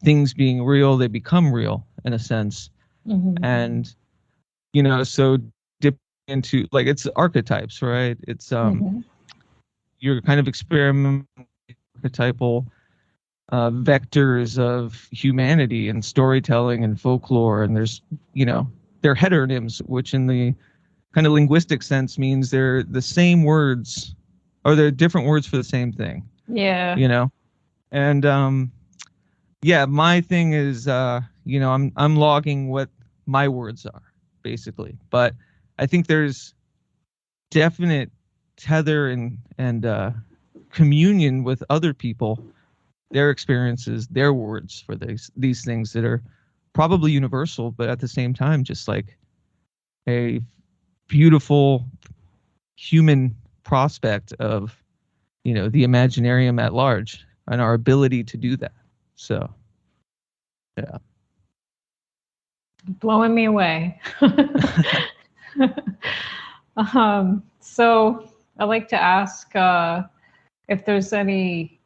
things being real, they become real in a sense. And so dip into, like, it's archetypes, right? It's you're kind of experimenting archetypal vectors of humanity and storytelling and folklore, and there's they're heteronyms, which in the kind of linguistic sense means they're the same words, or they're different words for the same thing. Yeah. And yeah, my thing is I'm logging what my words are, basically. But I think there's definite tether and communion with other people, their experiences, their words for these things that are probably universal, but at the same time just like a beautiful human prospect of the Imaginarium at large and our ability to do that. So yeah, blowing me away. So I like to ask if there's any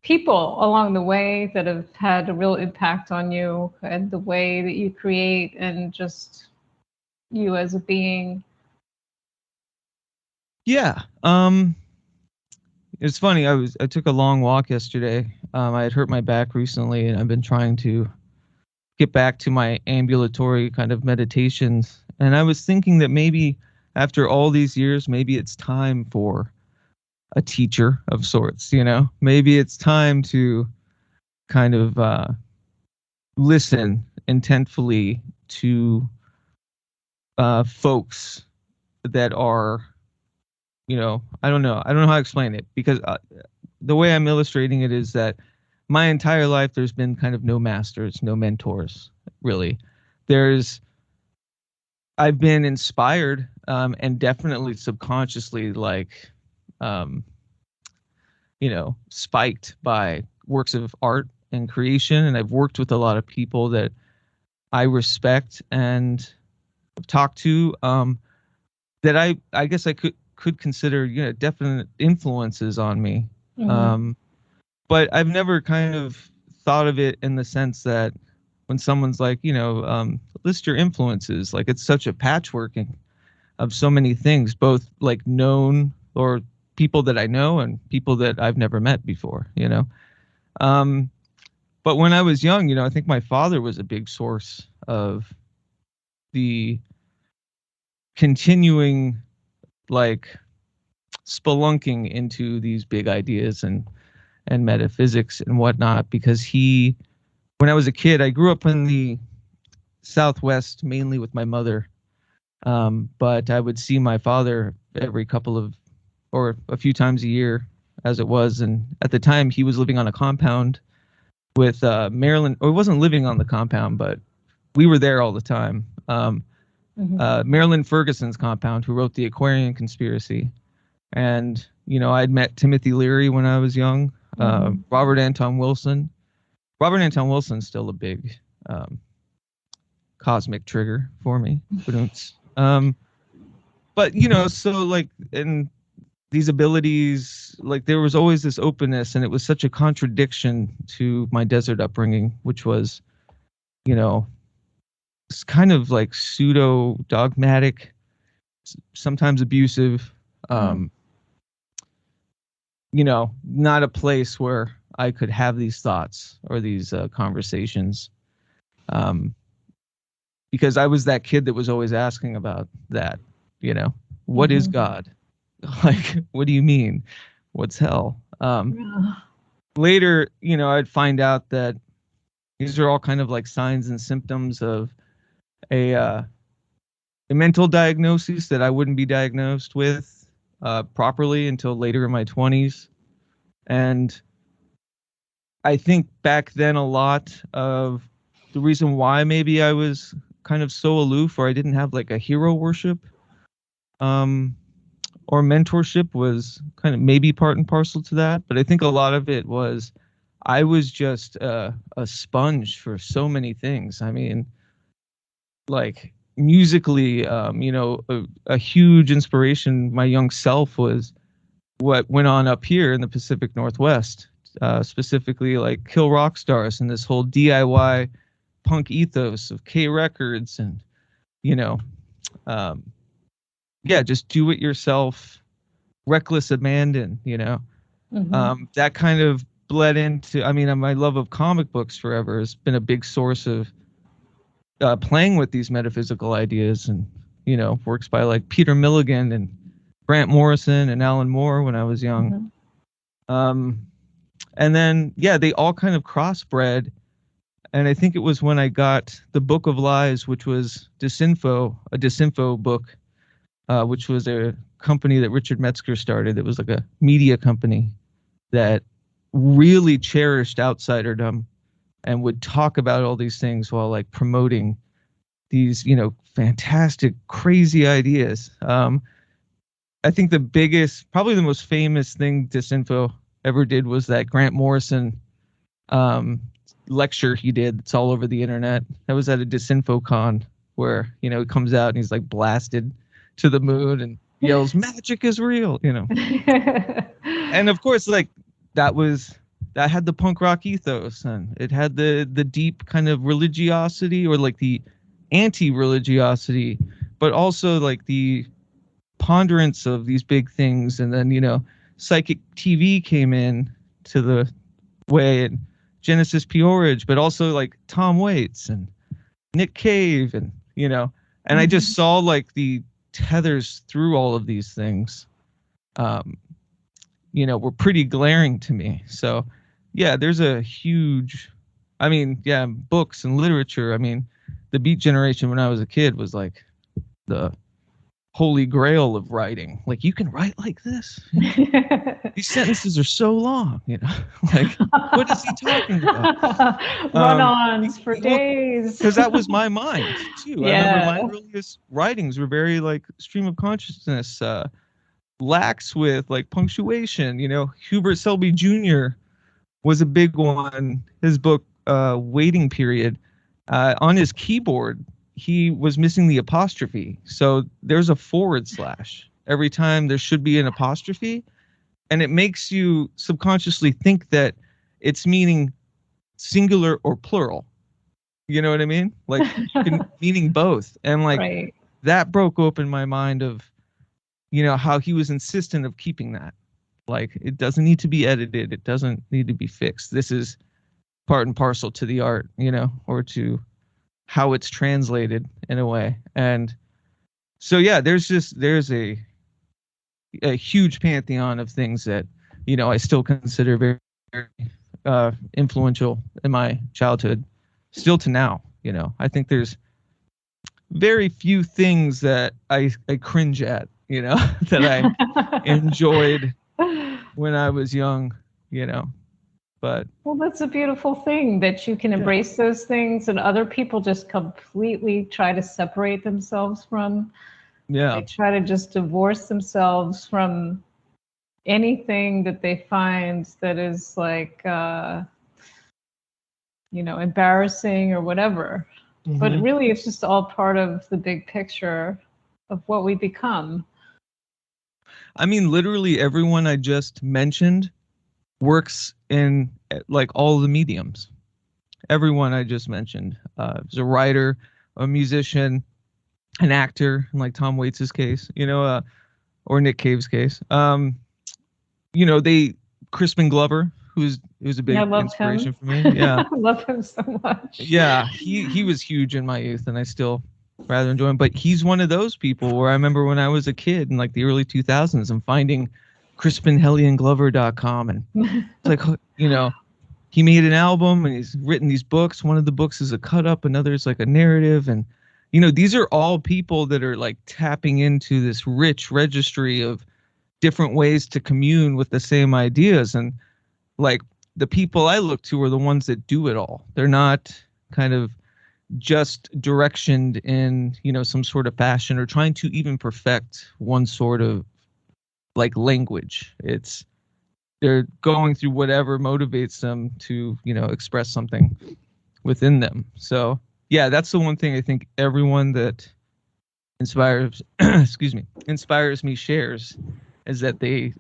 people along the way that have had a real impact on you and the way that you create and just you as a being. Yeah. It's funny. I took a long walk yesterday, I had hurt my back recently, and I've been trying to get back to my ambulatory kind of meditations. And I was thinking that maybe after all these years, maybe it's time for a teacher of sorts, you know? Maybe it's time to kind of listen intentfully to folks that are, you know, I don't know how to explain it, because the way I'm illustrating it is that my entire life there's been kind of no masters, no mentors, really. I've been inspired and definitely subconsciously, like, you know, spiked by works of art and creation, and I've worked with a lot of people that I respect and talk to, that I guess I could consider, you know, definite influences on me. But I've never kind of thought of it in the sense that when someone's like, you know, list your influences, like it's such a patchworking of so many things, both like known or people that I know and people that I've never met before, you know. But when I was young, you know, I think my father was a big source of the continuing, like, spelunking into these big ideas and metaphysics and whatnot, because when I was a kid, I grew up in the Southwest, mainly with my mother. But I would see my father every or a few times a year, as it was. And at the time, he was living on a compound with Marilyn, or he wasn't living on the compound, but we were there all the time. Marilyn Ferguson's compound, who wrote The Aquarian Conspiracy. And, you know, I'd met Timothy Leary when I was young, Robert Anton Wilson. Robert Anton Wilson's still a big cosmic trigger for me. But, you know, so like, and these abilities, like there was always this openness, and it was such a contradiction to my desert upbringing, which was, you know, it's kind of like pseudo dogmatic, sometimes abusive, you know, not a place where I could have these thoughts or these conversations, because I was that kid that was always asking about that, you know, what is God? Like, what do you mean? What's hell? Later, you know, I'd find out that these are all kind of like signs and symptoms of a mental diagnosis that I wouldn't be diagnosed with properly until later in my 20s. And I think back then a lot of the reason why maybe I was kind of so aloof, or I didn't have like a hero worship or mentorship, was kind of maybe part and parcel to that. But I think a lot of it was I was just a sponge for so many things. I mean, like musically, you know, a huge inspiration, my young self, was what went on up here in the Pacific Northwest, specifically like Kill Rock Stars and this whole DIY punk ethos of K Records, and, you know, yeah, just do it yourself, reckless abandon, you know. That kind of bled into, I mean, my love of comic books forever has been a big source of playing with these metaphysical ideas, and, you know, works by like Peter Milligan and Grant Morrison and Alan Moore when I was young. And then, yeah, they all kind of crossbred. And I think it was when I got the Book of Lies, which was a Disinfo book, which was a company that Richard Metzger started. It was like a media company that really cherished outsiderdom and would talk about all these things while like promoting these, you know, fantastic, crazy ideas. I think the biggest, probably the most famous thing Disinfo ever did was that Grant Morrison lecture he did. It's all over the internet. That was at a Disinfo con where, you know, he comes out and he's like blasted to the moon and yells, "Magic is real," you know. And of course, like that had the punk rock ethos, and it had the deep kind of religiosity, or like the anti-religiosity, but also like the ponderance of these big things. And then, you know, psychic TV came in to the way, and Genesis Peorage, but also like Tom Waits and Nick Cave, and and I just saw like the tethers through all of these things, were pretty glaring to me. So yeah, there's a huge, books and literature. I mean, the Beat Generation when I was a kid was like the holy grail of writing. Like, you can write like this? These sentences are so long, like, what is he talking about? Run-ons for days. Because that was my mind too. Yeah. I remember my earliest writings were very like stream of consciousness, lax with like punctuation. Hubert Selby Jr. was a big one. His book, Waiting Period, on his keyboard, he was missing the apostrophe. So there's a / every time there should be an apostrophe. And it makes you subconsciously think that it's meaning singular or plural. You know what I mean? Like, meaning both. And like, that broke open my mind of, how he was insistent of keeping that. Like, it doesn't need to be edited. It doesn't need to be fixed. This is part and parcel to the art, or to how it's translated in a way. And so, yeah, there's a huge pantheon of things that, I still consider very, very influential in my childhood, still to now. I think there's very few things that I cringe at, that I enjoyed when I was young, but. Well, that's a beautiful thing that you can embrace those things, and other people just completely try to separate themselves from. Yeah. They try to just divorce themselves from anything that they find that is like, embarrassing or whatever. Mm-hmm. But really, it's just all part of the big picture of what we become. I mean, literally everyone I just mentioned works in like all the mediums. Everyone I just mentioned is a writer, a musician, an actor, in like Tom Waits' case, or Nick Cave's case. Crispin Glover, who's a big inspiration for me. Yeah. I love him so much. Yeah, he was huge in my youth, and I still rather enjoy him. But he's one of those people where I remember when I was a kid in like the early 2000s, I'm finding CrispinHellianGlover.com, and it's like, he made an album and he's written these books. One of the books is a cut up, another is like a narrative, and these are all people that are like tapping into this rich registry of different ways to commune with the same ideas. And like, the people I look to are the ones that do it all. They're not kind of just directioned in, some sort of fashion or trying to even perfect one sort of like language. They're going through whatever motivates them to, express something within them. So yeah, that's the one thing I think everyone that inspires me shares, is that they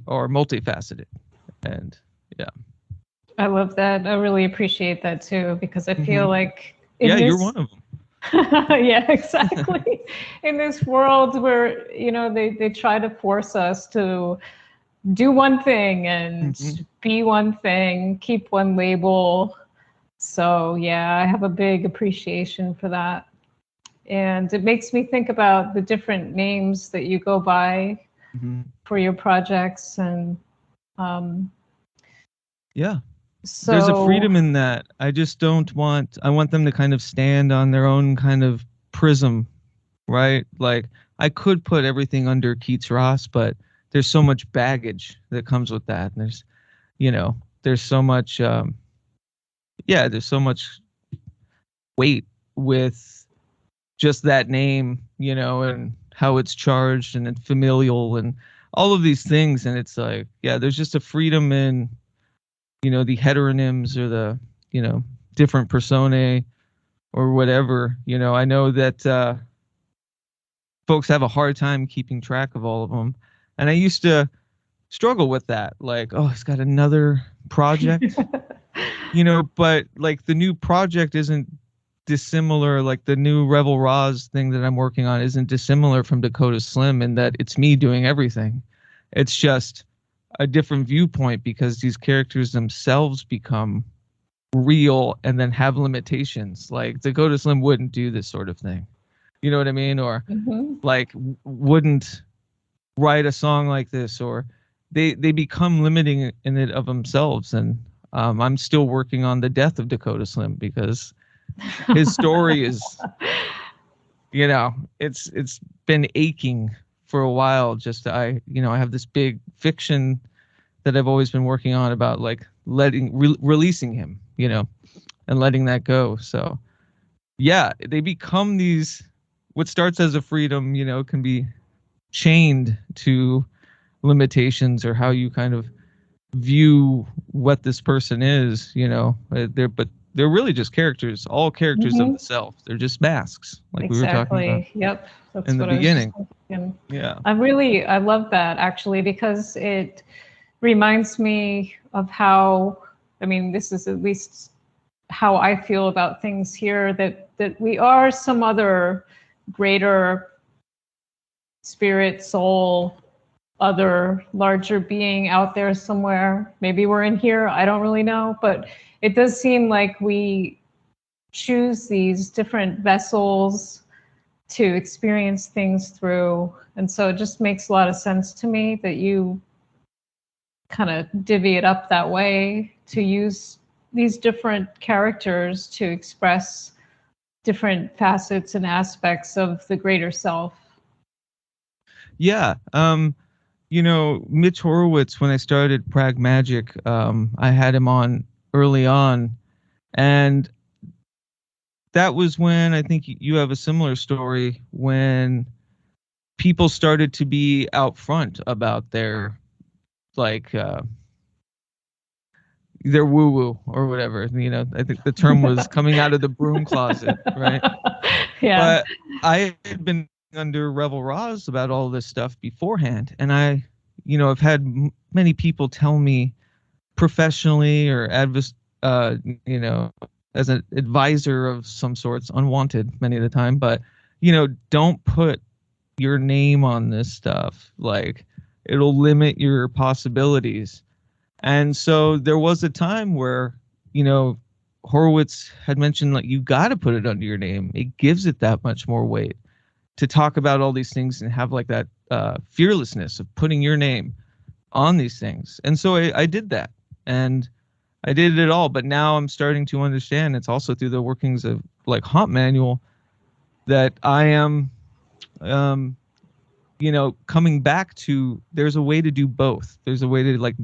are multifaceted. And yeah. I love that. I really appreciate that too, because I feel like you're one of them. Yeah, exactly. In this world where, they try to force us to do one thing and be one thing, keep one label. So yeah, I have a big appreciation for that. And it makes me think about the different names that you go by for your projects. And yeah. So there's a freedom in that. I want them to kind of stand on their own kind of prism, right? Like, I could put everything under Keats Ross, but there's so much baggage that comes with that. And there's so much, there's so much weight with just that name, and how it's charged and it's familial and all of these things. And it's like, there's just a freedom in, the heteronyms or the, different personae or whatever. I know that folks have a hard time keeping track of all of them. And I used to struggle with that. Like, oh, it's got another project, but like the new project isn't dissimilar. Like the new Rebel Raws thing that I'm working on isn't dissimilar from Dakota Slim in that it's me doing everything. It's just a different viewpoint, because these characters themselves become real and then have limitations. Like Dakota Slim wouldn't do this sort of thing. You know what I mean? Or like wouldn't write a song like this, or they become limiting in it of themselves. And I'm still working on the death of Dakota Slim, because his story is, you know, it's been aching for a while. Just I have this big fiction that I've always been working on about like releasing him, you know, and letting that go. So yeah, they become these, what starts as a freedom, you know, can be chained to limitations, or how you kind of view what this person is, you know. They're really just characters, all characters of the self. They're just masks, like we were talking about. Yep. That's in the what beginning. I was thinking. Yeah. I love that, actually, because it reminds me of how, I mean, this is at least how I feel about things here, that we are some other greater spirit, soul, other larger being out there somewhere. Maybe we're in here, I don't really know, but it does seem like we choose these different vessels to experience things through. And so it just makes a lot of sense to me that you kind of divvy it up that way, to use these different characters to express different facets and aspects of the greater self. Yeah. You know, Mitch Horowitz, when I started PRAGMAGICK, I had him on early on, and that was when, I think you have a similar story, when people started to be out front about their, like, their woo-woo or whatever. You know, I think the term was coming out of the broom closet, right? Yeah. But I had been under Rebel Raws about all this stuff beforehand, and I, you know, I've had many people tell me professionally or you know, as an advisor of some sorts, unwanted many of the time, but, you know, don't put your name on this stuff. Like, it'll limit your possibilities. And so there was a time where, you know, Horowitz had mentioned, like, you got to put it under your name. It gives it that much more weight to talk about all these things and have like that fearlessness of putting your name on these things. And so I did that, and I did it all. But now I'm starting to understand, it's also through the workings of like Haunt Manual, that I am, you know, coming back to, there's a way to do both. There's a way to, like,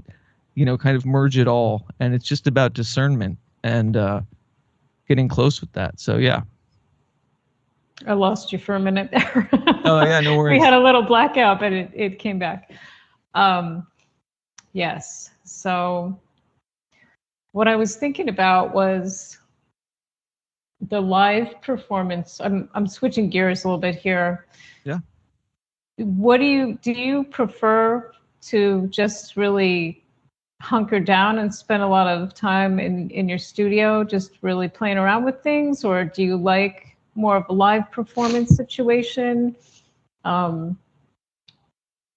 you know, kind of merge it all. And it's just about discernment and getting close with that. So, yeah. I lost you for a minute there. Oh, yeah, no worries. We had a little blackout, but it came back. Yes. So what I was thinking about was the live performance. I'm switching gears a little bit here. Yeah. What do you prefer to just really hunker down and spend a lot of time in your studio just really playing around with things, or do you like more of a live performance situation? I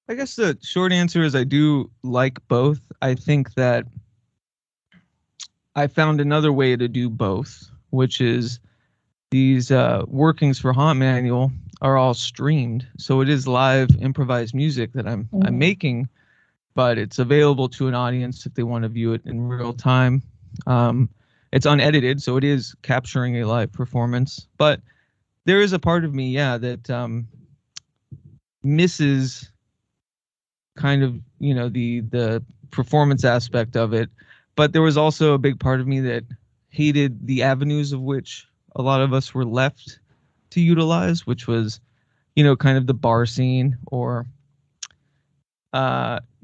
guess the short answer is I do like both. I think that I found another way to do both, which is these workings for Haunt Manual are all streamed. So it is live improvised music that I'm making, but it's available to an audience if they want to view it in real time. It's unedited, so it is capturing a live performance. But there is a part of me, yeah, that misses kind of, you know, the performance aspect of it. But there was also a big part of me that hated the avenues of which a lot of us were left to utilize, which was, you know, kind of the bar scene, or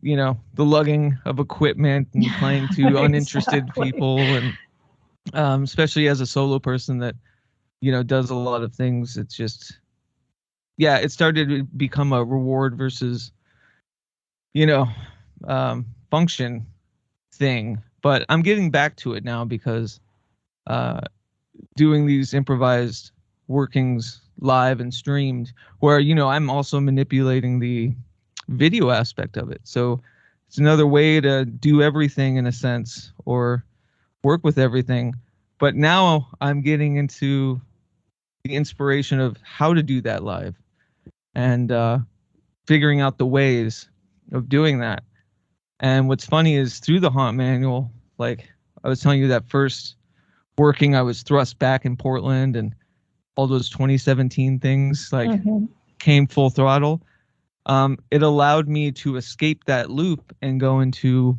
you know, the lugging of equipment and playing to uninterested people. And especially as a solo person that, you know, does a lot of things, it's just, yeah, it started to become a reward versus, you know, function thing. But I'm getting back to it now, because doing these improvised workings live and streamed, where, you know, I'm also manipulating the video aspect of it. So It's another way to do everything in a sense, or work with everything. But now I'm getting into the inspiration of how to do that live, and figuring out the ways of doing that. And what's funny is through the Haunt Manual, like I was telling you, that first working, I was thrust back in Portland, and all those 2017 things like came full throttle. It allowed me to escape that loop and go into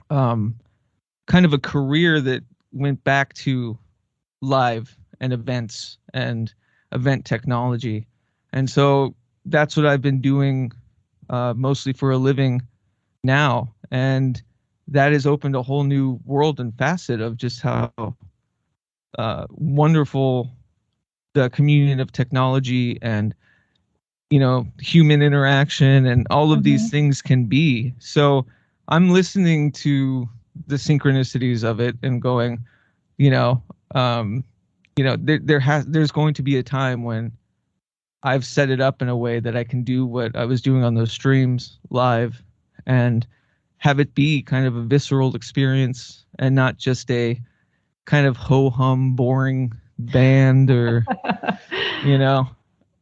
kind of a career that went back to live and events and event technology. And so that's what I've been doing mostly for a living now. And that has opened a whole new world and facet of just how wonderful the communion of technology and, you know, human interaction and all of these things can be. So I'm listening to the synchronicities of it and going, there's going to be a time when I've set it up in a way that I can do what I was doing on those streams live and have it be kind of a visceral experience and not just a kind of ho-hum boring band or,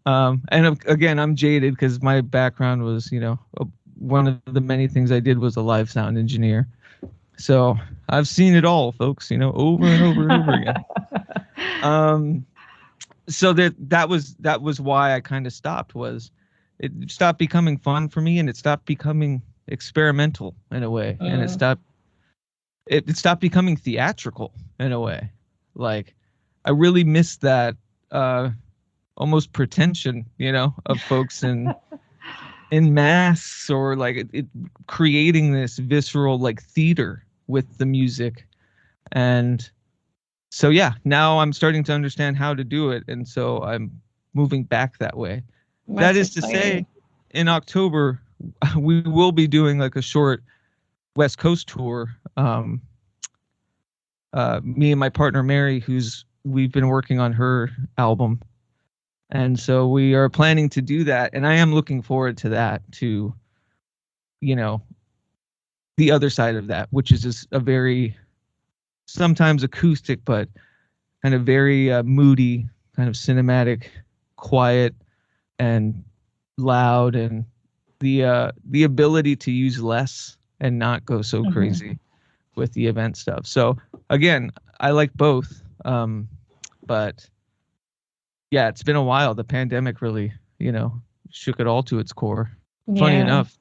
and again, I'm jaded because my background was, one of the many things I did was a live sound engineer. So I've seen it all, folks, over and over and over again. So that was why I kind of stopped. Was it stopped becoming fun for me, and it stopped becoming experimental in a way, and it stopped becoming theatrical in a way. Like I really missed that almost pretension, of folks in masks, or like it creating this visceral like theater with the music. And so yeah, now I'm starting to understand how to do it, and so I'm moving back that way. That is to say, in October we will be doing like a short West Coast tour. Me and my partner Mary, we've been working on her album, and so we are planning to do that, and I am looking forward to that, to the other side of that, which is just a very sometimes acoustic but kind of very moody, kind of cinematic, quiet and loud, and the ability to use less and not go so crazy with the event stuff. So again, I like both, but yeah, it's been a while. The pandemic really, shook it all to its core. Yeah. Funny enough,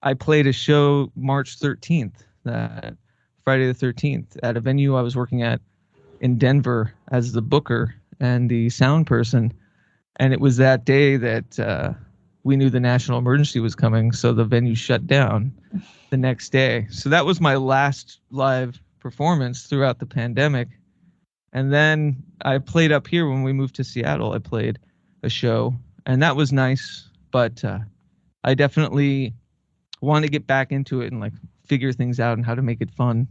I played a show March 13th, Friday the 13th, at a venue I was working at in Denver as the booker and the sound person. And it was that day that we knew the national emergency was coming, so the venue shut down the next day. So that was my last live performance throughout the pandemic. And then I played up here when we moved to Seattle. I played a show, and that was nice, but I definitely want to get back into it and like figure things out and how to make it fun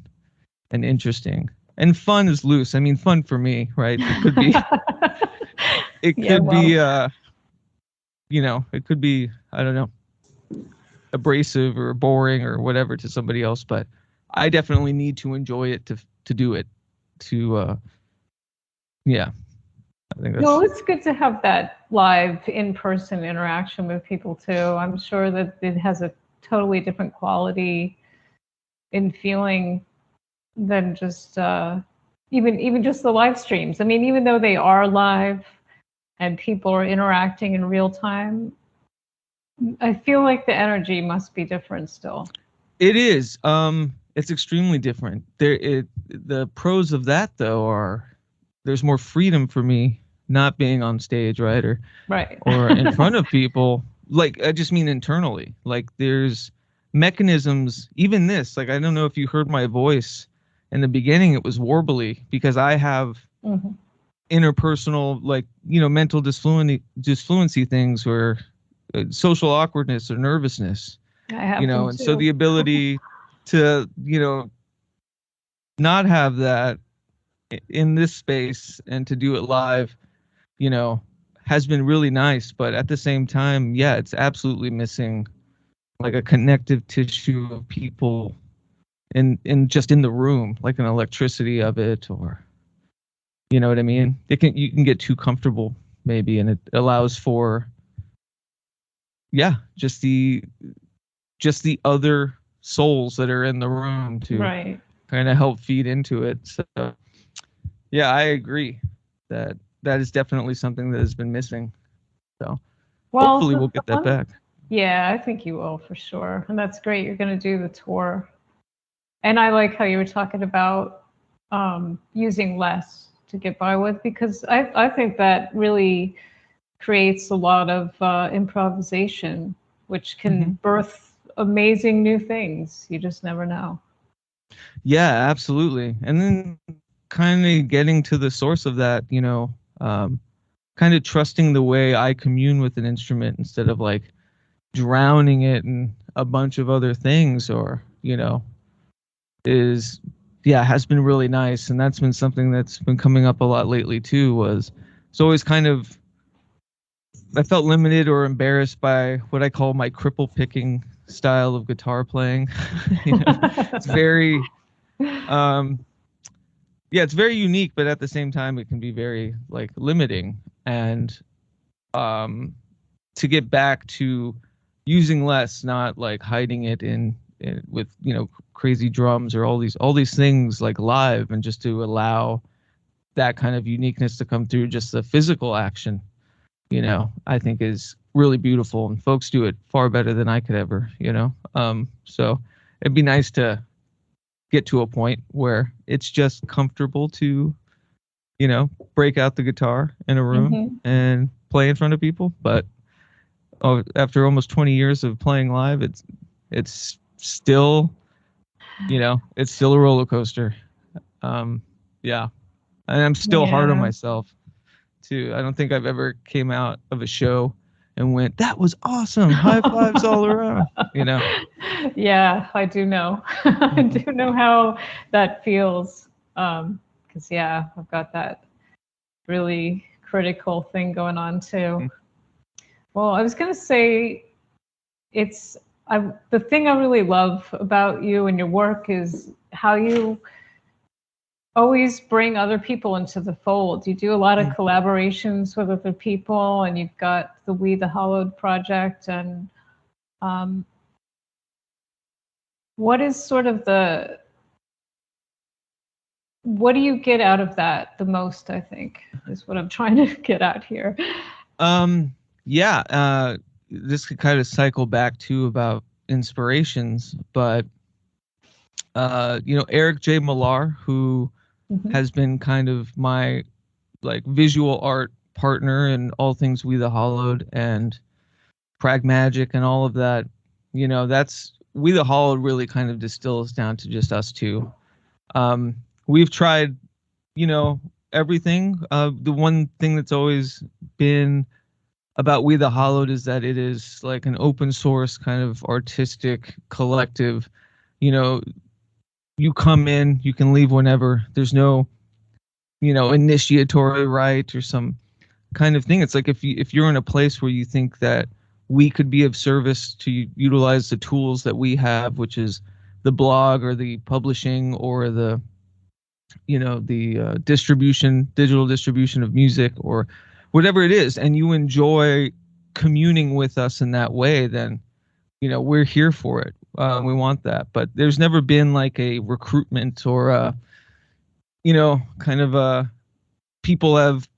and interesting. And fun is loose. I mean, fun for me, right? It could be it could be, I don't know, abrasive or boring or whatever to somebody else, but I definitely need to enjoy it to do it. I think that's... No, it's good to have that live in-person interaction with people too. I'm sure that it has a totally different quality in feeling than just even just the live streams. I mean, even though they are live and people are interacting in real time, I feel like the energy must be different still. It is. It's extremely different. The pros of that though are there's more freedom for me not being on stage, right? Or in front of people. Like, I just mean internally. Like, there's mechanisms, even this, like, I don't know if you heard my voice in the beginning, it was warbly because I have interpersonal, like, mental disfluency things, or social awkwardness or nervousness, I have and so the ability to, not have that in this space and to do it live, has been really nice. But at the same time, yeah, it's absolutely missing like a connective tissue of people in just in the room, like an electricity of it, or you know what I mean? You can get too comfortable maybe, and it allows for just the other souls that are in the room to Right. kind of help feed into it. So yeah, I agree that is definitely something that has been missing. So hopefully we'll get that back. Yeah, I think you will for sure. And that's great. You're going to do the tour. And I like how you were talking about using less to get by with, because I think that really creates a lot of improvisation, which can birth amazing new things. You just never know. Yeah, absolutely. And then kind of getting to the source of that, you know, kind of trusting the way I commune with an instrument instead of like drowning it in a bunch of other things, or, you know, has been really nice. And that's been something that's been coming up a lot lately too, was it's always kind of, I felt limited or embarrassed by what I call my cripple picking style of guitar playing. You know, it's very, it's very unique, but at the same time, it can be very like limiting. And to get back to using less, not like hiding it in with, you know, crazy drums or all these things like live, and just to allow that kind of uniqueness to come through just the physical action, you know, I think is really beautiful, and folks do it far better than I could ever, you know. So it'd be nice to get to a point where it's just comfortable to, you know, break out the guitar in a room and play in front of people. But after almost 20 years of playing live, it's still, you know, it's still a roller coaster. Yeah. And I'm still hard on myself too. I don't think I've ever came out of a show and went, that was awesome, high fives all around, you know. Yeah, I do know. I do know how that feels. Because I've got that really critical thing going on too. Well, I was gonna say, the thing I really love about you and your work is how you always bring other people into the fold. You do a lot of collaborations with other people, and you've got the We the Hollowed project. And what is sort of what do you get out of that the most, I think, is what I'm trying to get at here. This could kind of cycle back to about inspirations, but you know, Eric J. Millar, who has been kind of my like visual art partner in all things We the Hollowed and PRAGMAGICK and all of that, you know, that's We the Hollowed really kind of distills down to just us two. We've tried, you know, everything. The one thing that's always been about We the Hollowed is that it is like an open source kind of artistic collective. You know, you come in, you can leave whenever. There's no, you know, initiatory rite or some kind of thing. It's like if you're in a place where you think that we could be of service to utilize the tools that we have, which is the blog or the publishing or the, you know, the digital distribution of music or whatever it is, and you enjoy communing with us in that way, then, you know, we're here for it. We want that. But there's never been like a recruitment or you know, kind of people have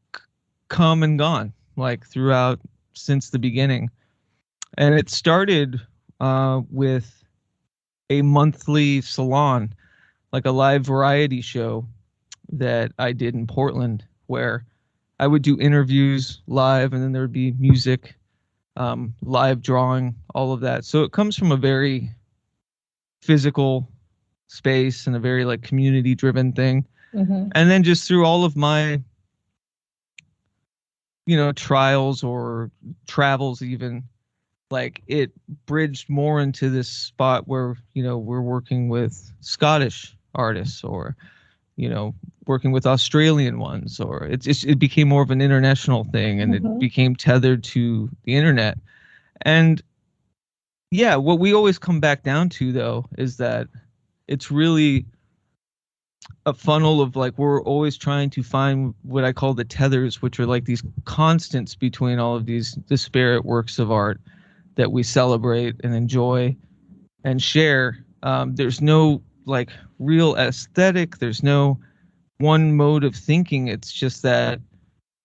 come and gone like throughout since the beginning. And it started with a monthly salon, like a live variety show that I did in Portland, where I would do interviews live, and then there would be music, live drawing, all of that. So it comes from a very physical space and a very like community driven thing. And then just through all of my, you know, trials or travels, even, like it bridged more into this spot where, you know, we're working with Scottish artists, or, you know, working with Australian ones, or it became more of an international thing, and it became tethered to the internet. And yeah, what we always come back down to though is that it's really a funnel of like, we're always trying to find what I call the tethers, which are like these constants between all of these disparate works of art that we celebrate and enjoy and share. There's no like real aesthetic. There's no one mode of thinking. It's just that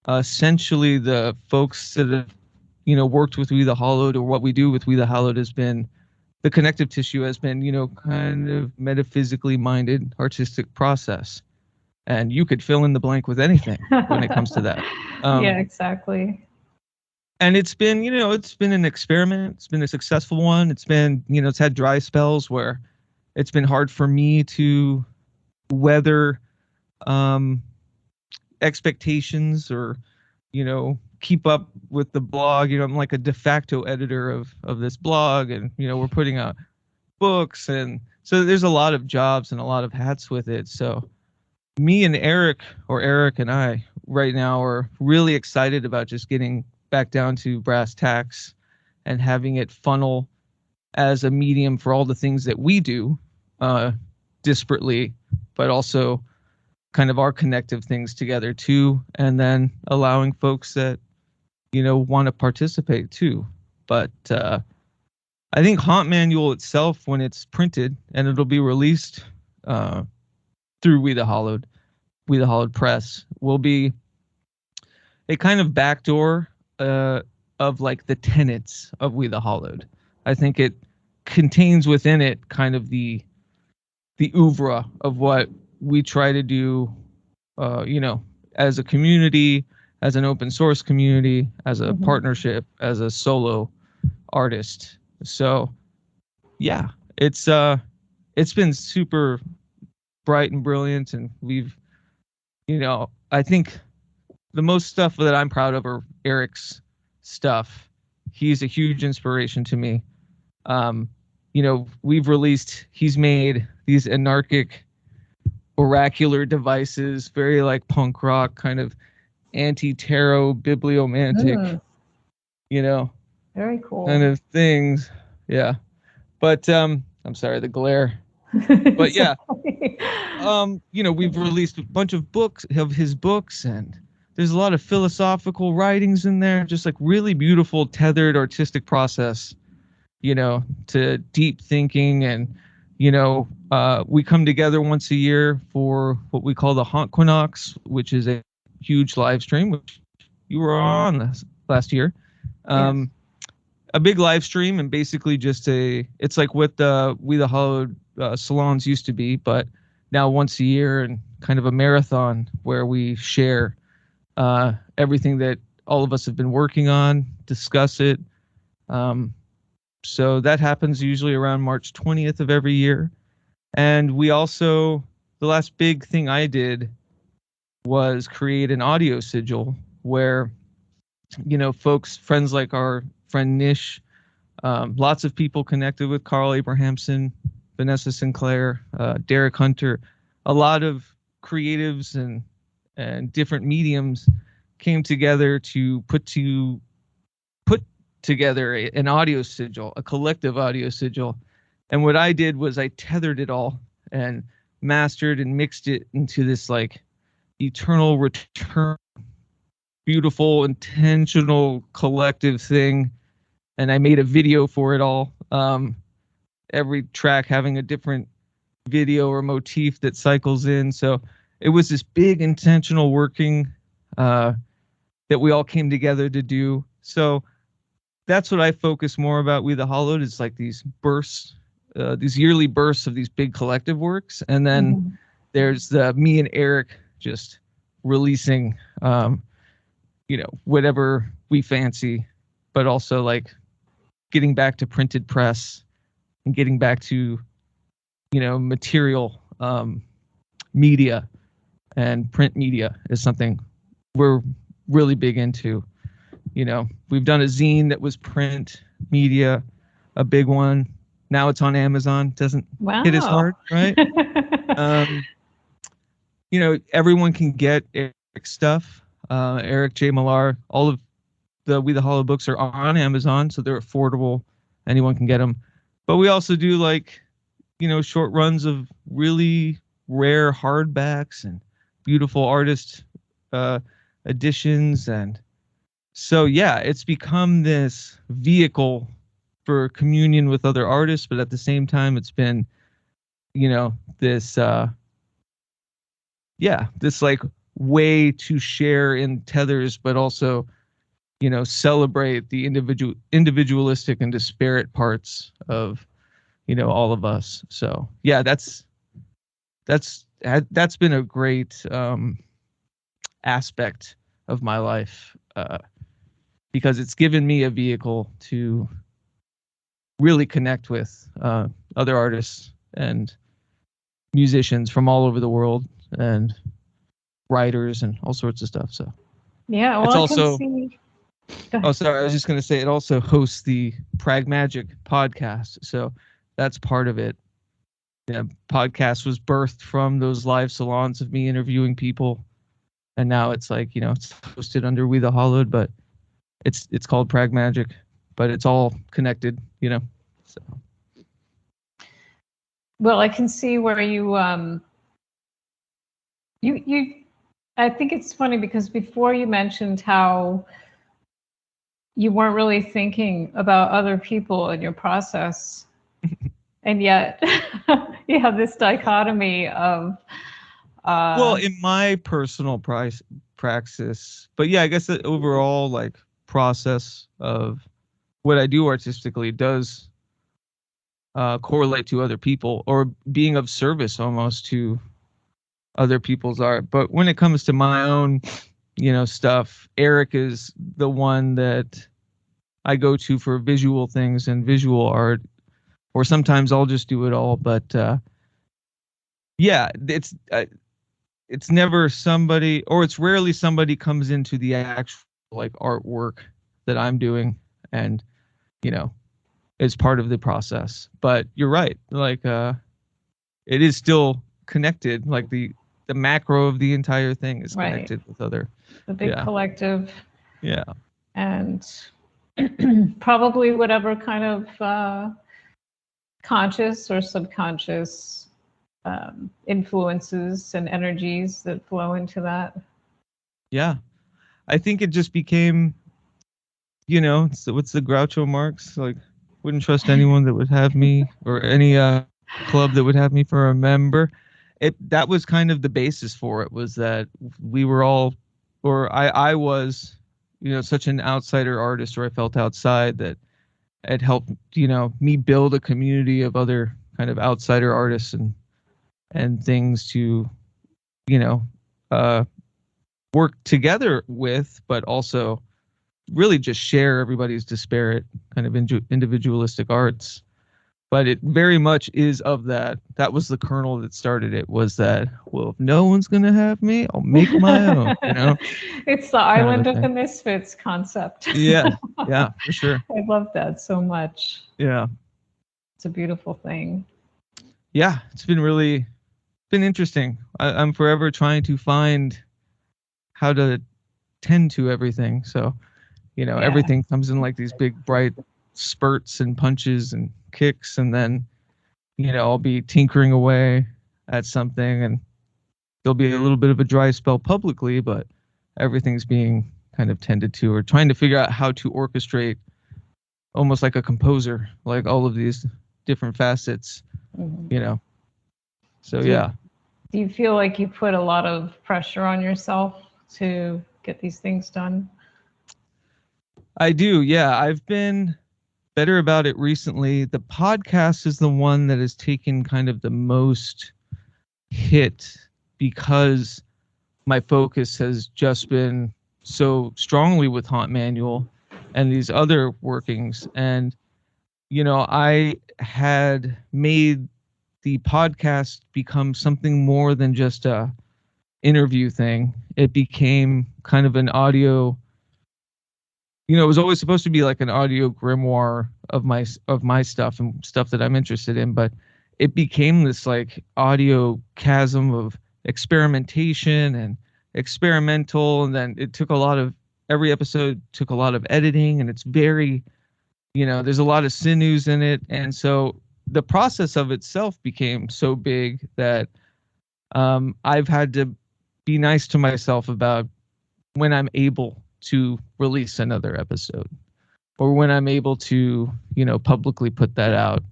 essentially the folks that have, worked with We the Hollowed, or what we do with We the Hollowed, has been the connective tissue has been, kind of metaphysically minded artistic process. And you could fill in the blank with anything when it comes to that. Yeah, exactly. And it's been, it's been an experiment. It's been a successful one. It's been, it's had dry spells where it's been hard for me to weather expectations or, keep up with the blog. I'm like a de facto editor of this blog, and, we're putting out books. And so there's a lot of jobs and a lot of hats with it. So me and Eric and I right now are really excited about just getting back down to brass tacks and having it funnel as a medium for all the things that we do disparately, but also kind of our connective things together too, and then allowing folks that want to participate too. But I think Haunt Manual itself, when it's printed and it'll be released through We the Hollowed Press, will be a kind of backdoor of like the tenets of We the Hollowed. I think it contains within it kind of the oeuvre of what we try to do, as a community, as an open source community, as a partnership, as a solo artist. So yeah, it's been super bright and brilliant. And we've, I think the most stuff that I'm proud of are Eric's stuff. He's a huge inspiration to me. He's made these anarchic oracular devices, very like punk rock, kind of anti-tarot, bibliomantic, very cool kind of things. Yeah. But I'm sorry, the glare. But yeah, we've released a bunch of books of his books, and there's a lot of philosophical writings in there, just like really beautiful, tethered artistic process, to deep thinking. And, we come together once a year for what we call the Hauntomancy, which is a huge live stream, which you were on last year. Yes. A big live stream, and basically just it's like what the We the Hollowed salons used to be, but now once a year, and kind of a marathon where we share everything that all of us have been working on, discuss it. So that happens usually around March 20th of every year. And we also, the last big thing I did was create an audio sigil where, friends like our friend Nish, lots of people connected with Carl Abrahamson, Vanessa Sinclair, Derek Hunter, a lot of creatives and different mediums came together to put together an audio sigil, a collective audio sigil. And what I did was I tethered it all and mastered and mixed it into this like eternal return, beautiful, intentional collective thing. And I made a video for it all. Every track having a different video or motif that cycles in. So it was this big intentional working that we all came together to do. So that's what I focus more about. We the Hollowed is like these bursts, these yearly bursts of these big collective works. And then there's me and Eric just releasing, whatever we fancy, but also like getting back to printed press and getting back to, material media, and print media is something we're really big into. We've done a zine that was print media, a big one. Now it's on Amazon. Doesn't hit as hard, right? Everyone can get Eric's stuff. Eric J. Millar, all of the We the Hollowed books are on Amazon, so they're affordable anyone can get them. But we also do like, short runs of really rare hardbacks and beautiful artist editions. And so, yeah, it's become this vehicle for communion with other artists. But at the same time, it's been, this, this like way to share in tethers, but also, celebrate the individualistic and disparate parts of, all of us. So yeah, that's been a great aspect of my life, because it's given me a vehicle to really connect with other artists and musicians from all over the world and writers and all sorts of stuff. So yeah, well, it's I also can see. Oh, sorry. I was just going to say it also hosts the PRAGMAGICK podcast. So that's part of it. Yeah, podcast was birthed from those live salons of me interviewing people. And now it's like, it's hosted under We the Hollowed, but it's called PRAGMAGICK, but it's all connected, So Well, I can see where you I think it's funny because before you mentioned how you weren't really thinking about other people in your process. And yet you have this dichotomy of well, in my personal praxis, but yeah, I guess the overall like process of what I do artistically does correlate to other people or being of service almost to other people's art. But when it comes to my own, stuff, Eric is the one that I go to for visual things and visual art, or sometimes I'll just do it all. But yeah, it's never somebody, or it's rarely somebody comes into the actual like artwork that I'm doing and, is part of the process. But you're right. Like, it is still connected. Like the macro of the entire thing is connected with other. The big collective. Yeah. And probably whatever kind of conscious or subconscious influences and energies that flow into that. Yeah. I think it just became, what's the Groucho Marx? Like, wouldn't trust anyone that would have me, or any club that would have me for a member. That was kind of the basis for it, was that we were all, or I was, such an outsider artist, or I felt outside, that it helped, me build a community of other kind of outsider artists and things to, work together with, but also really just share everybody's disparate kind of individualistic arts. But it very much is of that. That was the kernel that started it, was that, well, if no one's going to have me, I'll make my own, It's the Island of the Misfits concept. Yeah, yeah, for sure. I love that so much. Yeah. It's a beautiful thing. Yeah, it's been interesting. I'm forever trying to find how to tend to everything. So, everything comes in like these big, bright spurts and punches and kicks, and then I'll be tinkering away at something and there'll be a little bit of a dry spell publicly, but everything's being kind of tended to, or trying to figure out how to orchestrate almost like a composer, like all of these different facets. So yeah. Do you feel like you put a lot of pressure on yourself to get these things done? I do. Yeah. I've been better about it recently. The podcast is the one that has taken kind of the most hit, because my focus has just been so strongly with Haunt Manual and these other workings. And, I had made the podcast become something more than just a interview thing. It became kind of an audio, it was always supposed to be like an audio grimoire of my stuff and stuff that I'm interested in, but it became this like audio chasm of experimentation and experimental. And then every episode took a lot of editing, and it's very, there's a lot of sinews in it. And so the process of itself became so big that I've had to be nice to myself about when I'm able to release another episode, or when I'm able to, publicly put that out.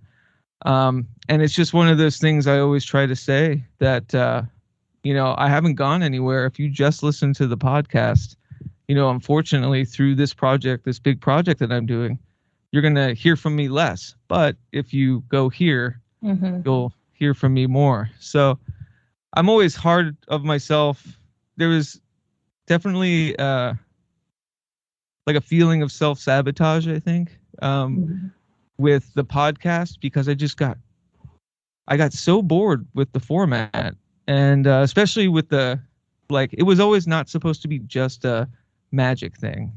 And it's just one of those things I always try to say that, I haven't gone anywhere. If you just listen to the podcast, unfortunately through this big project that I'm doing, you're going to hear from me less. But if you go here, you'll hear from me more. So I'm always hard of myself. There was definitely like a feeling of self-sabotage, I think, with the podcast, because I got so bored with the format, and especially with it was always not supposed to be just a magic thing.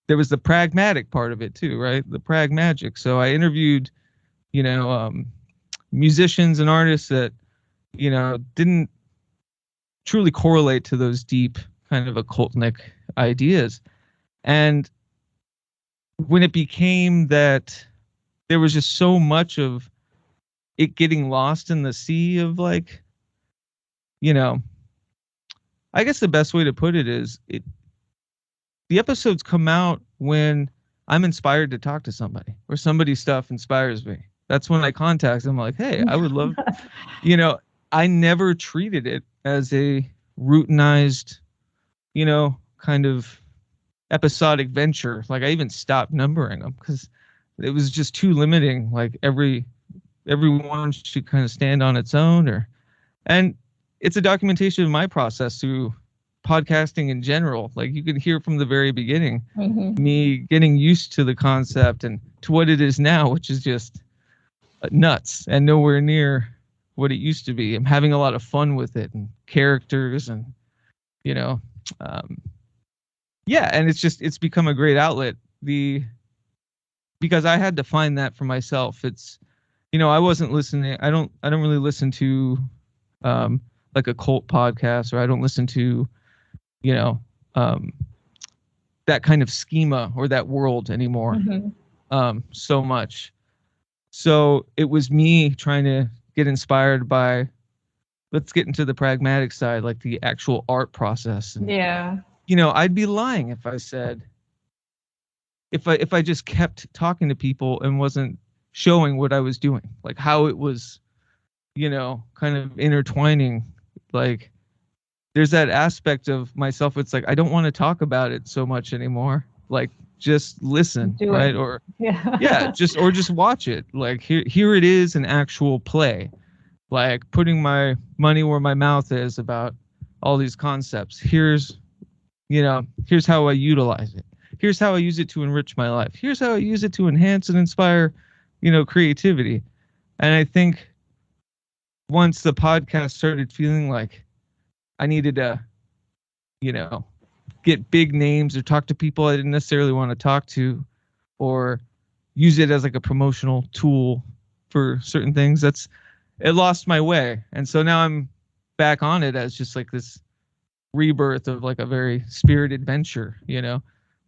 There was the pragmatic part of it too, right? The pragmagic. So I interviewed, musicians and artists that, didn't truly correlate to those deep kind of occultnic ideas. And when it became that there was just so much of it getting lost in the sea of I guess the best way to put it is the episodes come out when I'm inspired to talk to somebody, or somebody's stuff inspires me. That's when I contact them, like, hey, I would love, I never treated it as a routinized, kind of episodic venture. Like, I even stopped numbering them because it was just too limiting. Like, everyone should kind of stand on its own, and it's a documentation of my process through podcasting in general. Like, you can hear from the very beginning, me getting used to the concept and to what it is now, which is just nuts and nowhere near what it used to be. I'm having a lot of fun with it, and characters, and and it's become a great outlet. Because I had to find that for myself. It's, I wasn't listening. I don't really listen to like a cult podcast, or I don't listen to, that kind of schema or that world anymore, so much. So it was me trying to get inspired by, let's get into the pragmatic side, like the actual art process. And, I'd be lying if I said, if I just kept talking to people and wasn't showing what I was doing, like how it was, kind of intertwining. Like, there's that aspect of myself. It's like, I don't want to talk about it so much anymore. Like, just listen, right? Or just watch it. Like, here it is, an actual play. Like, putting my money where my mouth is about all these concepts. Here's how I utilize it. Here's how I use it to enrich my life. Here's how I use it to enhance and inspire, creativity. And I think once the podcast started feeling like I needed to, get big names or talk to people I didn't necessarily want to talk to, or use it as like a promotional tool for certain things, it lost my way. And so now I'm back on it as just like this rebirth of like a very spirited venture,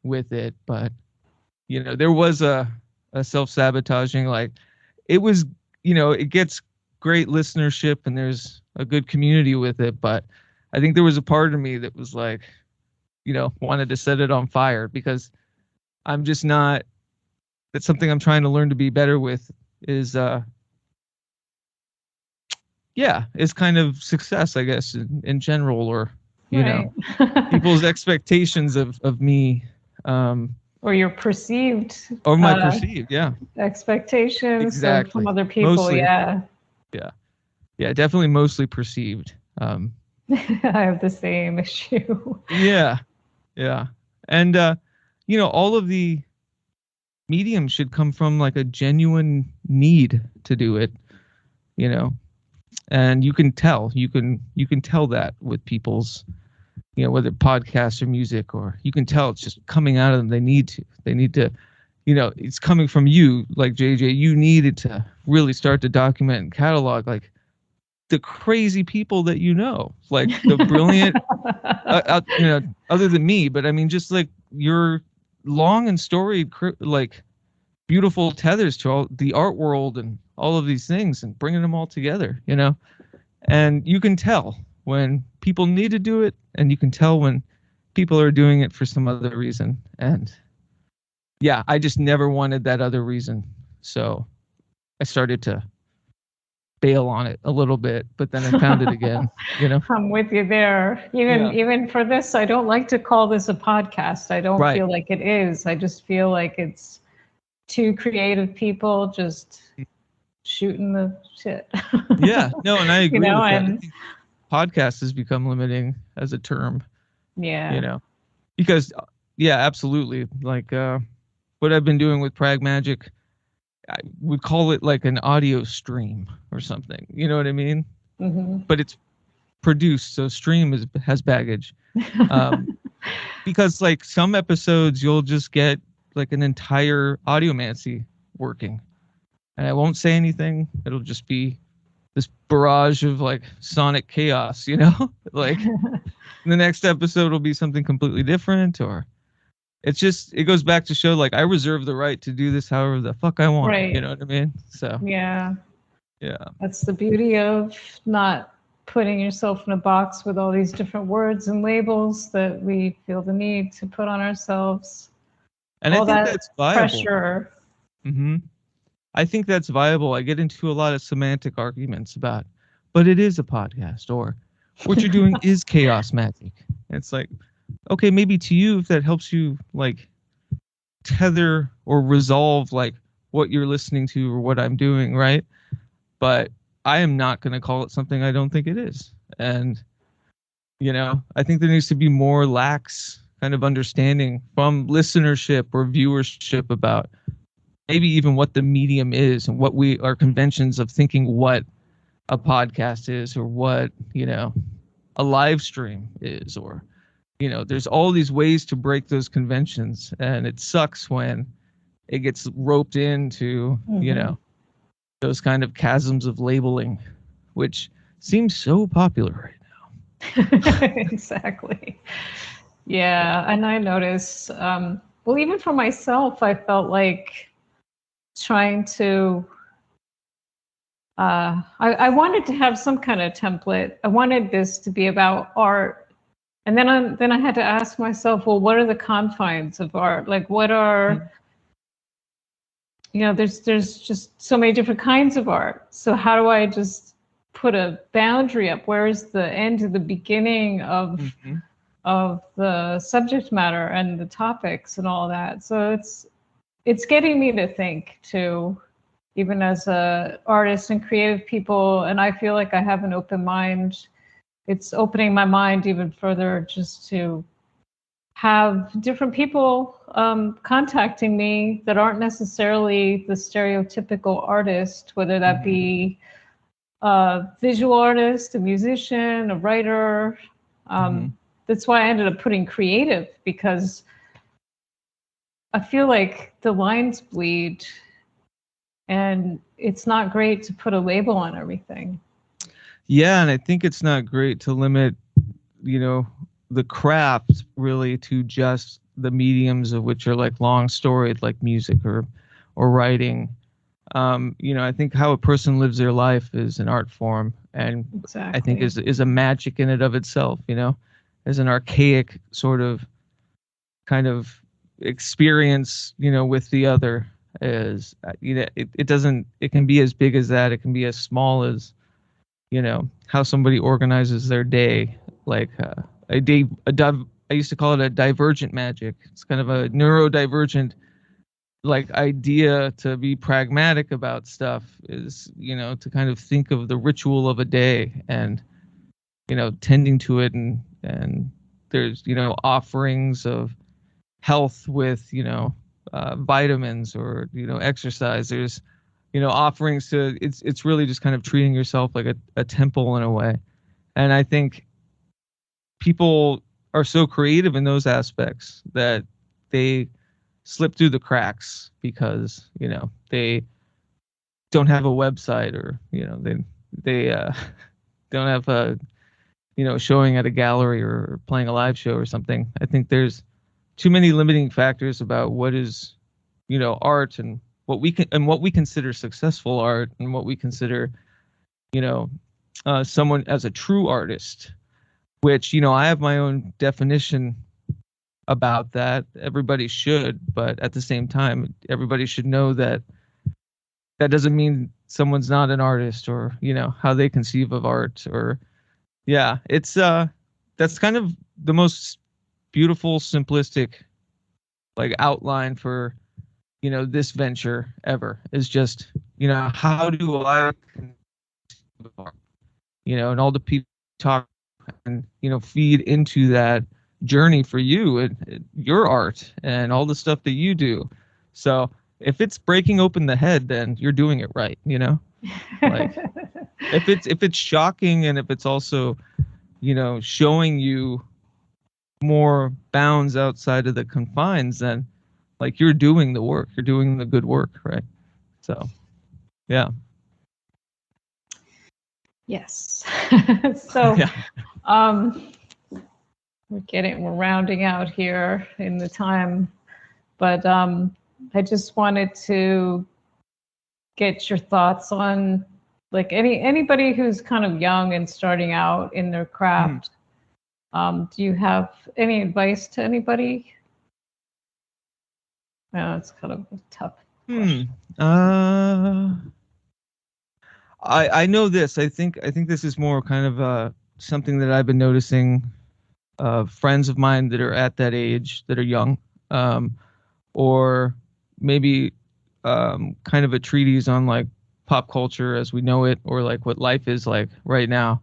with it. But, there was a self-sabotaging, like, it was, it gets great listenership and there's a good community with it. But I think there was a part of me that was like, wanted to set it on fire, because I'm just not, that's something I'm trying to learn to be better with, is, is kind of success, I guess, in general, or, people's expectations of me. Or your perceived. Or my perceived, expectations from other people, mostly, Yeah, definitely mostly perceived. I have the same issue. Yeah. And, all of the mediums should come from like a genuine need to do it, and you can tell that with people's, whether podcasts or music, or you can tell it's just coming out of them. They need to, it's coming from you. Like, JJ, you needed to really start to document and catalog, like, the crazy people that like the brilliant, other than me, but I mean, just like your long and storied, like, beautiful tethers to all the art world and all of these things and bringing them all together, you know? And you can tell when people need to do it, and you can tell when people are doing it for some other reason. And yeah, I just never wanted that other reason. So I started to bail on it a little bit, but then I found it again, you know? I'm with you there. Even for this, I don't like to call this a podcast. I don't feel like it is. I just feel like it's two creative people just shooting the shit. Yeah, no, and I agree with that. And I think podcast has become limiting as a term. Yeah. You know, because yeah, absolutely. Like what I've been doing with PRAGMAGICK, I would call it like an audio stream or something. You know what I mean? Mm-hmm. But it's produced, so stream has baggage. Because like some episodes, you'll just get like an entire audiomancy working, and I won't say anything. It'll just be this barrage of like sonic chaos, you know? Like the next episode will be something completely different, or it's just, it goes back to show like I reserve the right to do this however the fuck I want. Right. You know what I mean? So yeah, yeah, that's the beauty of not putting yourself in a box with all these different words and labels that we feel the need to put on ourselves. and all I think that that's viable. Pressure. Mm-hmm. I think that's viable. I get into a lot of semantic arguments about, but it is a podcast, or what you're doing is chaos magic. And it's like, okay, maybe to you, if that helps you like tether or resolve like what you're listening to or what I'm doing, right? But I am not going to call it something I don't think it is. And, you know, I think there needs to be more lax kind of understanding from listenership or viewership about maybe even what the medium is and what our conventions of thinking what a podcast is, or what, you know, a live stream is, or, you know, there's all these ways to break those conventions, and it sucks when it gets roped into, you know, those kind of chasms of labeling, which seems so popular right now. Exactly. Yeah, and I notice, well, even for myself, I felt like trying to, I wanted to have some kind of template. I wanted this to be about art. And then I had to ask myself, well, what are the confines of art? Like, what are, you know, there's just so many different kinds of art. So how do I just put a boundary up? Where is the end to the beginning of the subject matter and the topics and all that? So it's getting me to think too, even as a artist and creative people. And I feel like I have an open mind. It's opening my mind even further just to have different people contacting me that aren't necessarily the stereotypical artist, whether that be a visual artist, a musician, a writer. That's why I ended up putting creative, because I feel like the lines bleed and it's not great to put a label on everything. Yeah, and I think it's not great to limit, you know, the craft really to just the mediums of which are like long storied, like music or writing. You know, I think how a person lives their life is an art form, and I think is a magic in it of itself, you know, as an archaic sort of kind of experience, you know, with the other. Is, you know, it can be as big as that, it can be as small as, you know, how somebody organizes their day. Like I used to call it a divergent magic. It's kind of a neurodivergent like idea to be pragmatic about stuff, is, you know, to kind of think of the ritual of a day and, you know, tending to it, and there's, you know, offerings of health with, you know, vitamins, or, you know, exercise. There's, you know, offerings to, it's really just kind of treating yourself like a temple in a way. And I think people are so creative in those aspects that they slip through the cracks because, you know, they don't have a website, or, you know, they don't have a, you know, showing at a gallery or playing a live show or something. I think there's too many limiting factors about what is, you know, art and what we consider successful art, and what we consider, you know, someone as a true artist, which, you know, I have my own definition about that. Everybody should, but at the same time, everybody should know that that doesn't mean someone's not an artist, or, you know, how they conceive of art. Or yeah, it's that's kind of the most beautiful, simplistic, like, outline for, you know, this venture ever, is just, you know, how do I conceive of art? You know, and all the people talk and, you know, feed into that journey for you and your art and all the stuff that you do. So if it's breaking open the head, then you're doing it right, you know? Like, if it's shocking, and if it's also, you know, showing you more bounds outside of the confines, then, like, you're doing the work, you're doing the good work, right? So yeah. Yes. So Yeah. we're rounding out here in the time, but I just wanted to get your thoughts on, like, anybody who's kind of young and starting out in their craft. Do you have any advice to anybody? No, it's kind of a tough question. I know this. I think this is more kind of something that I've been noticing. Friends of mine that are at that age, that are young, or maybe kind of a treatise on, like, pop culture as we know it, or like what life is like right now.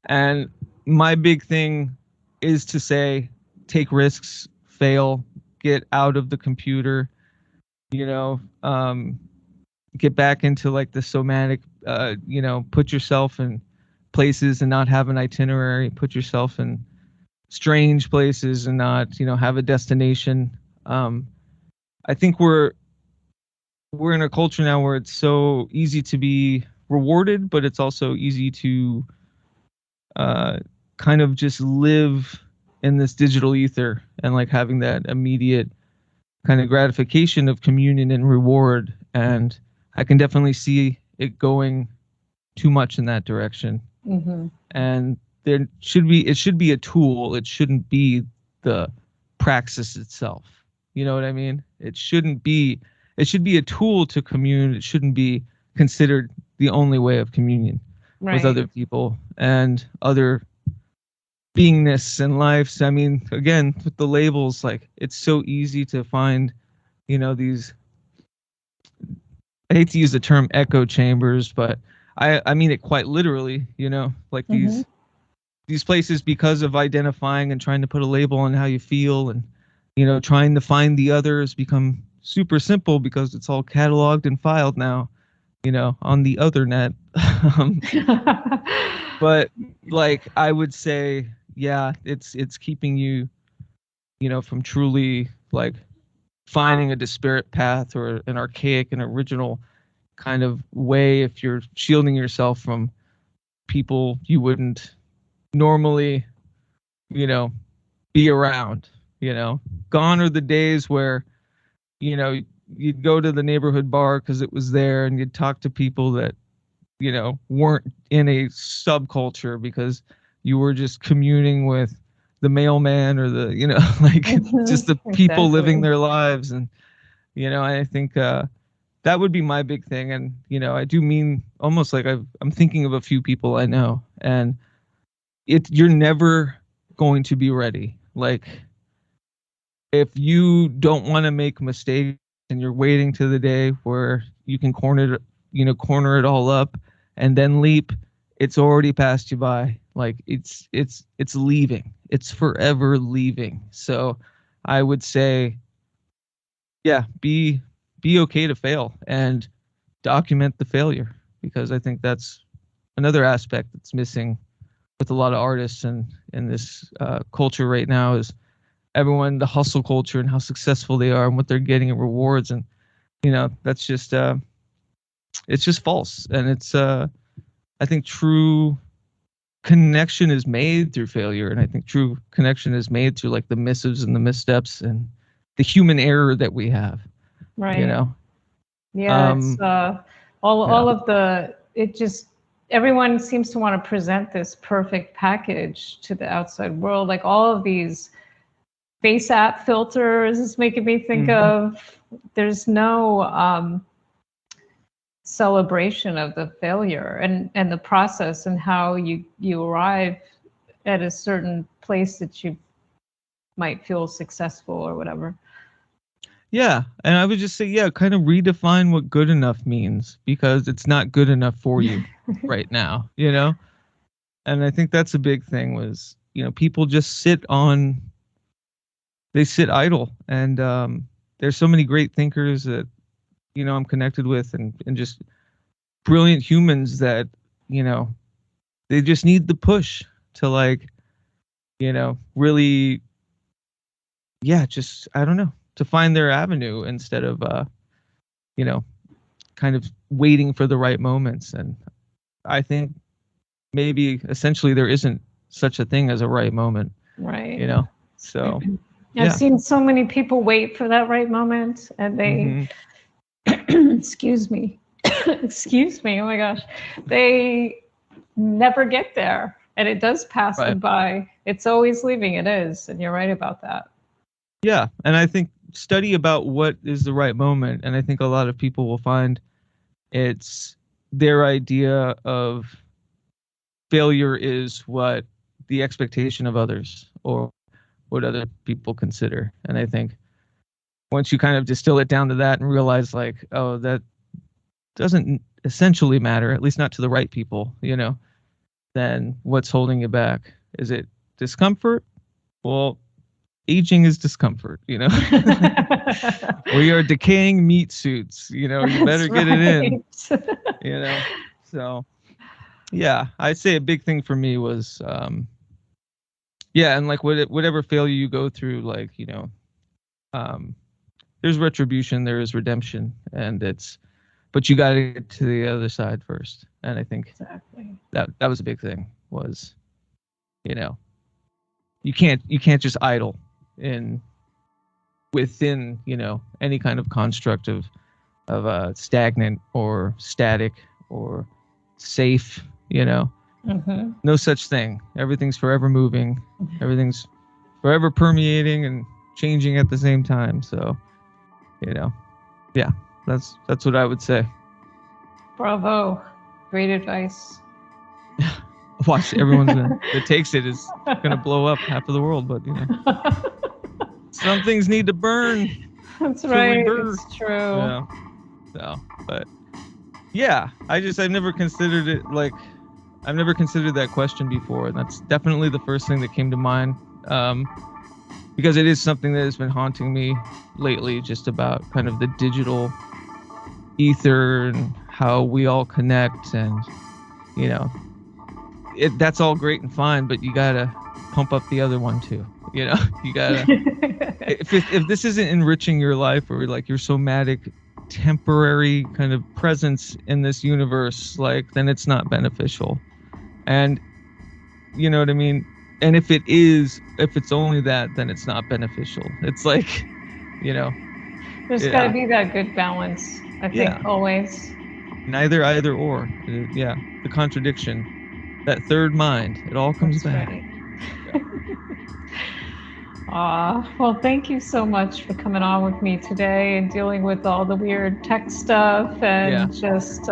And my big thing is to say, take risks, fail, get out of the computer, you know, get back into, like, the somatic, you know, put yourself in places and not have an itinerary, put yourself in strange places and not, you know, have a destination. I think we're in a culture now where it's so easy to be rewarded, but it's also easy to kind of just live in this digital ether, and, like, having that immediate kind of gratification of communion and reward. And I can definitely see it going too much in that direction. Mm-hmm. And it should be a tool. It shouldn't be the praxis itself. You know what I mean? It should be a tool to commune. It shouldn't be considered the only way of communion with other people and other beingness and lives. I mean, again, with the labels, like, it's so easy to find, you know, these, I hate to use the term echo chambers, but I mean it quite literally, you know, like, these places, because of identifying and trying to put a label on how you feel, and, you know, trying to find the others, become super simple because it's all cataloged and filed now, you know, on the other net. But, like, I would say, yeah, it's keeping you, you know, from truly, like, finding a disparate path, or an archaic and original kind of way, if you're shielding yourself from people you wouldn't normally, you know, be around. You know, gone are the days where, you know, you'd go to the neighborhood bar because it was there, and you'd talk to people that, you know, weren't in a subculture, because you were just communing with the mailman, or the, you know, like, just the people living their lives. And, you know, I think that would be my big thing. And, you know, I do mean, almost like, I'm thinking of a few people I know, and you're never going to be ready. Like, if you don't want to make mistakes, and you're waiting to the day where you can corner it all up and then leap, it's already passed you by. Like, it's leaving. It's forever leaving. So I would say, yeah, be okay to fail, and document the failure, because I think that's another aspect that's missing with a lot of artists and in this culture right now, is everyone, the hustle culture, and how successful they are and what they're getting in rewards. And, you know, that's just it's just false. And it's I think true connection is made through failure, and I think true connection is made through, like, the missives and the missteps and the human error that we have. Right. You know, Yeah, it's all of the, it just, everyone seems to want to present this perfect package to the outside world. Like all of these face app filters is making me think of, there's no celebration of the failure and the process and how you arrive at a certain place that you might feel successful or whatever. Yeah, and I would just say, yeah, kind of redefine what good enough means, because it's not good enough for you right now, you know? And I think that's a big thing was, you know, people just sit idle. And there's so many great thinkers that, you know, I'm connected with and just brilliant humans that, you know, they just need the push to, like, you know, really, yeah, just, I don't know, to find their avenue instead of, you know, kind of waiting for the right moments. And I think maybe essentially there isn't such a thing as a right moment. Right. You know, so. I've seen so many people wait for that right moment and they, excuse me, excuse me, oh my gosh, they never get there and it does pass them by. It's always leaving, it is, and you're right about that. Yeah, and I think study about what is the right moment, and I think a lot of people will find it's their idea of failure is what the expectation of others or what other people consider. And I think once you kind of distill it down to that and realize, like, oh, that doesn't essentially matter, at least not to the right people, you know, then what's holding you back? Is it discomfort? Well, aging is discomfort, you know. We are decaying meat suits, you know, you better get it in, you know. So yeah, I'd say a big thing for me was yeah, and like whatever failure you go through, like, you know, there's retribution, there is redemption, and but you got to get to the other side first. And I think that was a big thing was, you know, you can't just idle within, you know, any kind of construct of stagnant or static or safe, you know. No such thing. Everything's forever moving. Everything's forever permeating and changing at the same time. So, you know, yeah, that's what I would say. Bravo. Great advice. Watch, everyone's that takes it is gonna blow up half of the world, but you know, some things need to burn. That's right. It's true. Yeah. So, but yeah, I've never considered it, like, I've never considered that question before, and that's definitely the first thing that came to mind, because it is something that has been haunting me lately, just about kind of the digital ether and how we all connect, and, you know, that's all great and fine, but you gotta pump up the other one too. You know, you gotta. if this isn't enriching your life, or like your somatic, temporary kind of presence in this universe, like, then it's not beneficial. And you know what I mean? And if it's only that, then it's not beneficial. It's like, you know, there's got to be that good balance, I think, always. Neither, either, or. Yeah, the contradiction, that third mind, it all comes back. Right. Well, thank you so much for coming on with me today and dealing with all the weird tech stuff and just,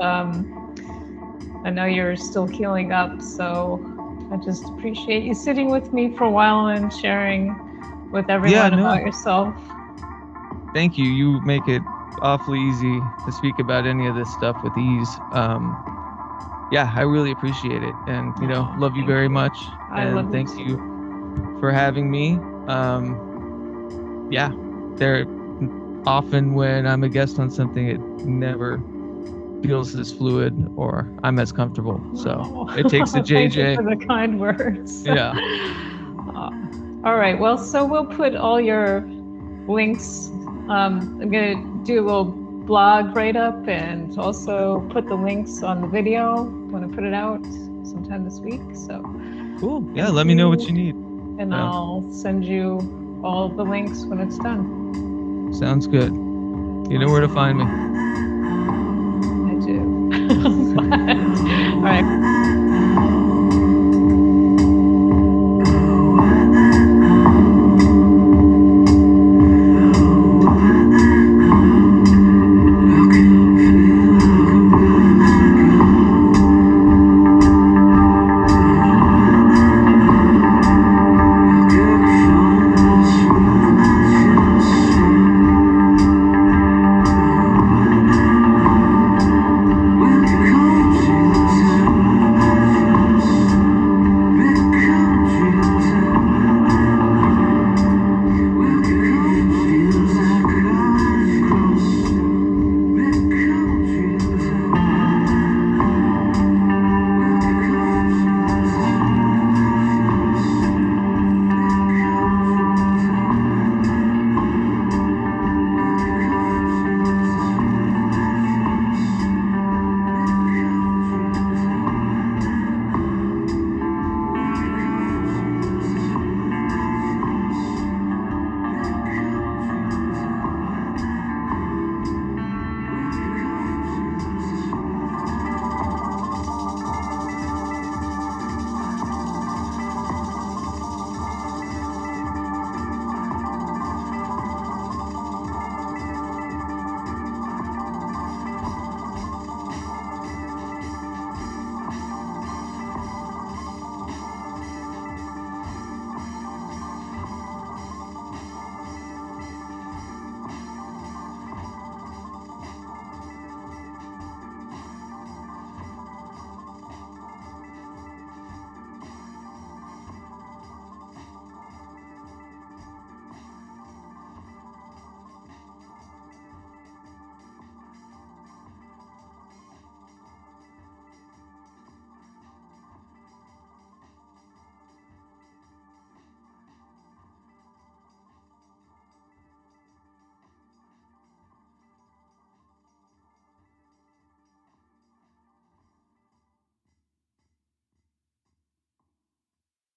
I know you're still healing up, so I just appreciate you sitting with me for a while and sharing with everyone about yourself. Thank you. You make it awfully easy to speak about any of this stuff with ease. Yeah, I really appreciate it, and you know, love you very much. And thank you for having me. Yeah, there often when I'm a guest on something, it never feels as fluid or I'm as comfortable. So it takes a JJ. Thank you for the kind words. Yeah. All right. Well, so we'll put all your links. I'm going to do a little blog write-up and also put the links on the video. I'm going to put it out sometime this week. So cool. Yeah, let me know what you need. And I'll send you all the links when it's done. Sounds good. You know where to find me. All right.